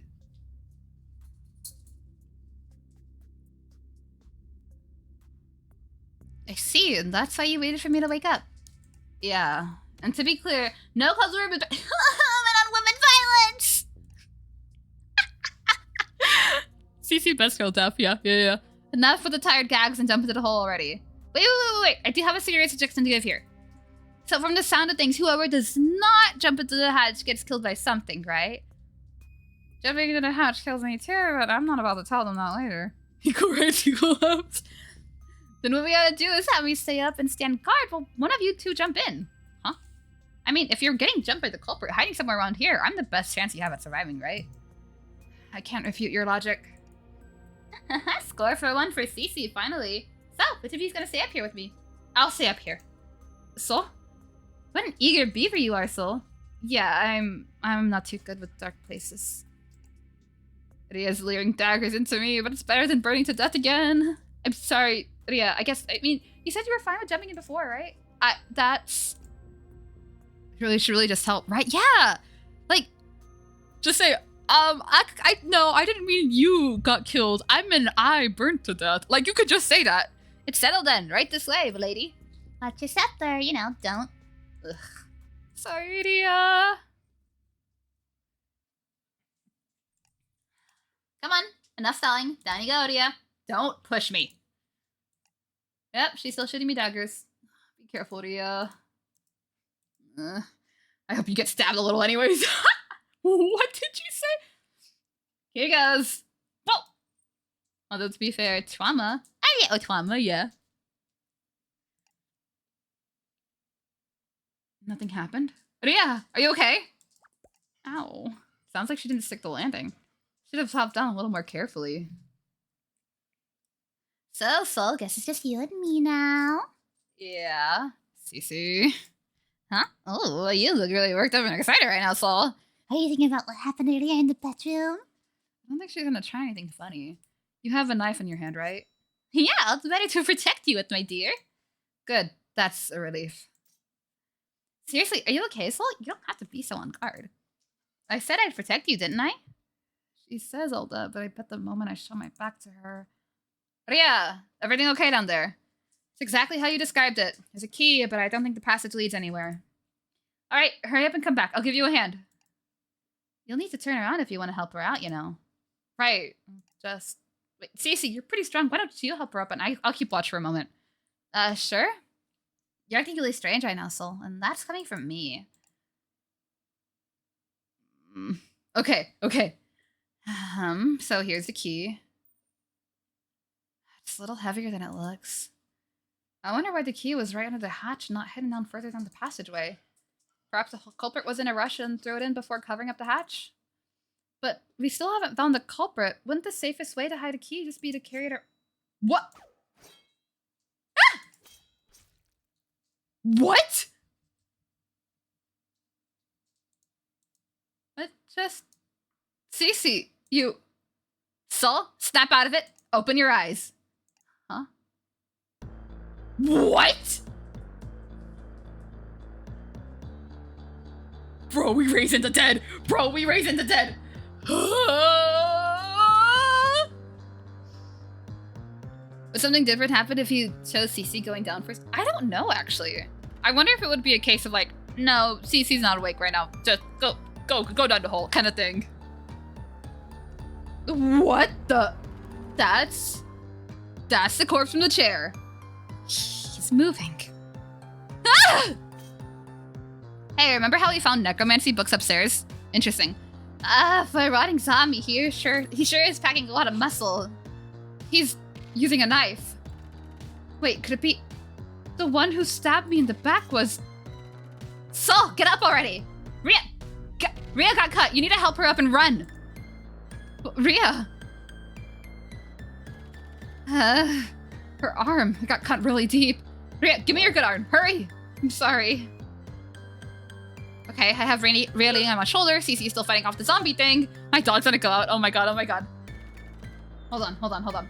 I see, and that's why you waited for me to wake up. Yeah. And to be clear, no calls were women on women violence! CC best girl deaf, yeah. Enough with the tired gags and jump into the hole already. Wait. I do have a serious suggestion to give here. So from the sound of things, whoever does not jump into the hatch gets killed by something, right? Jumping into the hatch kills me too, but I'm not about to tell them that later. Equal rights, equal ups. Then what we gotta do is have me stay up and stand guard while one of you two jump in. Huh? I mean, if you're getting jumped by the culprit hiding somewhere around here, I'm the best chance you have at surviving, right? I can't refute your logic. Score for 1 for Cece, finally. So, which of you's gonna stay up here with me? I'll stay up here. Soul? What an eager beaver you are, Soul. Yeah, I'm not too good with dark places. Ria's leering daggers into me, but it's better than burning to death again. I'm sorry, Ria. I mean, you said you were fine with jumping in before, right? That's... Really should really just help, right? Yeah! Like, just say, no, I didn't mean you got killed. I meant I burned to death. Like, you could just say that. It's settled then. Right this way, lady. Watch your step there, you know, don't. Ugh. Sorry, Ria. Come on, enough stalling. Down you go, Ria. Don't push me. Yep, she's still shooting me daggers. Be careful, Ria. I hope you get stabbed a little anyways. What did you say? Here goes. Whoa! Although to be fair, trauma. Oh, trauma, yeah. Nothing happened. Ria, are you okay? Ow. Sounds like she didn't stick the landing. Should have hopped down a little more carefully. So, Soul, guess it's just you and me now. Yeah. Cece. Huh? Oh, you look really worked up and excited right now, Soul. Are you thinking about what happened earlier in the bedroom? I don't think she's gonna try anything funny. You have a knife in your hand, right? Yeah, it's better to protect you with, my dear. Good. That's a relief. Seriously, are you okay, Soul? You don't have to be so on guard. I said I'd protect you, didn't I? She says all that, but I bet the moment I show my back to her... Ria, everything okay down there? It's exactly how you described it. There's a key, but I don't think the passage leads anywhere. Alright, hurry up and come back. I'll give you a hand. You'll need to turn around if you want to help her out, you know. Right. Just... Wait, Cece, you're pretty strong. Why don't you help her up and I'll keep watch for a moment. Sure? You're acting really strange right now, Soul, and that's coming from me. Okay. So here's the key. It's a little heavier than it looks. I wonder why the key was right under the hatch and not hidden down further down the passageway. Perhaps the culprit was in a rush and threw it in before covering up the hatch? But we still haven't found the culprit. Wouldn't the safest way to hide a key just be to carry it or... What? Ah! What? It just... Cece, you... Soul, snap out of it. Open your eyes. Huh? What? Bro, we raising the dead. Bro, we raising the dead. Would something different happen if you chose Cece going down first? I don't know, actually. I wonder if it would be a case of like, no, Cece's not awake right now. Just go down the hole kind of thing. What the? That's the corpse from the chair. He's moving. Ah! Hey, remember how we found necromancy books upstairs? Interesting. For a rotting zombie, he sure is packing a lot of muscle. He's using a knife. Wait, could it be the one who stabbed me in the back was... Soul, get up already! Ria got cut. You need to help her up and run. Ria. Her arm got cut really deep. Ria, give me your good arm. Hurry. I'm sorry. Okay, I have Ria leaning on my shoulder. Cece's still fighting off the zombie thing. My dog's gonna go out. Oh my god, oh my god. Hold on.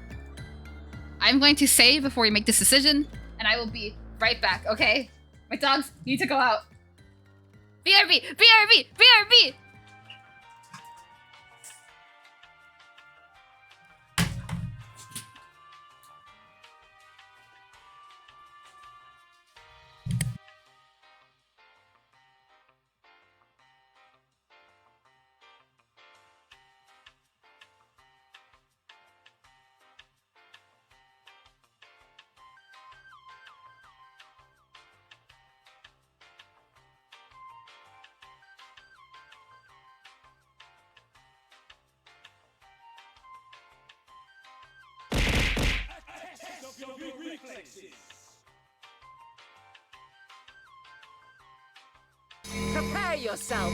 I'm going to save before we make this decision, and I will be right back, okay? My dogs need to go out. BRB! BRB! BRB! Prepare yourself.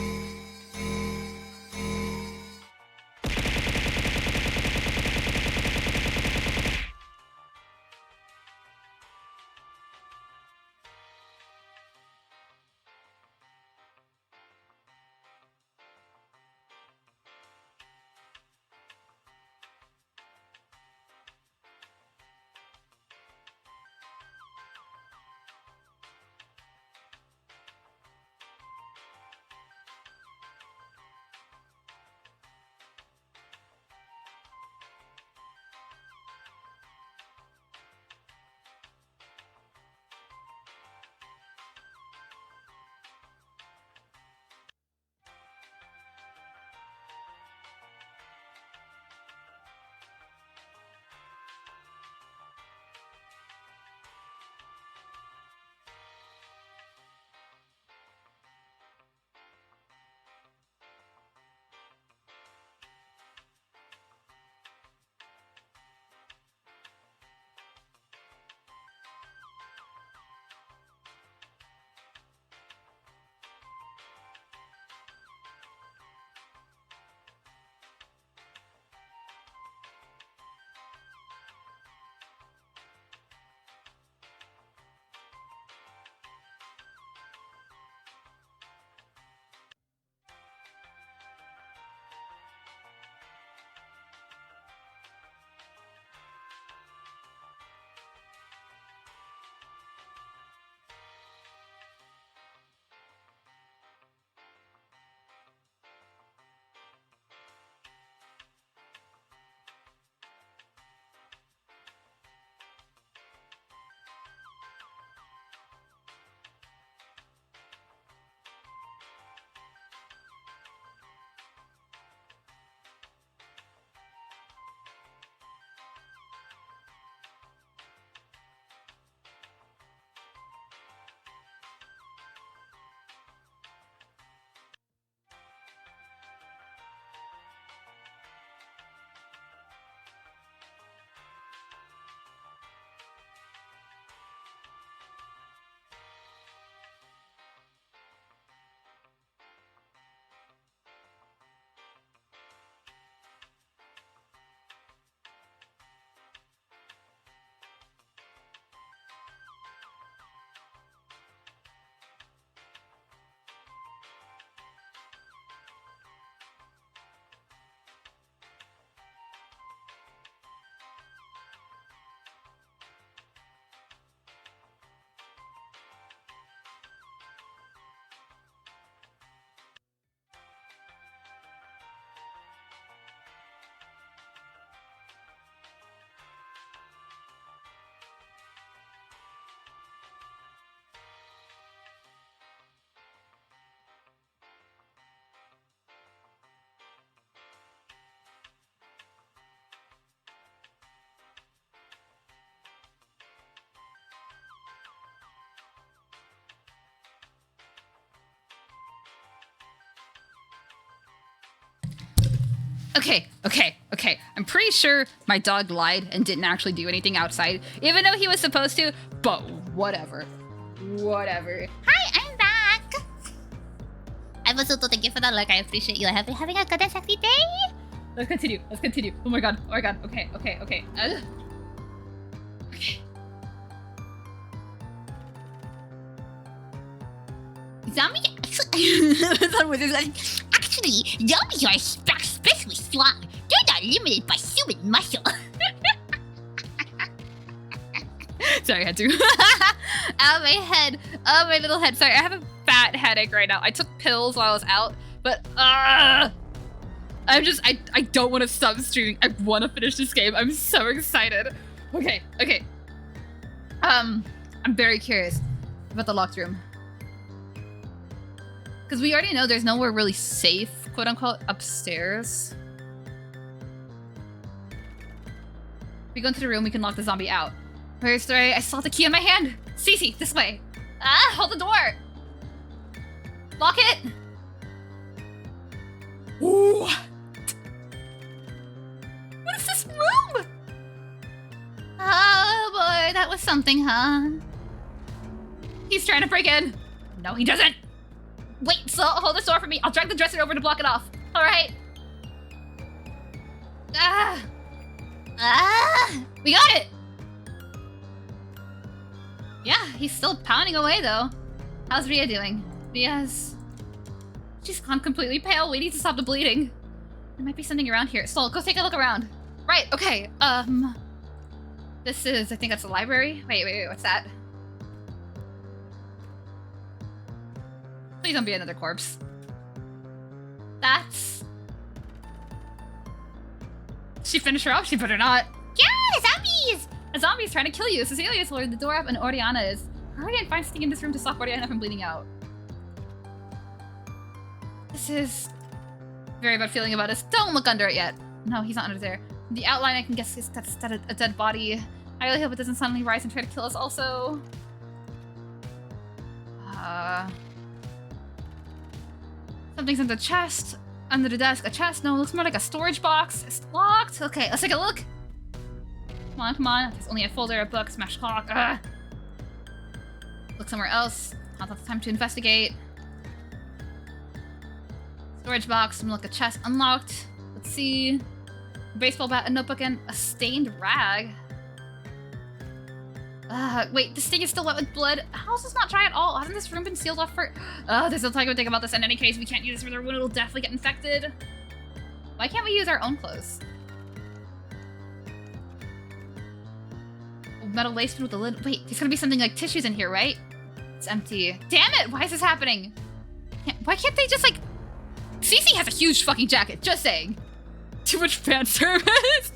Okay. I'm pretty sure my dog lied and didn't actually do anything outside, even though he was supposed to, but whatever. Hi, I'm back. I was also thank you for that look. I appreciate you. I hope you're having a good and sexy day. Let's continue. Oh my god. Okay. Okay. Zombie actually, zombies are especially strong. They're not limited by human muscle. Sorry, I had to. Ow, my head. Oh, my little head. Sorry, I have a fat headache right now. I took pills while I was out, but I don't want to stop streaming. I want to finish this game. I'm so excited. Okay. I'm very curious about the locked room. Because we already know there's nowhere really safe, quote unquote, upstairs. If we go into the room, we can lock the zombie out. Where's the I saw the key in my hand. Cece, this way. Ah, hold the door. Lock it. Ooh. What is this room? Oh boy, that was something, huh? He's trying to break in. No, he doesn't. Wait, so hold this door for me. I'll drag the dresser over to block it off. All right. We got it. Yeah, he's still pounding away though. How's Ria doing? She's gone completely pale. We need to stop the bleeding. There might be something around here. Sol, go take a look around. Right, okay. This is, I think that's the library. Wait, what's that? Please don't be another corpse. That's... She finished her off? She better not. Yeah, zombies! A zombie is trying to kill you. Cecilia is holding the door up and Oriana is... Hurry and find something in this room to stop Oriana from bleeding out. This is... Very bad feeling about us. Don't look under it yet. No, he's not under there. The outline I can guess is that's a dead body. I really hope it doesn't suddenly rise and try to kill us also. Something's in the chest. Under the desk. A chest? No, it looks more like a storage box. It's locked. Okay, let's take a look. Come on. There's only a folder, a book, smashed clock. Look somewhere else. Not enough time to investigate. Storage box. Look, a chest unlocked. Let's see. A baseball bat, a notebook, and a stained rag. Wait, this thing is still wet with blood. How is this not dry at all? Hasn't this room been sealed off for... there's no time to think about this. In any case, we can't use this for the wound. It'll definitely get infected. Why can't we use our own clothes? Metal laced with the lid. Wait, there's gonna be something like tissues in here, right? It's empty. Damn it! Why is this happening? Why can't they just, like... Cece has a huge fucking jacket, just saying. Too much fan service.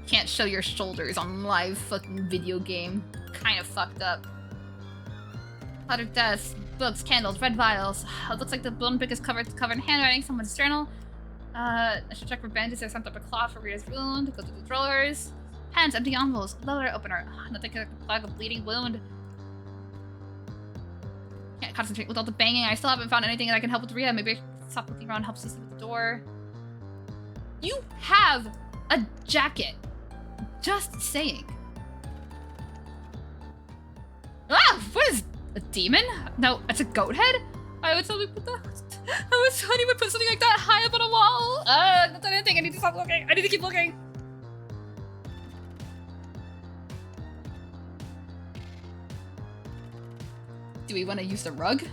Can't show your shoulders on live fucking video game. Kind of fucked up. Cluttered desks, books, candles, red vials. It looks like the bone pick is covered in handwriting, someone's journal. I should check for bandages or some type of cloth for Rita's wound. Go through the drawers. Pens, empty envelopes, letter opener. Nothing can plug a bleeding wound. Can't concentrate with all the banging. I still haven't found anything that I can help with Rita. Maybe I should stop looking around and help Cece with the door. You have a jacket. Just saying. Ah! What is a demon? No, it's a goat head? I would totally put that. I was hoping you would put something like that high up on a wall. That's not anything. I need to stop looking. I need to keep looking. Do we want to use the rug?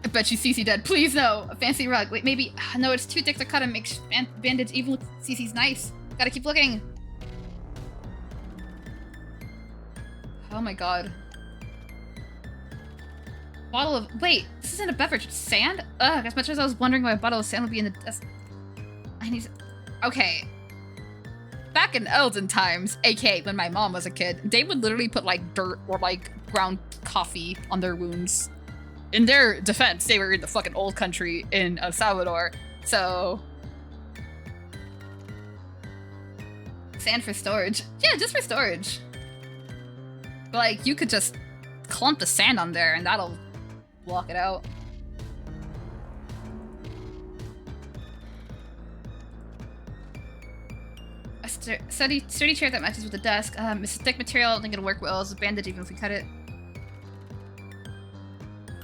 I bet you Cece dead. Please no. A fancy rug. Wait, maybe. No, it's too thick to cut and make bandage even with Cece's nice. Gotta keep looking. Oh my god. Bottle of... Wait, this isn't a beverage. It's sand? Ugh, as much as I was wondering why a bottle of sand would be in the desk. I need to... Okay. Back in olden times, aka when my mom was a kid, they would literally put like dirt or like ground coffee on their wounds. In their defense, they were in the fucking old country in El Salvador, so... Sand for storage. Yeah, just for storage. But like, you could just clump the sand on there and that'll block it out. A sturdy chair that matches with the desk. It's a thick material. I don't think it'll work well. It's a bandage even if we cut it.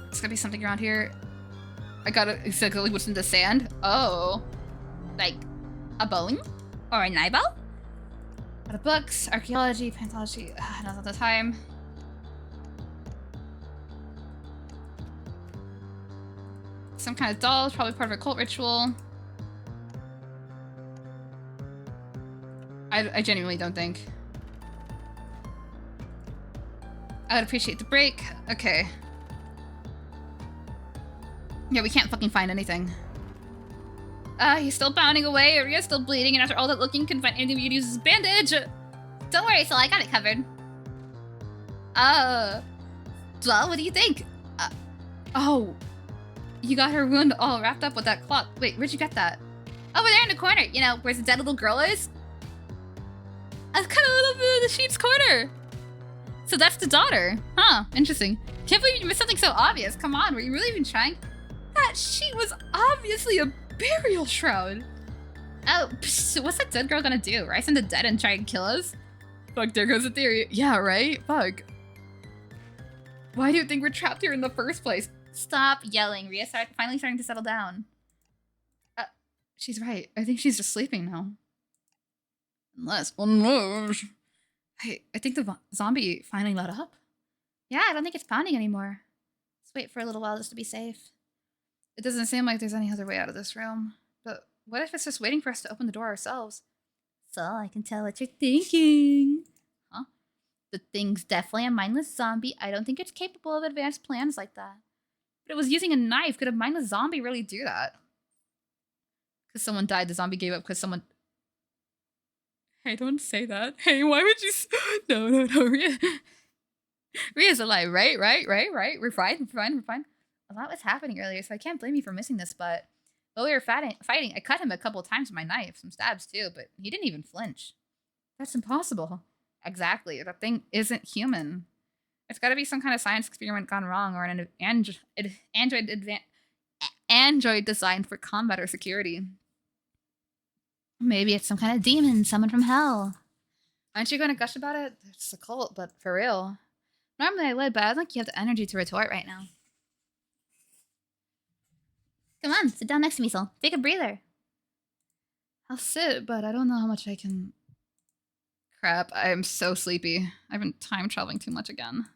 It's gonna be something around here. I got it exactly what's in the sand. Oh. Like a bone? Or an eyeball? Out of books, archaeology, paleontology. Not at the time. Some kind of doll, probably part of a cult ritual. I genuinely don't think. I would appreciate the break. Okay. Yeah, we can't fucking find anything. He's still pounding away. Aria's still bleeding, and after all that looking, couldn't find anything we could use as a bandage. Don't worry, Sol, I got it covered. Well, what do you think? Oh. You got her wound all wrapped up with that cloth. Wait, where'd you get that? Over there in the corner, you know, where the dead little girl is. That's kind of a little bit of the sheep's corner. So that's the daughter. Huh, interesting. Can't believe you missed something so obvious. Come on, were you really even trying? That sheet was obviously a burial shroud. Oh, psh, What's that dead girl gonna do? Rise from the dead and try and kill us? Fuck, there goes the theory. Yeah, right? Fuck. Why do you think we're trapped here in the first place? stop yelling. Rhea finally starting to settle down. She's right. I think she's just sleeping now. Unless, well, no. I think the zombie finally let up. Yeah, I don't think it's pounding anymore. Let's wait for a little while just to be safe. It doesn't seem like there's any other way out of this room. But what if it's just waiting for us to open the door ourselves? So I can tell what you're thinking. Huh? The thing's definitely a mindless zombie. I don't think it's capable of advanced plans like that. But it was using a knife. Could a mindless zombie really do that? Because someone died, the zombie gave up because someone... Hey, don't say that. Hey, why would you... No, Rhea. Rhea's alive, right? We're fine. A lot was happening earlier, so I can't blame you for missing this, but while we were fighting, I cut him a couple times with my knife, some stabs too, but he didn't even flinch. That's impossible. Exactly. That thing isn't human. It's got to be some kind of science experiment gone wrong, or an android designed for combat or security. Maybe it's some kind of demon summoned from hell. Aren't you going to gush about it? It's a cult, but for real. Normally I would, but I don't think you have the energy to retort right now. Come on, sit down next to me, Sol. Take a breather. I'll sit, but I don't know how much I can... Crap, I am so sleepy. I've been time traveling too much again.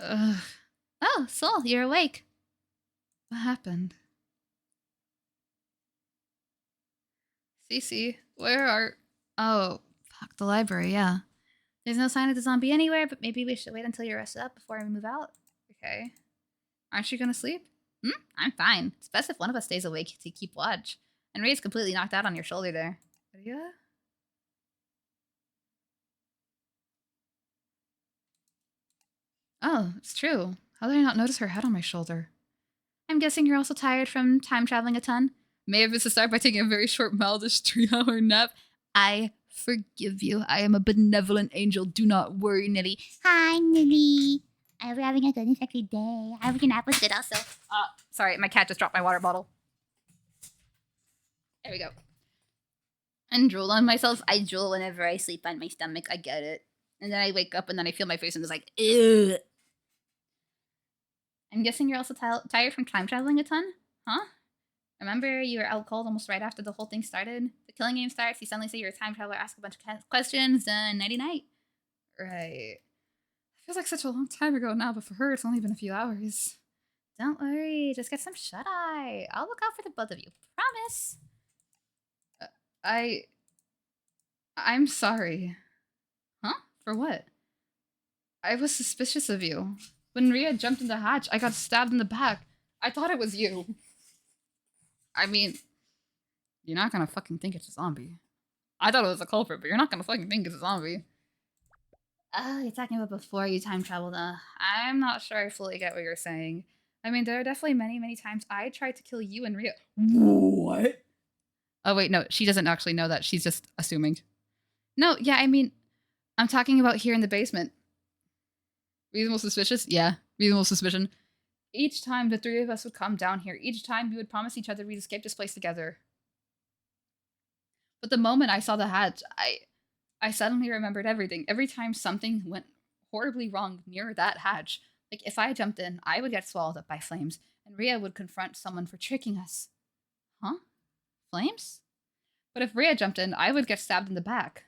Oh, Sol, you're awake. What happened? Cece, where are... Oh, fuck, the library, yeah. There's no sign of the zombie anywhere, but maybe we should wait until you're rested up before we move out. Okay. Aren't you gonna sleep? I'm fine. It's best if one of us stays awake to keep watch. And Ray's completely knocked out on your shoulder there. Yeah? Oh, it's true. How did I not notice her head on my shoulder? I'm guessing you're also tired from time traveling a ton? May have missed the start by taking a very short, mildish 3-hour nap. I forgive you. I am a benevolent angel. Do not worry, Nilly. Hi, Nilly. I hope you're having a good and sexy day. I hope your nap was good also. Sorry, my cat just dropped my water bottle. There we go. And drool on myself. I drool whenever I sleep on my stomach. I get it. And then I wake up and then I feel my face and it's like, ew. I'm guessing you're also tired from time traveling a ton? Huh? Remember you were out cold almost right after the whole thing started? The killing game starts, you suddenly say you're a time traveler, ask a bunch of questions, then nighty-night. Right. Feels like such a long time ago now, but for her it's only been a few hours. Don't worry, just get some shut-eye. I'll look out for the both of you. Promise. I'm sorry. Huh? For what? I was suspicious of you. When Rhea jumped in the hatch, I got stabbed in the back. I thought it was you. I mean, you're not gonna fucking think it's a zombie. I thought it was a culprit, but you're not gonna fucking think it's a zombie. Oh, you're talking about before you time traveled, I'm not sure I fully get what you're saying. I mean, there are definitely many, many times I tried to kill you and Rhea. What? Oh, wait, no, she doesn't actually know that. She's just assuming. No, yeah, I mean, I'm talking about here in the basement. Reasonable suspicious? Yeah, reasonable suspicion. Each time the three of us would come down here, each time we would promise each other we'd escape this place together. But the moment I saw the hatch, I suddenly remembered everything. Every time something went horribly wrong near that hatch, like if I jumped in, I would get swallowed up by flames, and Rhea would confront someone for tricking us. Huh? Flames? But if Rhea jumped in, I would get stabbed in the back.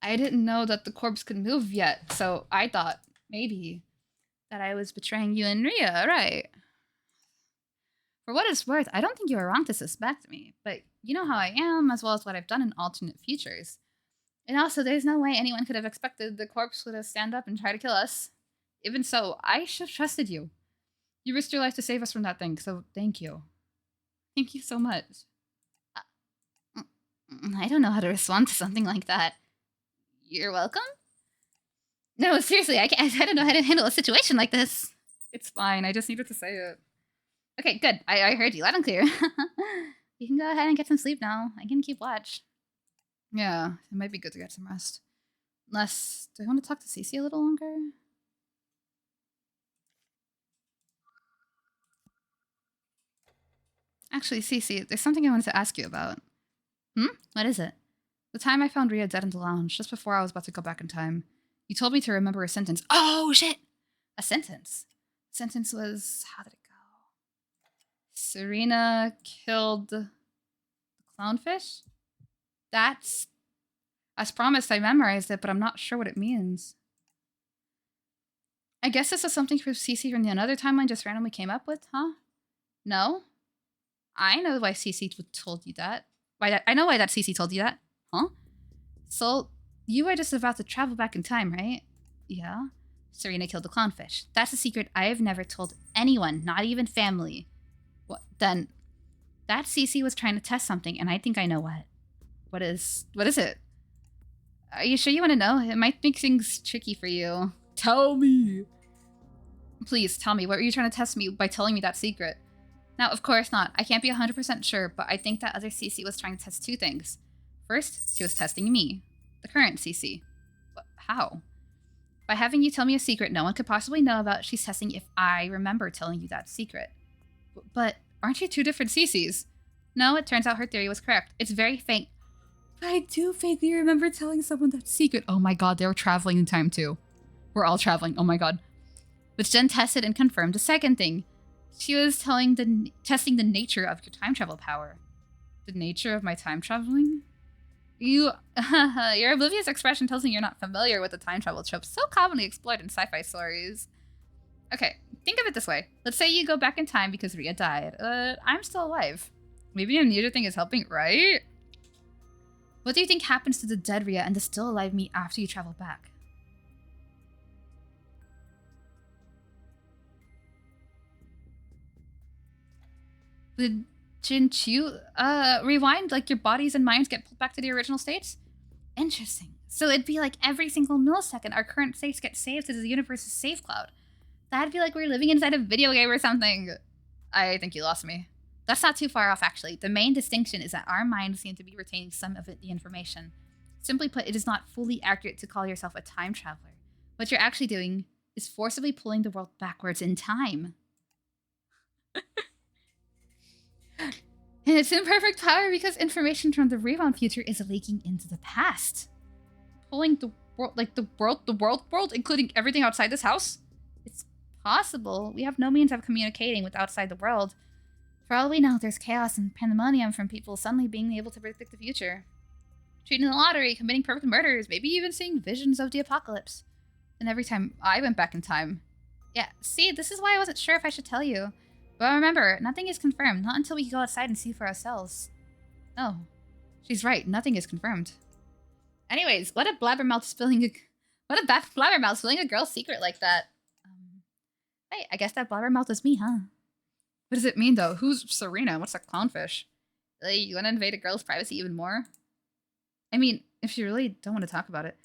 I didn't know that the corpse could move yet, so I thought maybe that I was betraying you and Rhea, right? For what it's worth, I don't think you were wrong to suspect me, but you know how I am, as well as what I've done in alternate futures. And also, there's no way anyone could have expected the corpse would have stand up and try to kill us. Even so, I should have trusted you. You risked your life to save us from that thing, so thank you. Thank you so much. I don't know how to respond to something like that. You're welcome? No, seriously, I don't know how to handle a situation like this. It's fine, I just needed to say it. Okay, good. I heard you loud and clear. You can go ahead and get some sleep now. I can keep watch. Yeah, it might be good to get some rest. Unless, do I want to talk to Cece a little longer? Actually, Cece, there's something I wanted to ask you about. What is it? The time I found Rhea dead in the lounge, just before I was about to go back in time, you told me to remember a sentence. Oh, shit! A sentence. The sentence was, how did it go? Serena killed the clownfish? That's... As promised, I memorized it, but I'm not sure what it means. I guess this is something Cece from another timeline just randomly came up with, huh? No? I know why Cece told you that. I know why that Cece told you that. Huh? So, you were just about to travel back in time, right? Yeah. Serena killed the clownfish. That's a secret I have never told anyone, not even family. What? Then, that Cece was trying to test something, and I think I know what. What is it? Are you sure you want to know? It might make things tricky for you. Tell me! Please, tell me. What were you trying to test me by telling me that secret? Now, of course not. I can't be 100% sure, but I think that other Cece was trying to test two things. First, she was testing me. The current Cece. But how? By having you tell me a secret no one could possibly know about, she's testing if I remember telling you that secret. But aren't you two different Ceces? No, it turns out her theory was correct. It's very faint. But I do vaguely remember telling someone that secret. Oh my god, they were traveling in time too. We're all traveling. Oh my god. Which then tested and confirmed the second thing. She was testing the nature of your time travel power. The nature of my time traveling? Your oblivious expression tells me you're not familiar with the time travel trope so commonly explored in sci-fi stories. Okay, think of it this way. Let's say you go back in time because Rhea died. I'm still alive. Maybe a neither thing is helping, right? What do you think happens to the dead Rhea and the still alive me after you travel back? Didn't you rewind? Like your bodies and minds get pulled back to the original states? Interesting. So it'd be like every single millisecond our current states get saved to the universe's save cloud. That'd be like we're living inside a video game or something. I think you lost me. That's not too far off, actually. The main distinction is that our minds seem to be retaining some of the information. Simply put, it is not fully accurate to call yourself a time traveler. What you're actually doing is forcibly pulling the world backwards in time. And it's in perfect power because information from the rebound future is leaking into the past. Pulling the world, like the world, including everything outside this house? It's possible. We have no means of communicating with outside the world. For all we know, there's chaos and pandemonium from people suddenly being able to predict the future. Treating the lottery, committing perfect murders, maybe even seeing visions of the apocalypse. And every time I went back in time. Yeah, see, this is why I wasn't sure if I should tell you. But remember, nothing is confirmed, not until we go outside and see for ourselves. Oh, she's right, nothing is confirmed. Anyways, what a blabbermouth spilling a girl's secret like that. Hey, I guess that blabbermouth is me, huh? What does it mean, though? Who's Serena? What's a clownfish? Really, you want to invade a girl's privacy even more? I mean, if you really don't want to talk about it.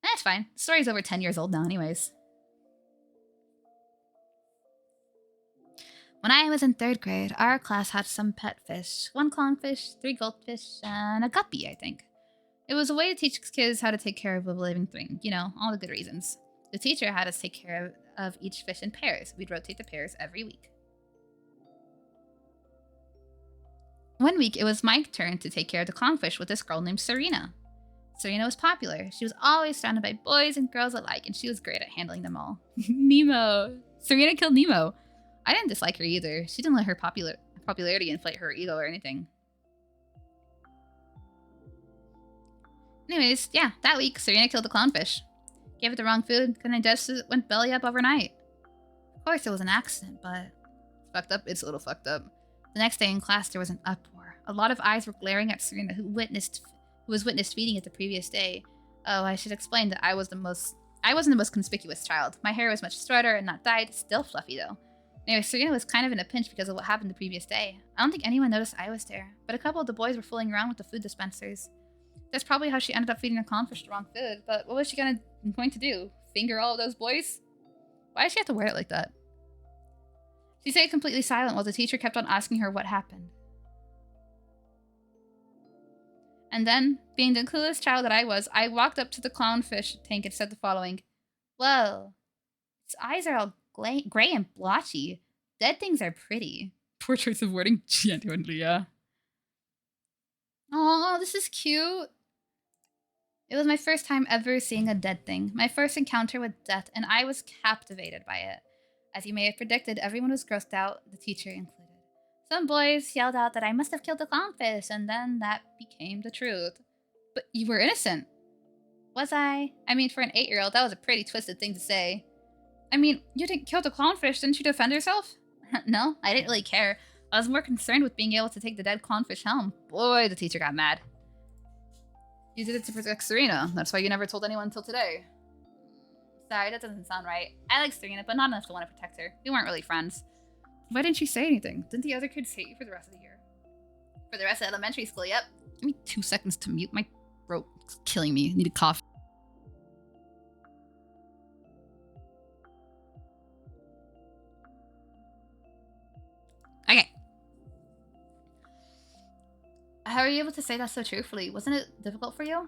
It's fine. The story's over 10 years old now anyways. When I was in 3rd grade, our class had some pet fish. 1 clownfish, 3 goldfish, and a guppy, I think. It was a way to teach kids how to take care of a living thing. You know, all the good reasons. The teacher had us take care of each fish in pairs. We'd rotate the pairs every week. One week, it was my turn to take care of the clownfish with this girl named Serena. Serena was popular. She was always surrounded by boys and girls alike, and she was great at handling them all. Nemo. Serena killed Nemo. I didn't dislike her either. She didn't let her popularity inflate her ego or anything. Anyways, yeah, that week, Serena killed the clownfish. Gave it the wrong food, couldn't digest it, went belly up overnight. Of course, it was an accident, but fucked up. It's a little fucked up. The next day in class, there was an uproar. A lot of eyes were glaring at Serena, who was witnessed feeding it the previous day. Oh, I should explain that I wasn't the most conspicuous child. My hair was much shorter and not dyed, still fluffy though. Anyway, Serena was kind of in a pinch because of what happened the previous day. I don't think anyone noticed I was there, but a couple of the boys were fooling around with the food dispensers. That's probably how she ended up feeding the clownfish the wrong food, but what was she going to do? Finger all of those boys? Why did she have to wear it like that? She stayed completely silent while the teacher kept on asking her what happened. And then, being the clueless child that I was, I walked up to the clownfish tank and said the following. Whoa, its eyes are all gray and blotchy. Dead things are pretty. Poor choice of wording. Genuinely, yeah. Oh, this is cute. It was my first time ever seeing a dead thing. My first encounter with death, and I was captivated by it. As you may have predicted, everyone was grossed out, the teacher included. Some boys yelled out that I must have killed the clownfish, and then that became the truth. But you were innocent. Was I? I mean, for an 8-year-old, that was a pretty twisted thing to say. I mean, you didn't kill the clownfish, didn't you defend yourself? No, I didn't really care. I was more concerned with being able to take the dead clownfish home. Boy, the teacher got mad. You did it to protect Serena. That's why you never told anyone until today. Sorry, that doesn't sound right. I like Serena, but not enough to want to protect her. We weren't really friends. Why didn't you say anything? Didn't the other kids hate you for the rest of the year? For the rest of elementary school, yep. Give me 2 seconds to mute. My throat is killing me. I need a cough. Okay. How are you able to say that so truthfully? Wasn't it difficult for you?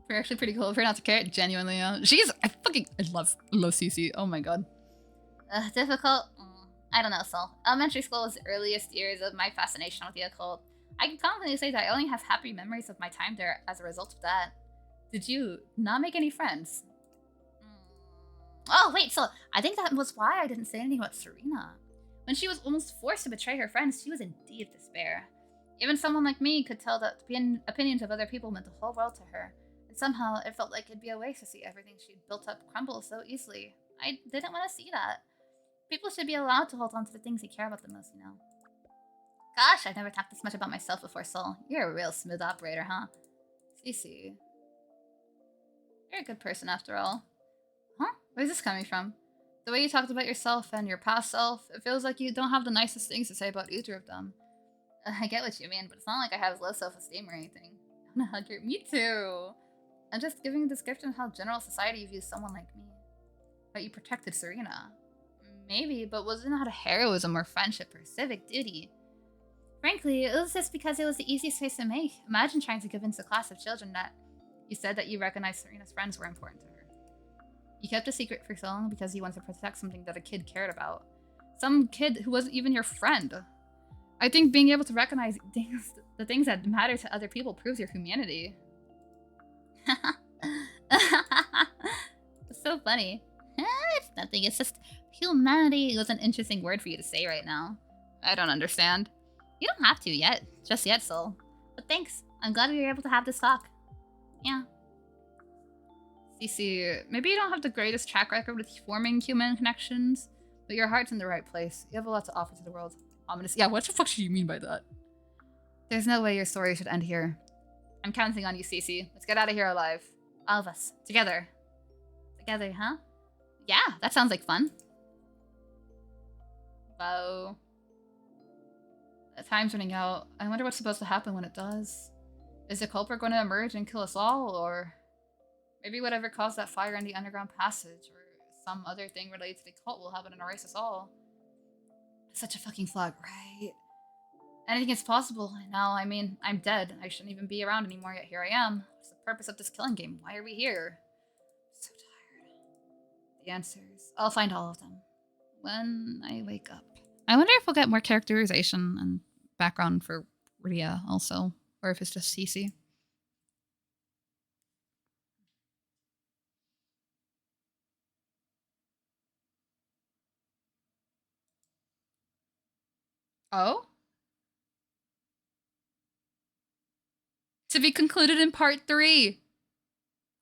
We're actually pretty cool of her not to care. Genuinely, I love Cece. Oh my god. Difficult? I don't know, Sol. Elementary school was the earliest years of my fascination with the occult. I can confidently say that I only have happy memories of my time there as a result of that. Did you not make any friends? Oh, wait, so I think that was why I didn't say anything about Serena. When she was almost forced to betray her friends, she was in deep despair. Even someone like me could tell that the opinions of other people meant the whole world to her. And somehow it felt like it'd be a waste to see everything she'd built up crumble so easily. I didn't want to see that. People should be allowed to hold on to the things they care about the most, you know. Gosh, I've never talked this much about myself before, Sol. You're a real smooth operator, huh? Cece. You're a good person after all. Huh? Where's this coming from? The way you talked about yourself and your past self, it feels like you don't have the nicest things to say about either of them. I get what you mean, but it's not like I have low self-esteem or anything. I want to hug you. Me too. I'm just giving a description of how general society views someone like me. But you protected Serena. Maybe, but was it not a heroism or friendship or civic duty? Frankly, it was just because it was the easiest choice to make. Imagine trying to convince a class of children that you said that you recognized Serena's friends were important to her. You kept a secret for so long because you wanted to protect something that a kid cared about. Some kid who wasn't even your friend. I think being able to recognize the things that matter to other people proves your humanity. It's so funny. It's nothing, it's just humanity was an interesting word for you to say right now. I don't understand. You don't have to yet. Just yet, Sol. But thanks. I'm glad we were able to have this talk. Yeah. Cece, maybe you don't have the greatest track record with forming human connections, but your heart's in the right place. You have a lot to offer to the world. Ominous. Yeah, what the fuck should you mean by that? There's no way your story should end here. I'm counting on you, Cece. Let's get out of here alive. All of us. Together. Together, huh? Yeah, that sounds like fun. Wow. Time's running out. I wonder what's supposed to happen when it does. Is the culprit going to emerge and kill us all, or maybe whatever caused that fire in the underground passage, or some other thing related to the cult will happen and erase us all. Such a fucking flag, right? Anything is possible. Now, I mean, I'm dead. I shouldn't even be around anymore, yet here I am. What's the purpose of this killing game? Why are we here? So tired. The answers. I'll find all of them when I wake up. I wonder if we'll get more characterization and background for Ria also, or if it's just Cece. Oh? To be concluded in part 3.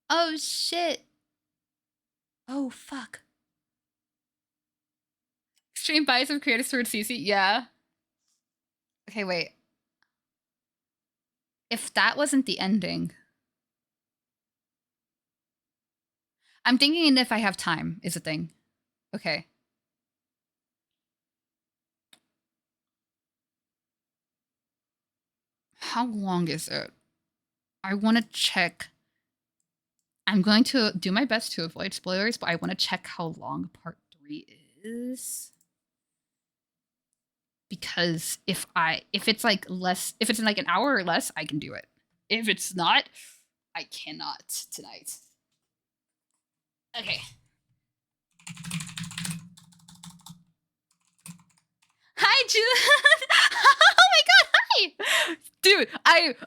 Oh shit. Oh fuck. Extreme bias of creators towards Cece? Yeah. Okay, wait. If that wasn't the ending. I'm thinking if I have time is a thing. Okay. How long is it? I want to check. I'm going to do my best to avoid spoilers, but I want to check how long part 3 is. Because if it's like less, if it's in like an hour or less, I can do it. If it's not, I cannot tonight. Okay. Hi, June. Oh my god, hi. Dude,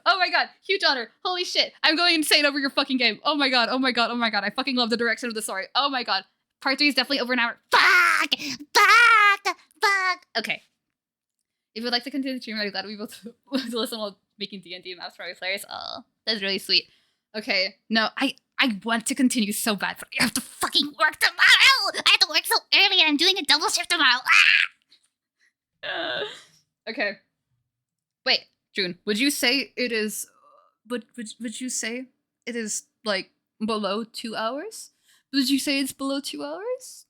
oh my god, huge honor. Holy shit. I'm going insane over your fucking game. Oh my god, oh my god, oh my god. I fucking love the direction of the story. Oh my god. Part 3 is definitely over an hour. Fuck! Okay. If you'd like to continue the stream, I'm glad to be able to listen while making D&D maps for our players. Oh, that's really sweet. Okay. No, I want to continue so bad, but I have to fucking work tomorrow! I have to work so early and I'm doing a double shift tomorrow. Okay. Wait, June, would you say it is... Would you say it is, like, below 2 hours? Would you say it's below 2 hours?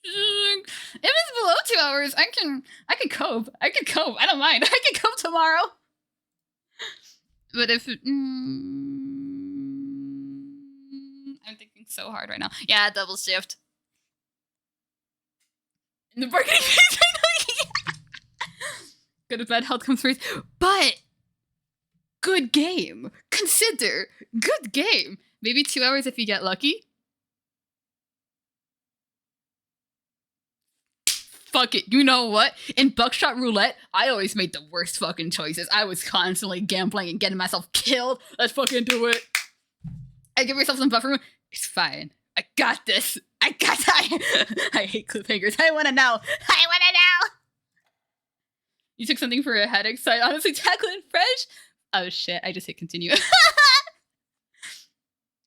If it's below 2 hours, I can cope. I can cope. I don't mind. I can cope tomorrow. But if I'm thinking so hard right now. Yeah, double shift. In the bargaining phase, go to bed, health comes first. But good game. Consider good game. Maybe 2 hours if you get lucky. Fuck it, you know what? In Buckshot Roulette, I always made the worst fucking choices. I was constantly gambling and getting myself killed. Let's fucking do it. I give myself some buffer room. It's fine. I got this. I got that. I hate cliffhangers. I wanna know. I wanna know. You took something for a headache, so I honestly tackle it fresh. Oh shit, I just hit continue.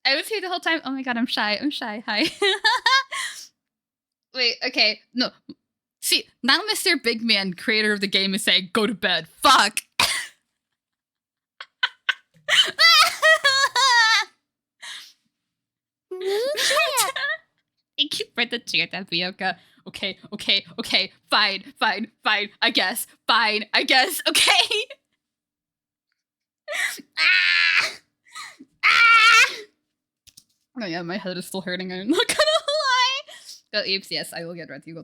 I was here the whole time. Oh my god, I'm shy. I'm shy. Hi. Wait, okay. No. See, now Mr. Big Man, creator of the game, is saying, go to bed. Fuck! Thank you for the cheer, Tapioca. Okay, fine, I guess. Fine, I guess, okay? Oh yeah, my head is still hurting, I'm not gonna lie. Go Apes, yes, I will get ready.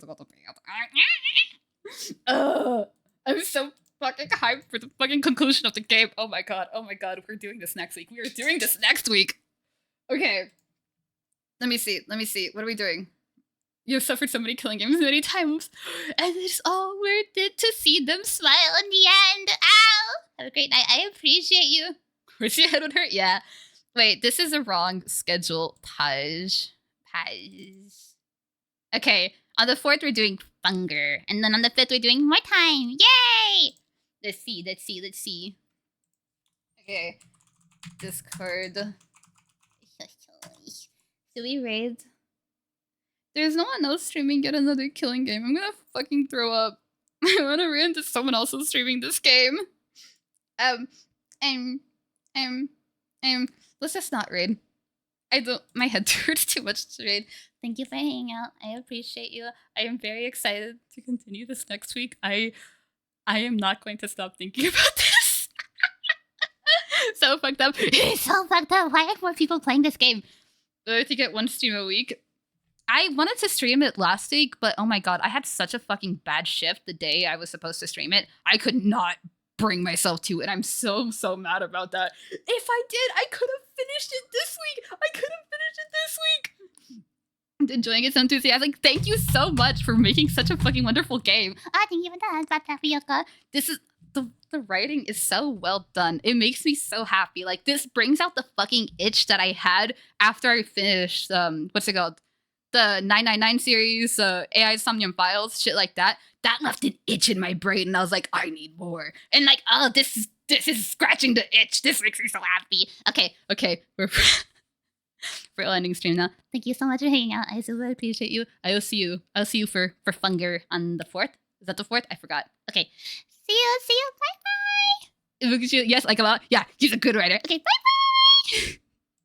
I'm so fucking hyped for the fucking conclusion of the game. Oh my god, we're doing this next week. We are doing this next week. Okay. Let me see. What are we doing? You've suffered so many killing games many times, and it's all worth it to see them smile in the end. Ow! Have a great night. I appreciate you. Where's your head would hurt? Yeah. Wait, this is a wrong schedule. Page. Okay, on the 4th we're doing Funger, and then on the 5th we're doing more time. Yay! Let's see. Okay, Discord. Do we raid? There's no one else streaming yet another killing game. I'm gonna fucking throw up. I wanna run into someone else who's streaming this game. Let's just not raid. My head hurts too much to raid. Thank you for hanging out. I appreciate you. I am very excited to continue this next week. I am not going to stop thinking about this. So fucked up. It's so fucked up. Why are more people playing this game? I like to get one stream a week. I wanted to stream it last week, but oh my god, I had such a fucking bad shift the day I was supposed to stream it. I could not bring myself to it. I'm so mad about that. If I did, I could have finished it this week. I could have finished it this week. I'm enjoying it so enthusiastic. Thank you so much for making such a fucking wonderful game. I think even that, This is the writing is so well done. It makes me so happy. Like this brings out the fucking itch that I had after I finished what's it called? The 999 series, AI Somnium Files, shit like that. That left an itch in my brain, and I was like, I need more. And like, oh, this is scratching the itch. This makes me so happy. Okay, we're ending stream now. Thank you so much for hanging out. I so appreciate you. I'll see you for Funger on the 4th. Is that the 4th? I forgot. Okay. See you. Bye bye. Yes, like a lot. Yeah, he's a good writer. Okay, bye bye.